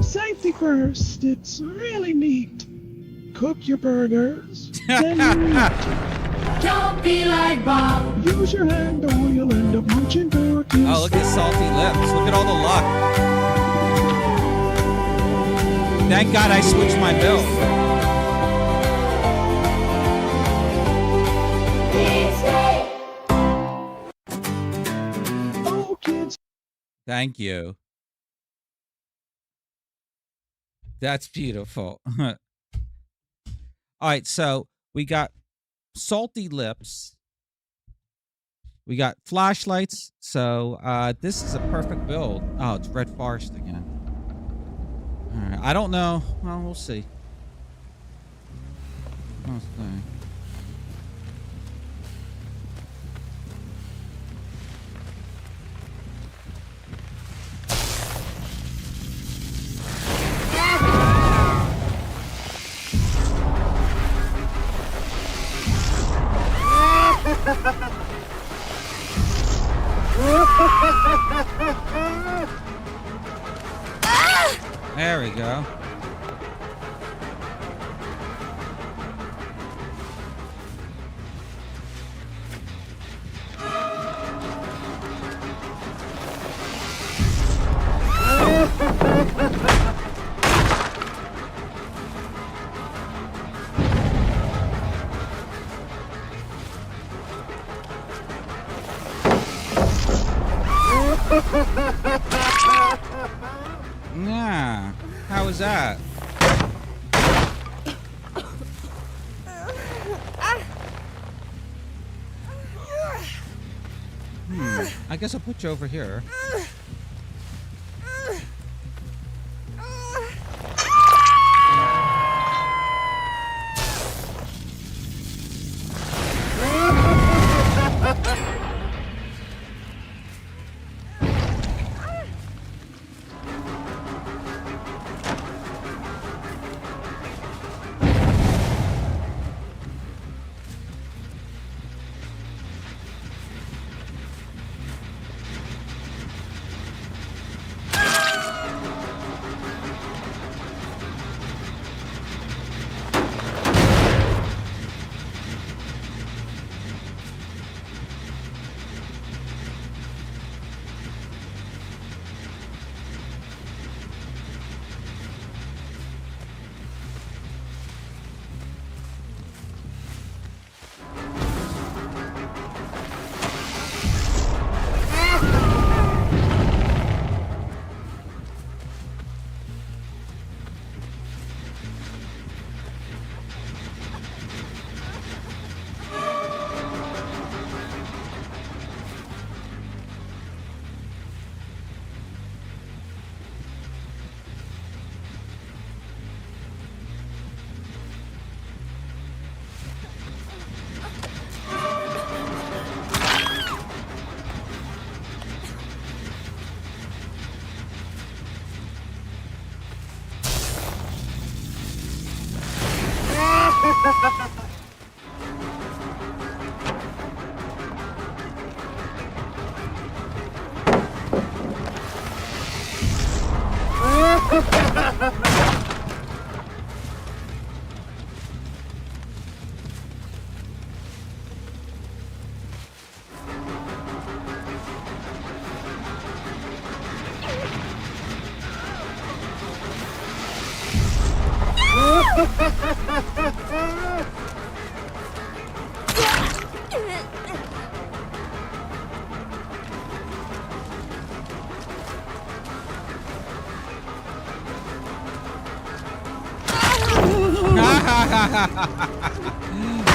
Safety first. It's really neat. Cook your burgers. Then you eat. Don't be like Bob. Use your hand or you'll end up munching turkeys. Oh, look at salty lips. Look at all the luck. Thank God I switched my build. Oh, kids. Thank you. That's beautiful. All right, so we got salty lips, We got flashlights. So this is a perfect build. Oh, it's Red Forest again. All right. I don't know. Well, we'll see. We'll see. There we go. Yeah. How was that? I guess I'll put you over here.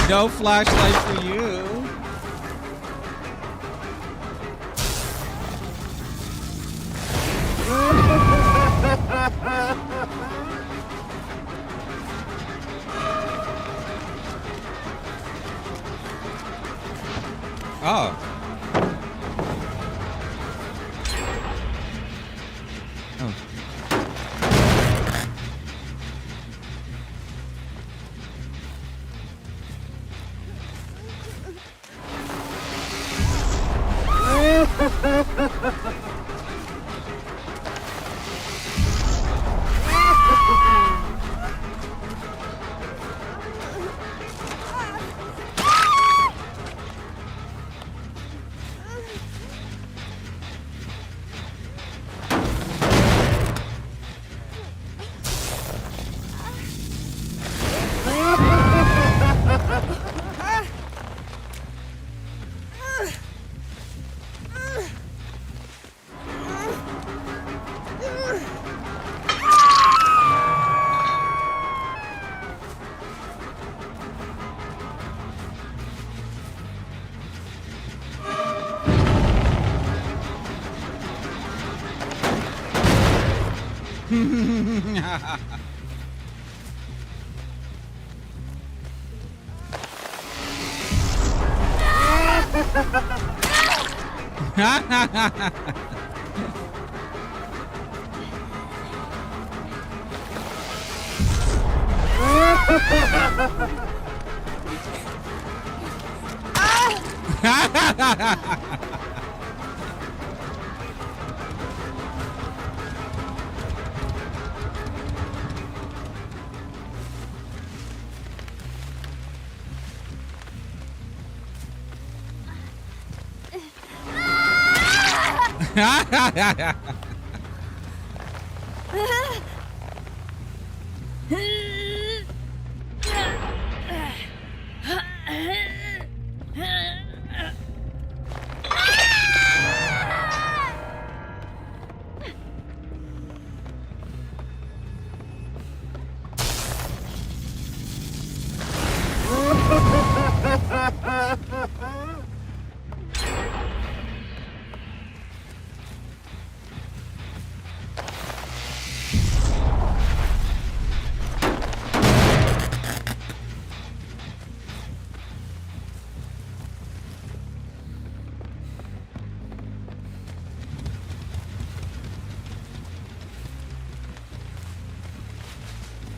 No flashlight for you. Oh. Oh.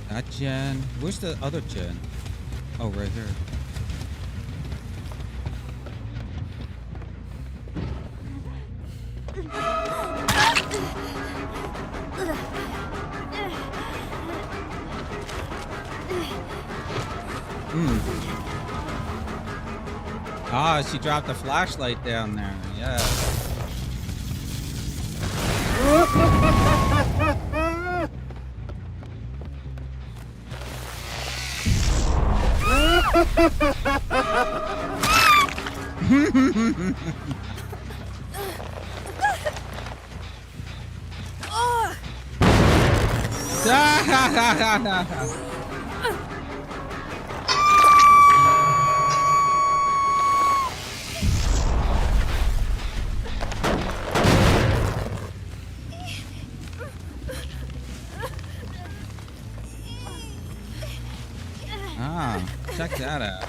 That Jen. Where's the other Jen? Oh, right here. Ah, she dropped a flashlight down there. Yeah. Ah, check that out.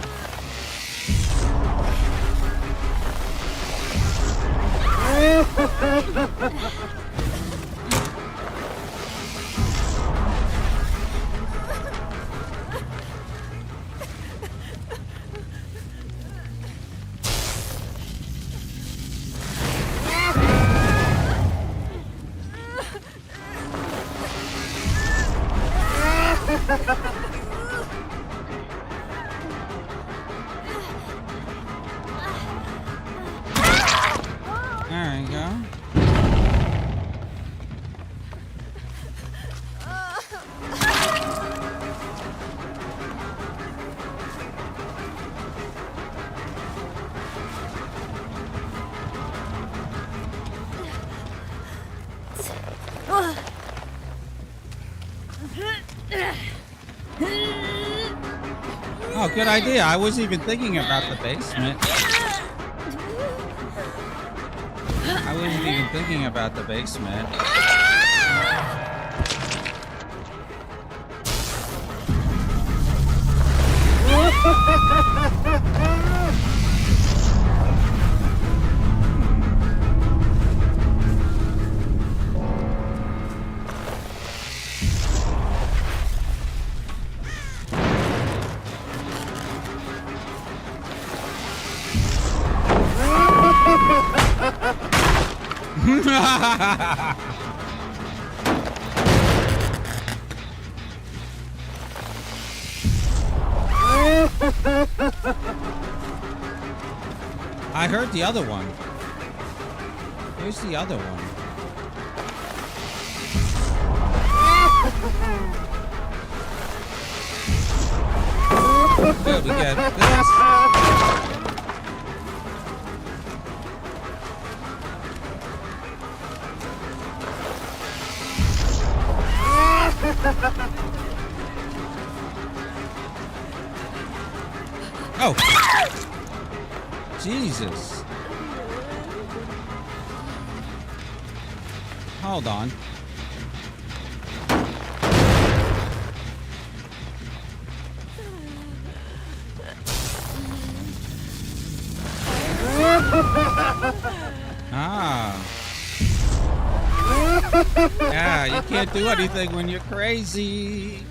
There you go. Oh, good idea. I wasn't even thinking about the basement. I wasn't even thinking about the basement. I heard the other one. Here's the other one. Good, we get this. Oh! Jesus. Hold on. Ah. Yeah, you can't do anything when you're crazy.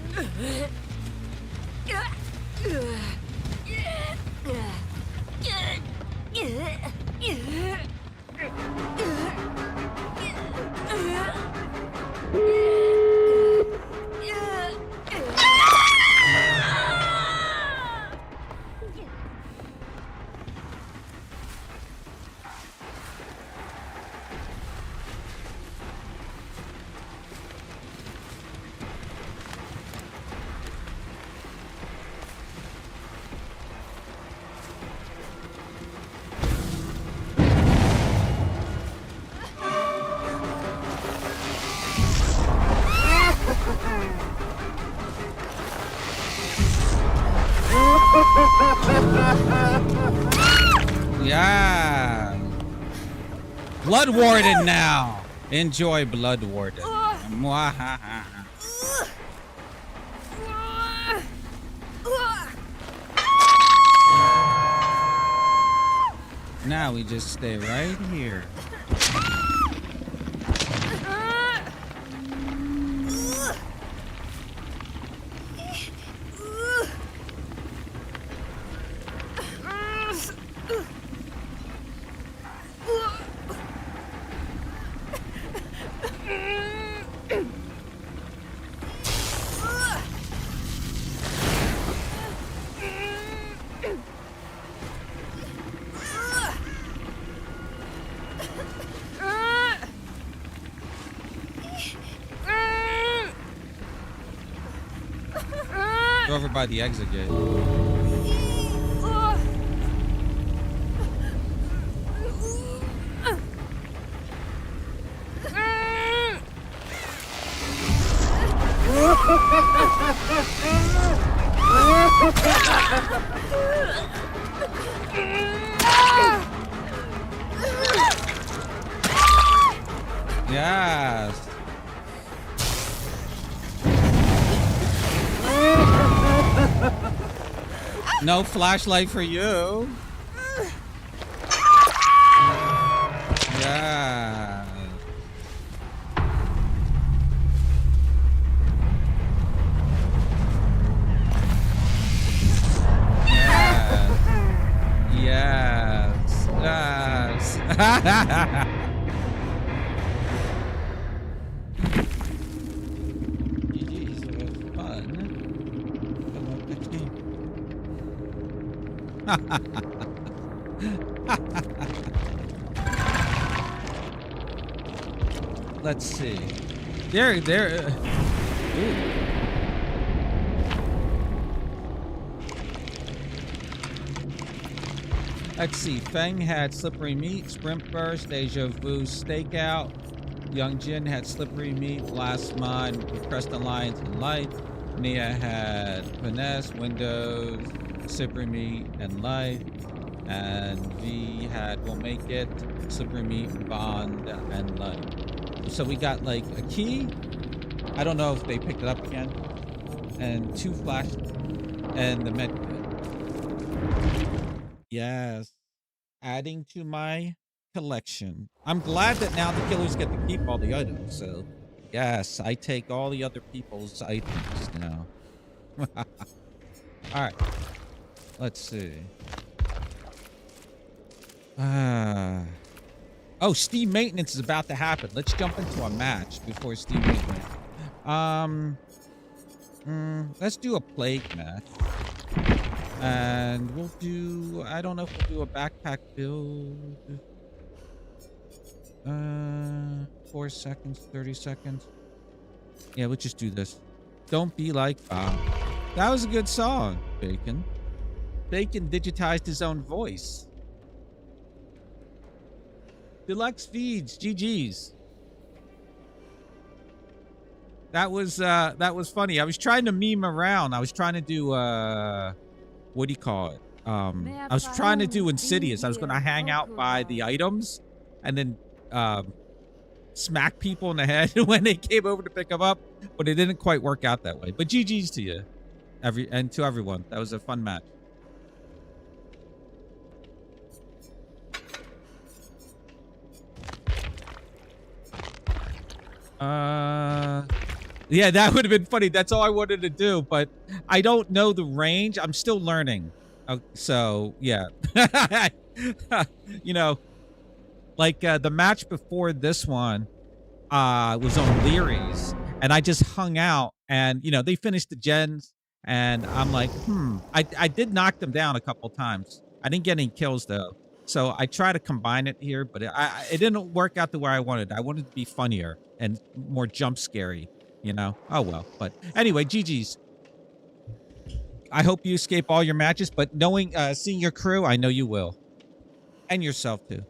Yeah. Blood Warden now. Enjoy Blood Warden. Mwahaha. Now we just stay right here. Go over by the exit gate. Yes. No flashlight for you. Yeah. Yes. Yes. Yes. GG's fun. Let's see. There. Ooh. Let's see. Feng had Slippery Meat, Sprint Burst, Deja Vu Stakeout. Young Jin had Slippery Meat, Blast Mine, Crest Alliance, and Light. Nia had Finesse, Windows, Slippery Meat, and Light. And V had We'll Make It, Slippery Meat, Bond, and Light. So we got like a key. I don't know if they picked it up again. And 2 flash and the med kit. Yes. Adding to my collection. I'm glad that now the killers get to keep all the items. So yes, I take all the other people's items now. All right. Let's see. Oh, Steam Maintenance is about to happen. Let's jump into a match before Steam Maintenance. Let's do a plague match. And we'll do, I don't know if we'll do a backpack build. 4 seconds, 30 seconds. Yeah, we'll just do this. Don't Be Like Bob. That was a good song, Bacon. Bacon digitized his own voice. Deluxe feeds, GG's. That was funny. I was trying to meme around. I was trying to do what do you call it? I was trying to do Insidious. I was gonna hang out by the items and then smack people in the head when they came over to pick them up, but it didn't quite work out that way. But GG's to you, and to everyone. That was a fun match. Yeah, that would have been funny. That's all I wanted to do, but I don't know the range. I'm still learning. So yeah, you know, like the match before this one was on Leary's, and I just hung out, and you know they finished the gens, and I'm like, I did knock them down a couple times. I didn't get any kills though, so I try to combine it here, but it didn't work out the way I wanted. I wanted to be funnier and more jump scary, you know. Oh well, but anyway, GG's. I hope you escape all your matches, but knowing, seeing your crew, I know you will, and yourself too.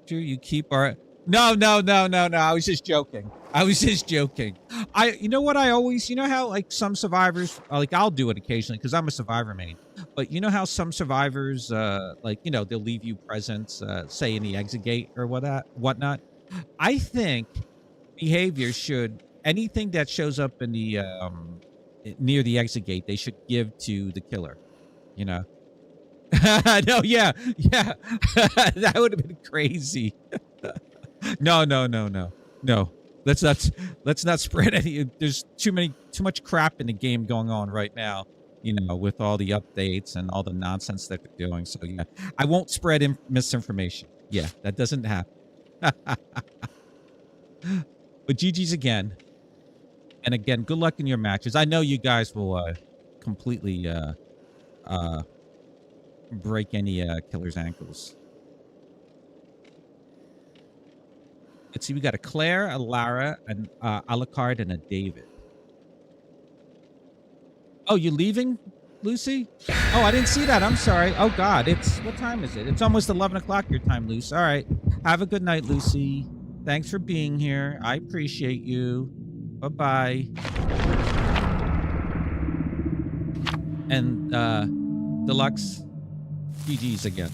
Sure, you keep our. No. I was just joking. You know what? I always, you know how like some survivors, like I'll do it occasionally because I'm a survivor main. But you know how some survivors, like you know, they'll leave you presents, say in the exit gate or whatnot. I think behavior should anything that shows up in the near the exit gate, they should give to the killer. You know. No, yeah. That would have been crazy. No. Let's not spread any. There's too much crap in the game going on right now. You know, with all the updates and all the nonsense that they're doing. So yeah, I won't spread misinformation. Yeah, that doesn't happen. But GG's again, and again, good luck in your matches. I know you guys will completely break any killer's ankles. Let's see, we got a Claire, a Lara, an Alucard, and a David. Oh, you leaving, Lucy? Oh, I didn't see that. I'm sorry. Oh, God. What time is it? It's almost 11 o'clock your time, Lucy. All right. Have a good night, Lucy. Thanks for being here. I appreciate you. Bye-bye. And, Deluxe, GG's again.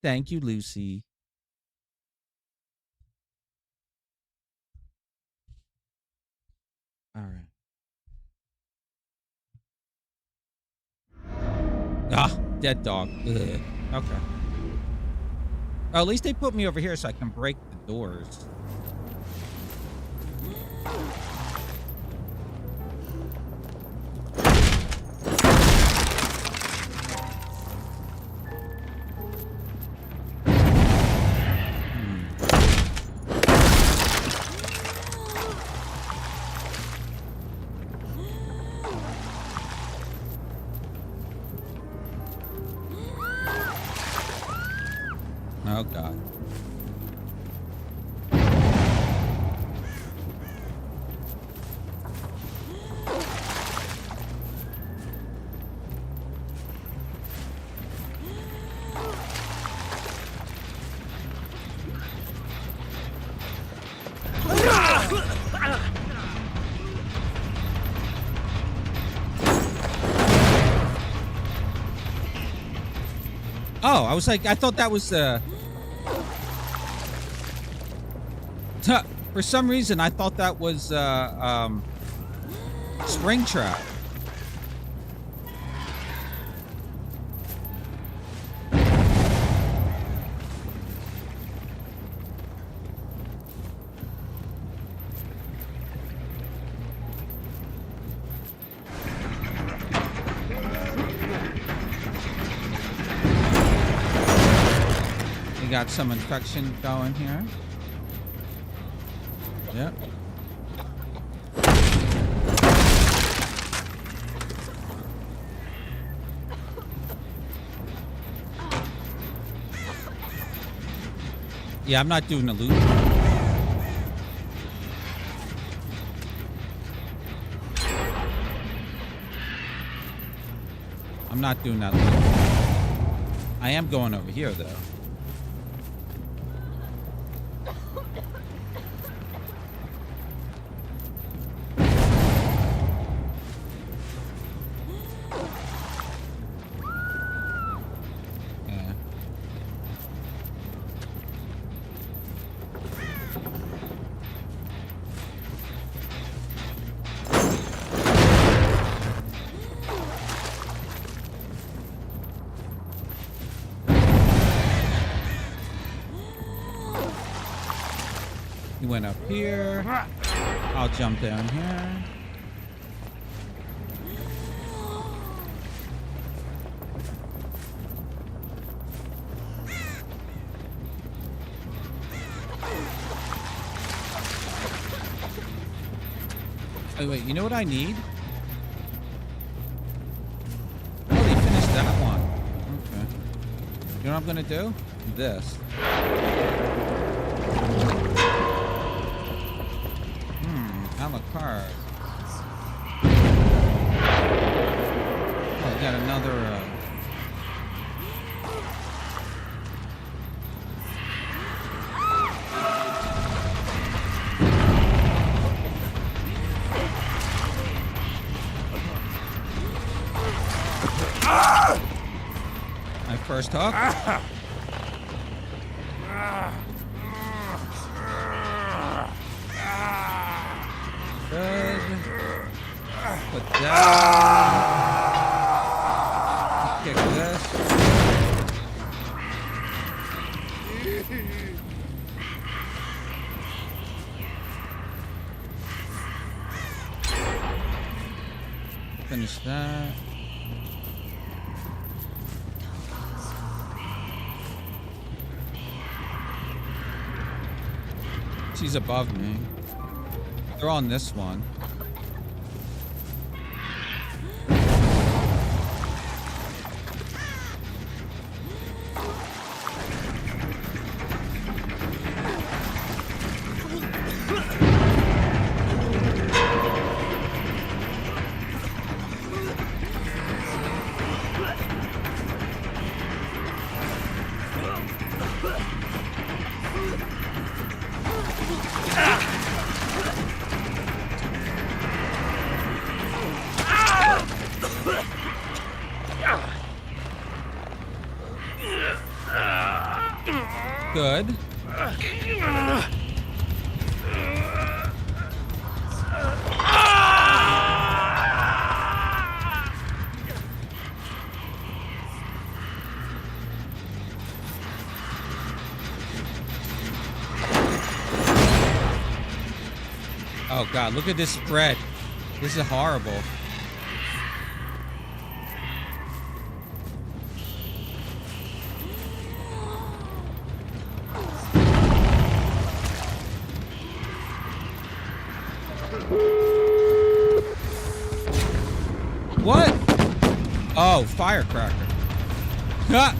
Thank you, Lucy. All right. Ah, dead dog. Ugh. Okay. Oh, at least they put me over here so I can break the doors. Oh, God. Oh, I was like, I thought that was for some reason, I thought that was Springtrap. We got some infection going here. Yep. Yeah, I'm not doing a loop. I'm not doing that loop. I am going over here, though. He went up here. I'll jump down here. Oh, wait, you know what I need? Oh, they finished that one. Okay. You know what I'm gonna do? This. A la carte. Oh, I got another, my first hook. Good. Put that. Kick this. Finish that. She's above me. They're on this one. Good. Oh God, look at this spread. This is horrible. What? Oh, firecracker. Ah!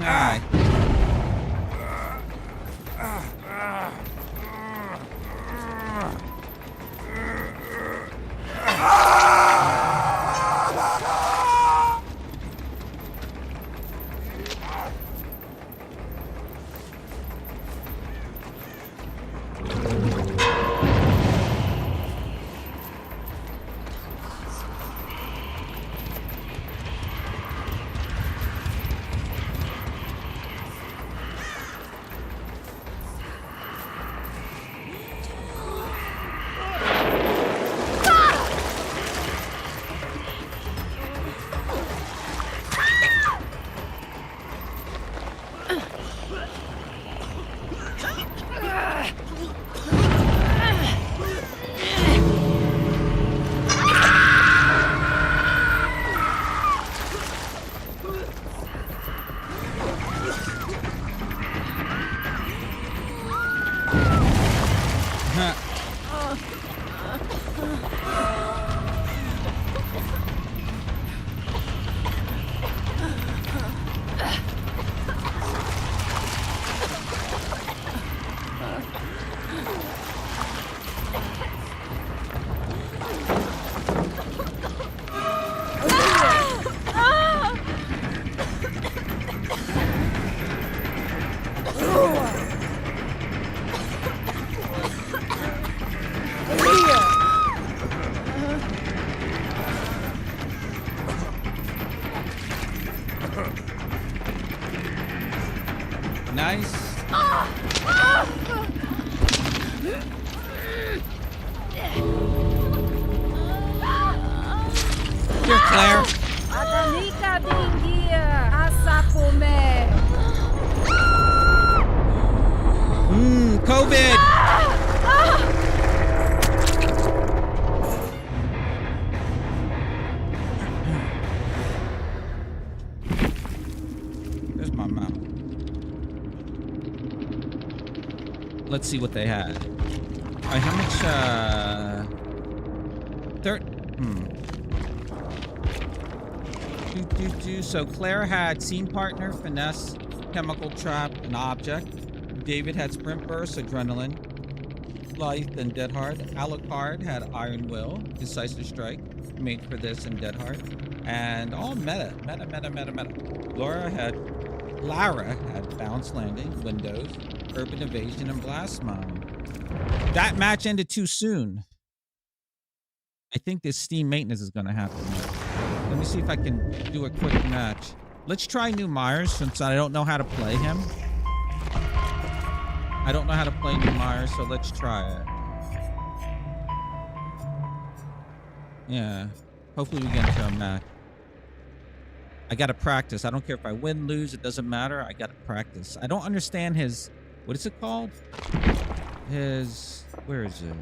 Hi. Nice. here, Claire. Adanika dingia, asapome. COVID. There's my mouth. Let's see what they had. All right, how much? So Claire had scene partner, finesse, chemical trap, and object. David had sprint burst, adrenaline, life, and dead hard. Alucard had iron will, decisive strike, made for this and dead hard. And all meta. Lara had bounce landing, windows, urban evasion, and blast mine. That match ended too soon. I think this Steam maintenance is going to happen. Let me see if I can do a quick match. Let's try New Myers since I don't know how to play him. I don't know how to play New Myers, so let's try it. Yeah. Hopefully we get into a match. I gotta practice. I don't care if I win, lose, it doesn't matter. I gotta practice. I don't understand his... What is it called? His... Where is it?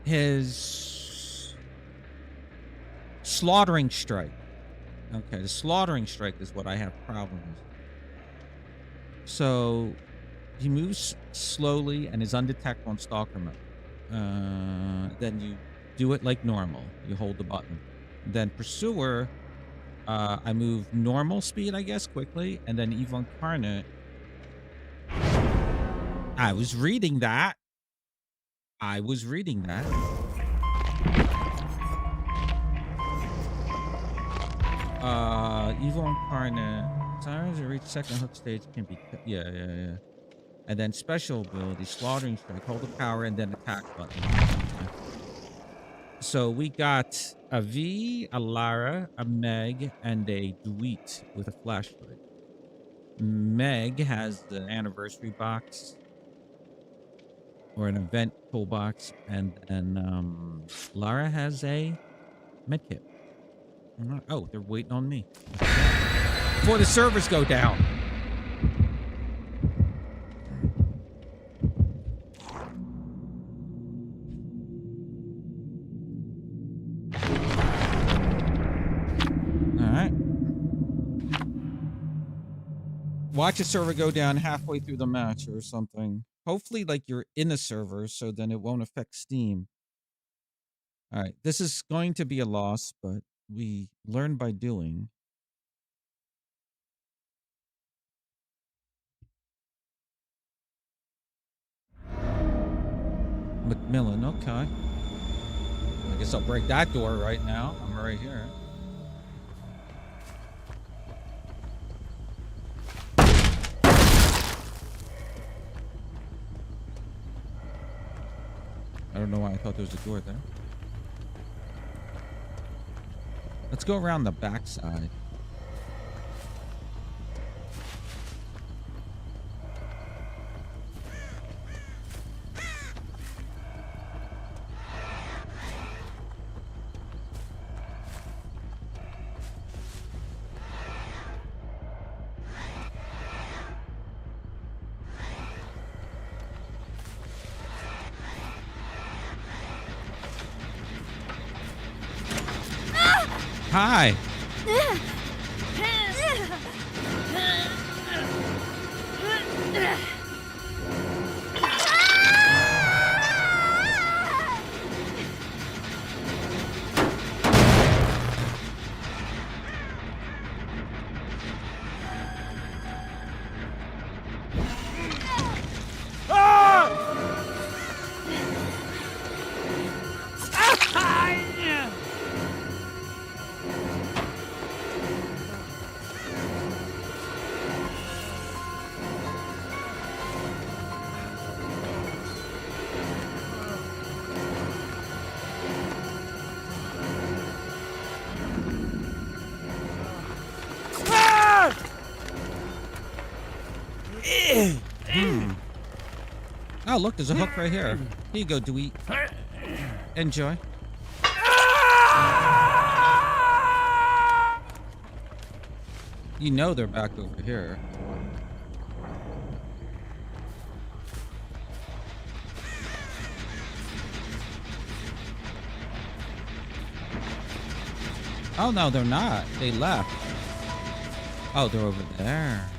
His... Slaughtering Strike. Okay, the Slaughtering Strike is what I have problems with. So, he moves slowly and is undetectable on Stalker mode. Then you do it like normal. You hold the button. Then Pursuer, I move normal speed, I guess, quickly. And then Evil Incarnate. I was reading that. Evil Incarnate. Sirens to reach second hook stage can be... Yeah. And then special ability, Slaughtering Strike. Hold the power and then attack button. Okay. So we got a V, a Lara, a Meg, and a Dweet with a flashlight. Meg has the anniversary box. Or an event toolbox. And then Lara has a medkit. Oh, they're waiting on me. Before the servers go down. Alright. Watch a server go down halfway through the match or something. Hopefully, like, you're in a server, so then it won't affect Steam. Alright, this is going to be a loss, but we learn by doing. Macmillan, okay. I guess I'll break that door right now. I'm right here. I don't know why I thought there was a door there. Let's go around the backside. Hi. Oh, look, there's a hook right here. Here you go, Dewey. Enjoy. You know they're back over here. Oh no, they're not. They left. Oh, they're over there.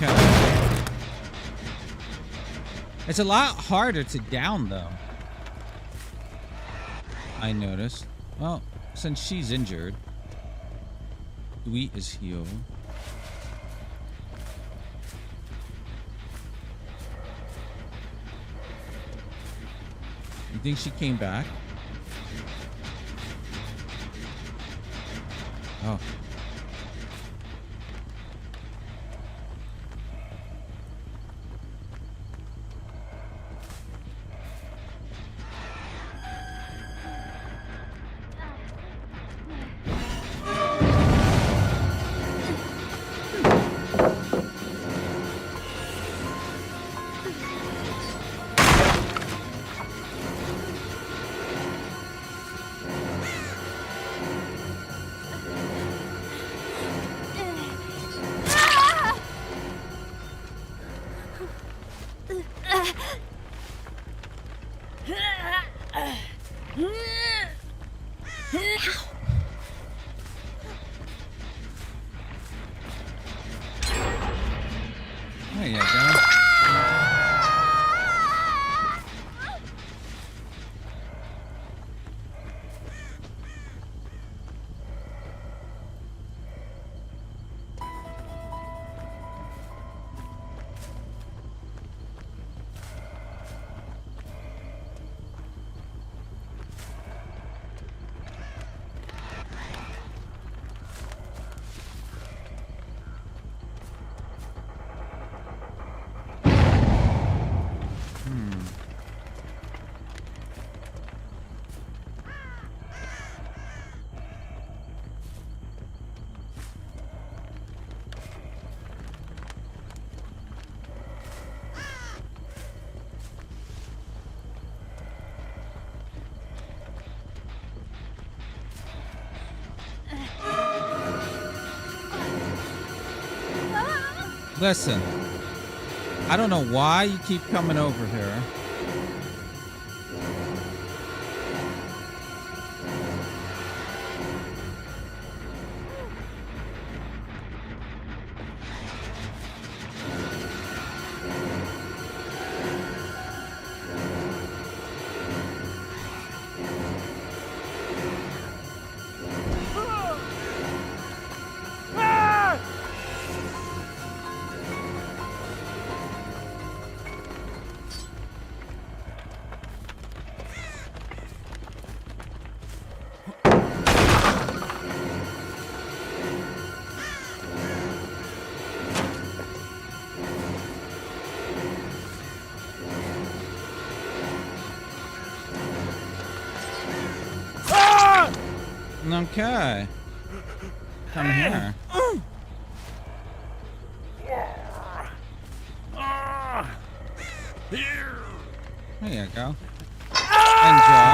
Okay. It's a lot harder to down, though. I noticed. Well, since she's injured, Sweet is healed. You think she came back? Oh. There you go. Listen, I don't know why you keep coming over here. Okay. Come here. There you go. Enjoy.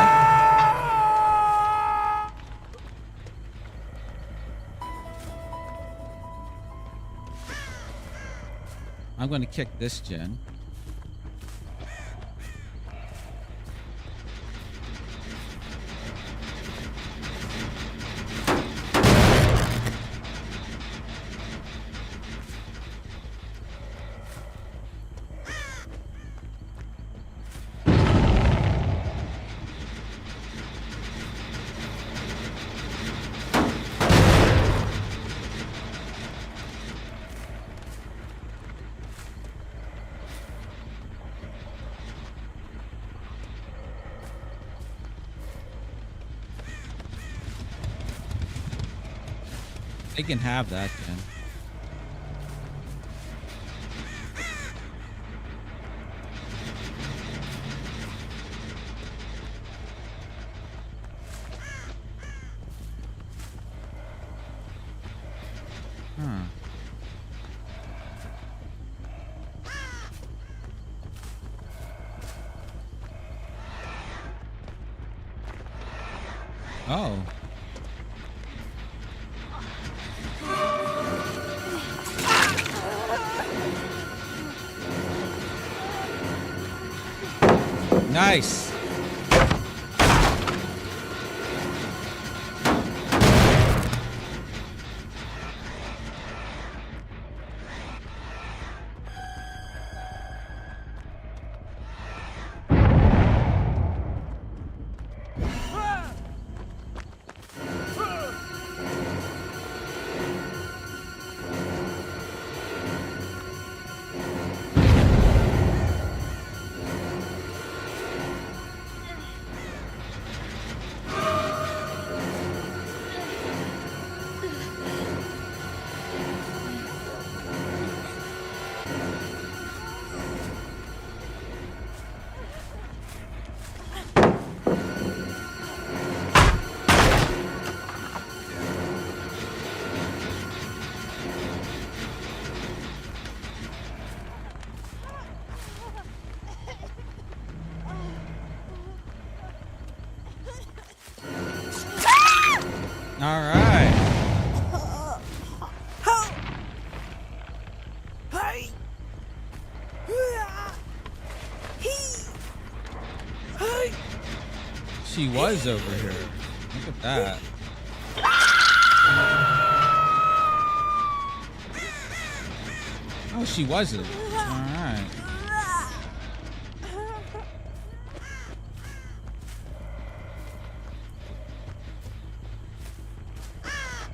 I'm going to kick this gen. They can have that, Ken. Huh. Oh. Nice. All right. She was over here. Look at that. Oh, she wasn't. All right.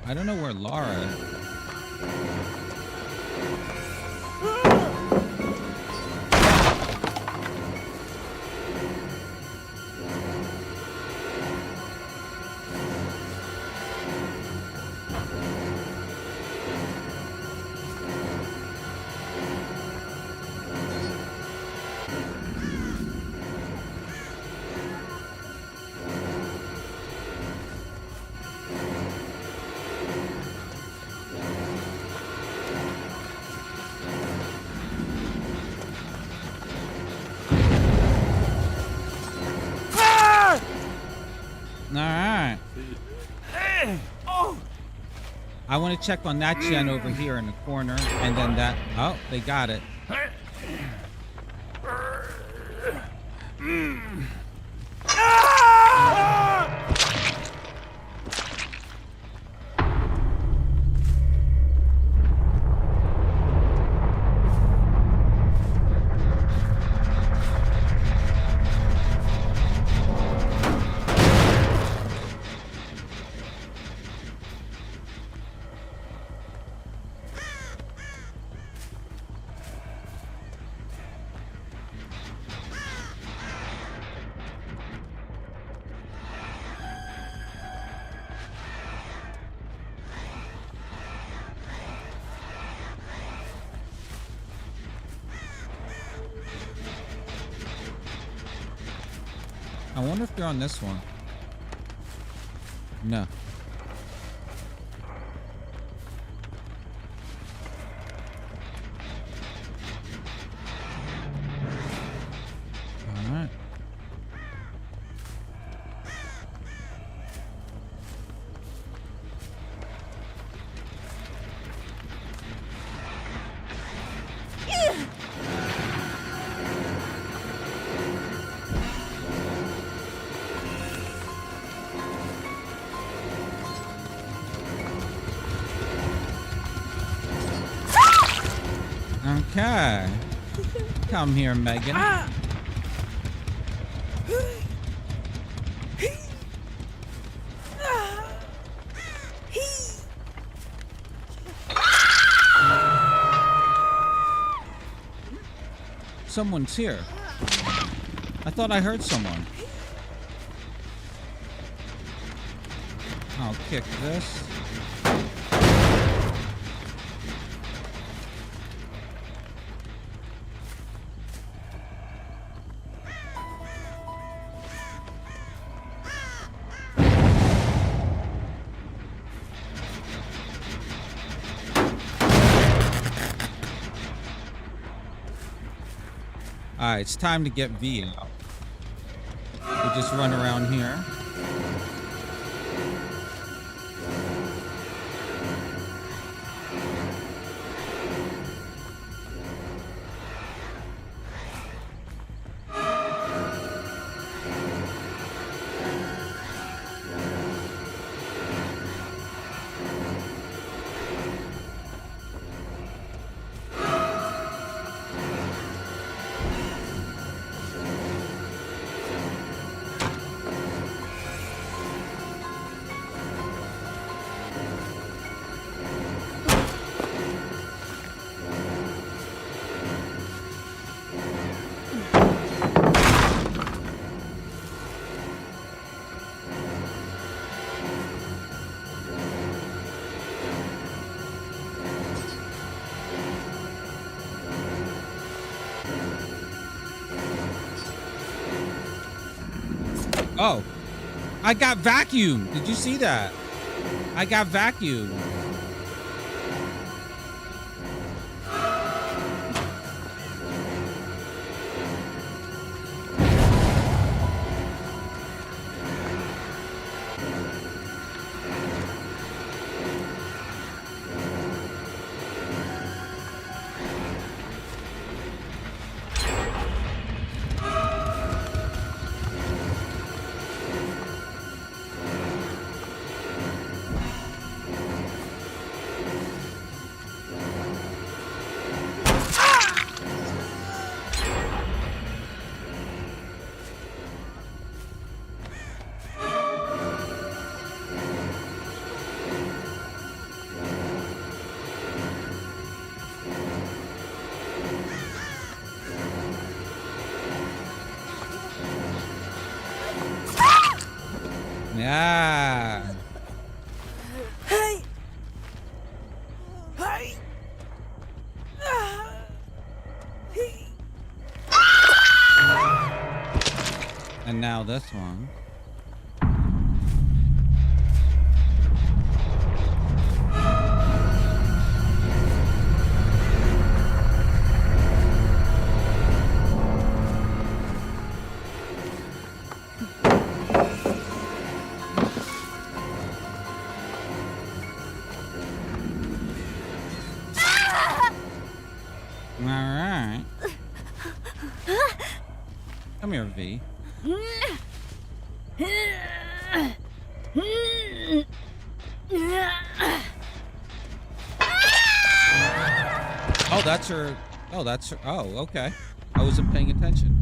I don't know where Lara is. All right. I want to check on that gen over here in the corner, and then that. Oh, they got it. I wonder if they're on this one. No. All right. Okay. Come here, Megan. Someone's here. I thought I heard someone. I'll kick this. All right, it's time to get V out. We just run around here. Oh, I got vacuumed. Did you see that? I got vacuumed. Yeah. And now this one. All right. Come here, V. Oh, that's her. Oh, that's her. Oh, okay. I wasn't paying attention.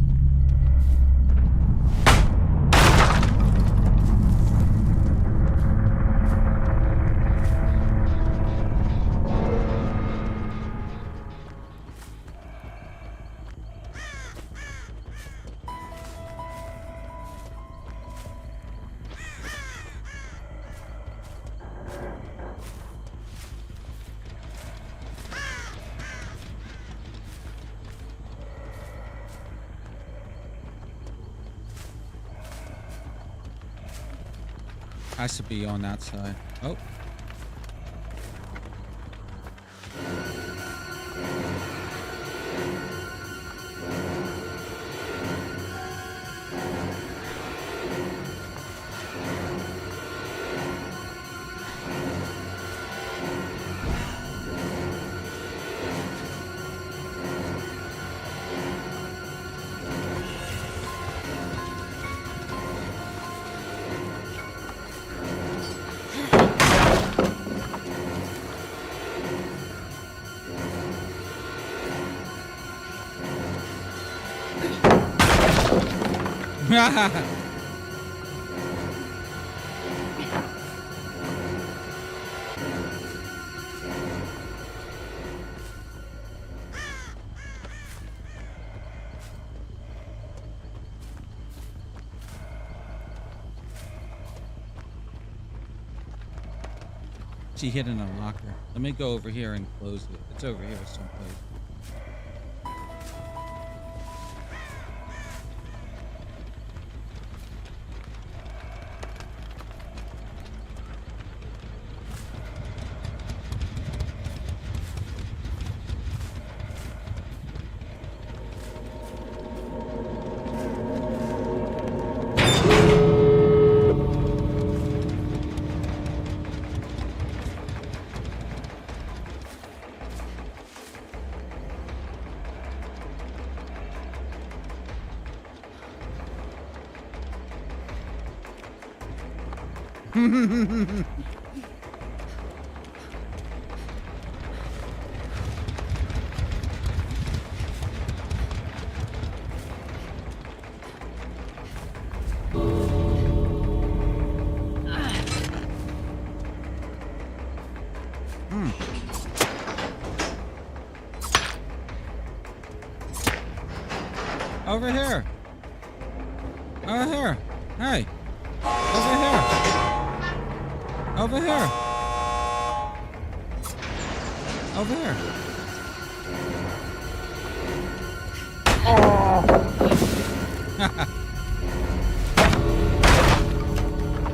Has to be on that side. Oh. She hid in a locker. Let me go over here and close it. It's over here someplace. Over here. Over here. Hey. Over here. Over here. Over here.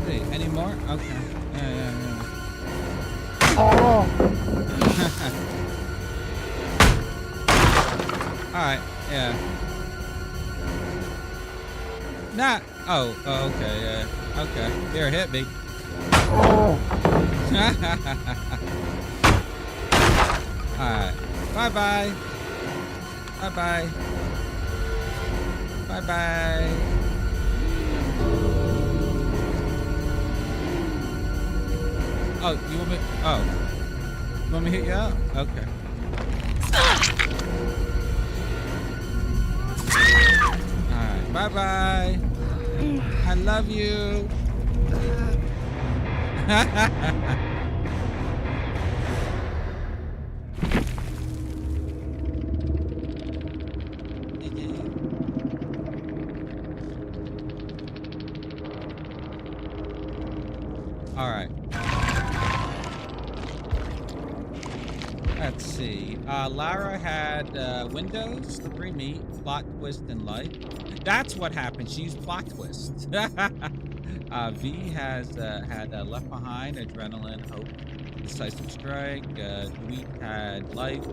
Hey, any more? Okay. Yeah. Alright, yeah. Nah. Oh, okay, yeah. Okay. Here, hit me. Alright. Bye-bye. Bye-bye. Bye-bye. Oh, you want me? Oh. You want me to hit you out? Okay. Alright. Bye-bye. I love you. All right. Let's see. Lara had Windows, 3 meat, plot twist, and light. That's what happened. She used plot twist. V has had Left Behind, Adrenaline, Hope, Decisive Strike. Dweet had Life,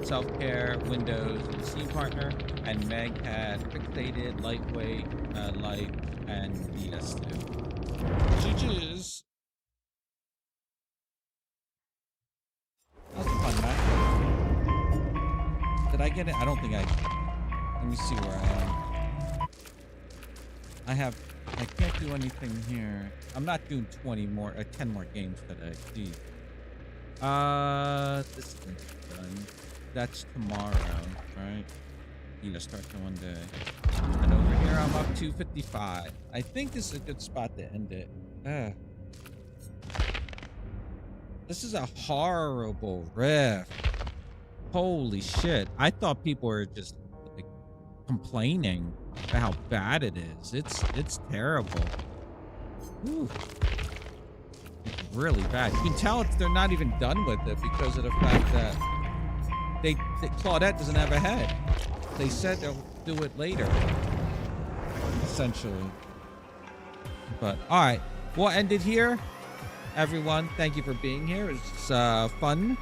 Self-Care, Windows, and Scene Partner. And Meg had Fixated, Lightweight, Life, and DS2. GG's. That was a fun match. Did I get it? I don't think I... Let me see where I am. I can't do anything here. I'm not doing 10 more games today. Jeez. This is done. That's tomorrow, right? Yeah, start to one day. And over here, I'm up to 55. I think this is a good spot to end it. This is a horrible riff. Holy shit. I thought people were just like, complaining about how bad it is. It's terrible. Whew. It's really bad. You can tell they're not even done with it because of the fact that Claudette doesn't have a head. They said they'll do it later, essentially. But all right, we'll end it here. Everyone, thank you for being here. It's fun.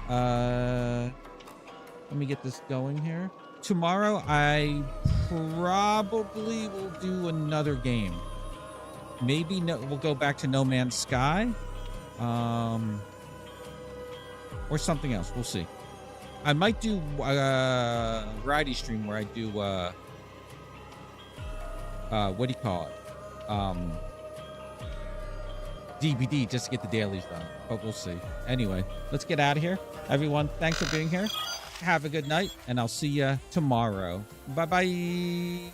Let me get this going here. Tomorrow, I probably will do another game. Maybe we'll go back to No Man's Sky. Or something else. We'll see. I might do a variety stream where I do, what do you call it? DVD, just to get the dailies done. But we'll see. Anyway, let's get out of here. Everyone, thanks for being here. Have a good night, and I'll see you tomorrow. Bye-bye.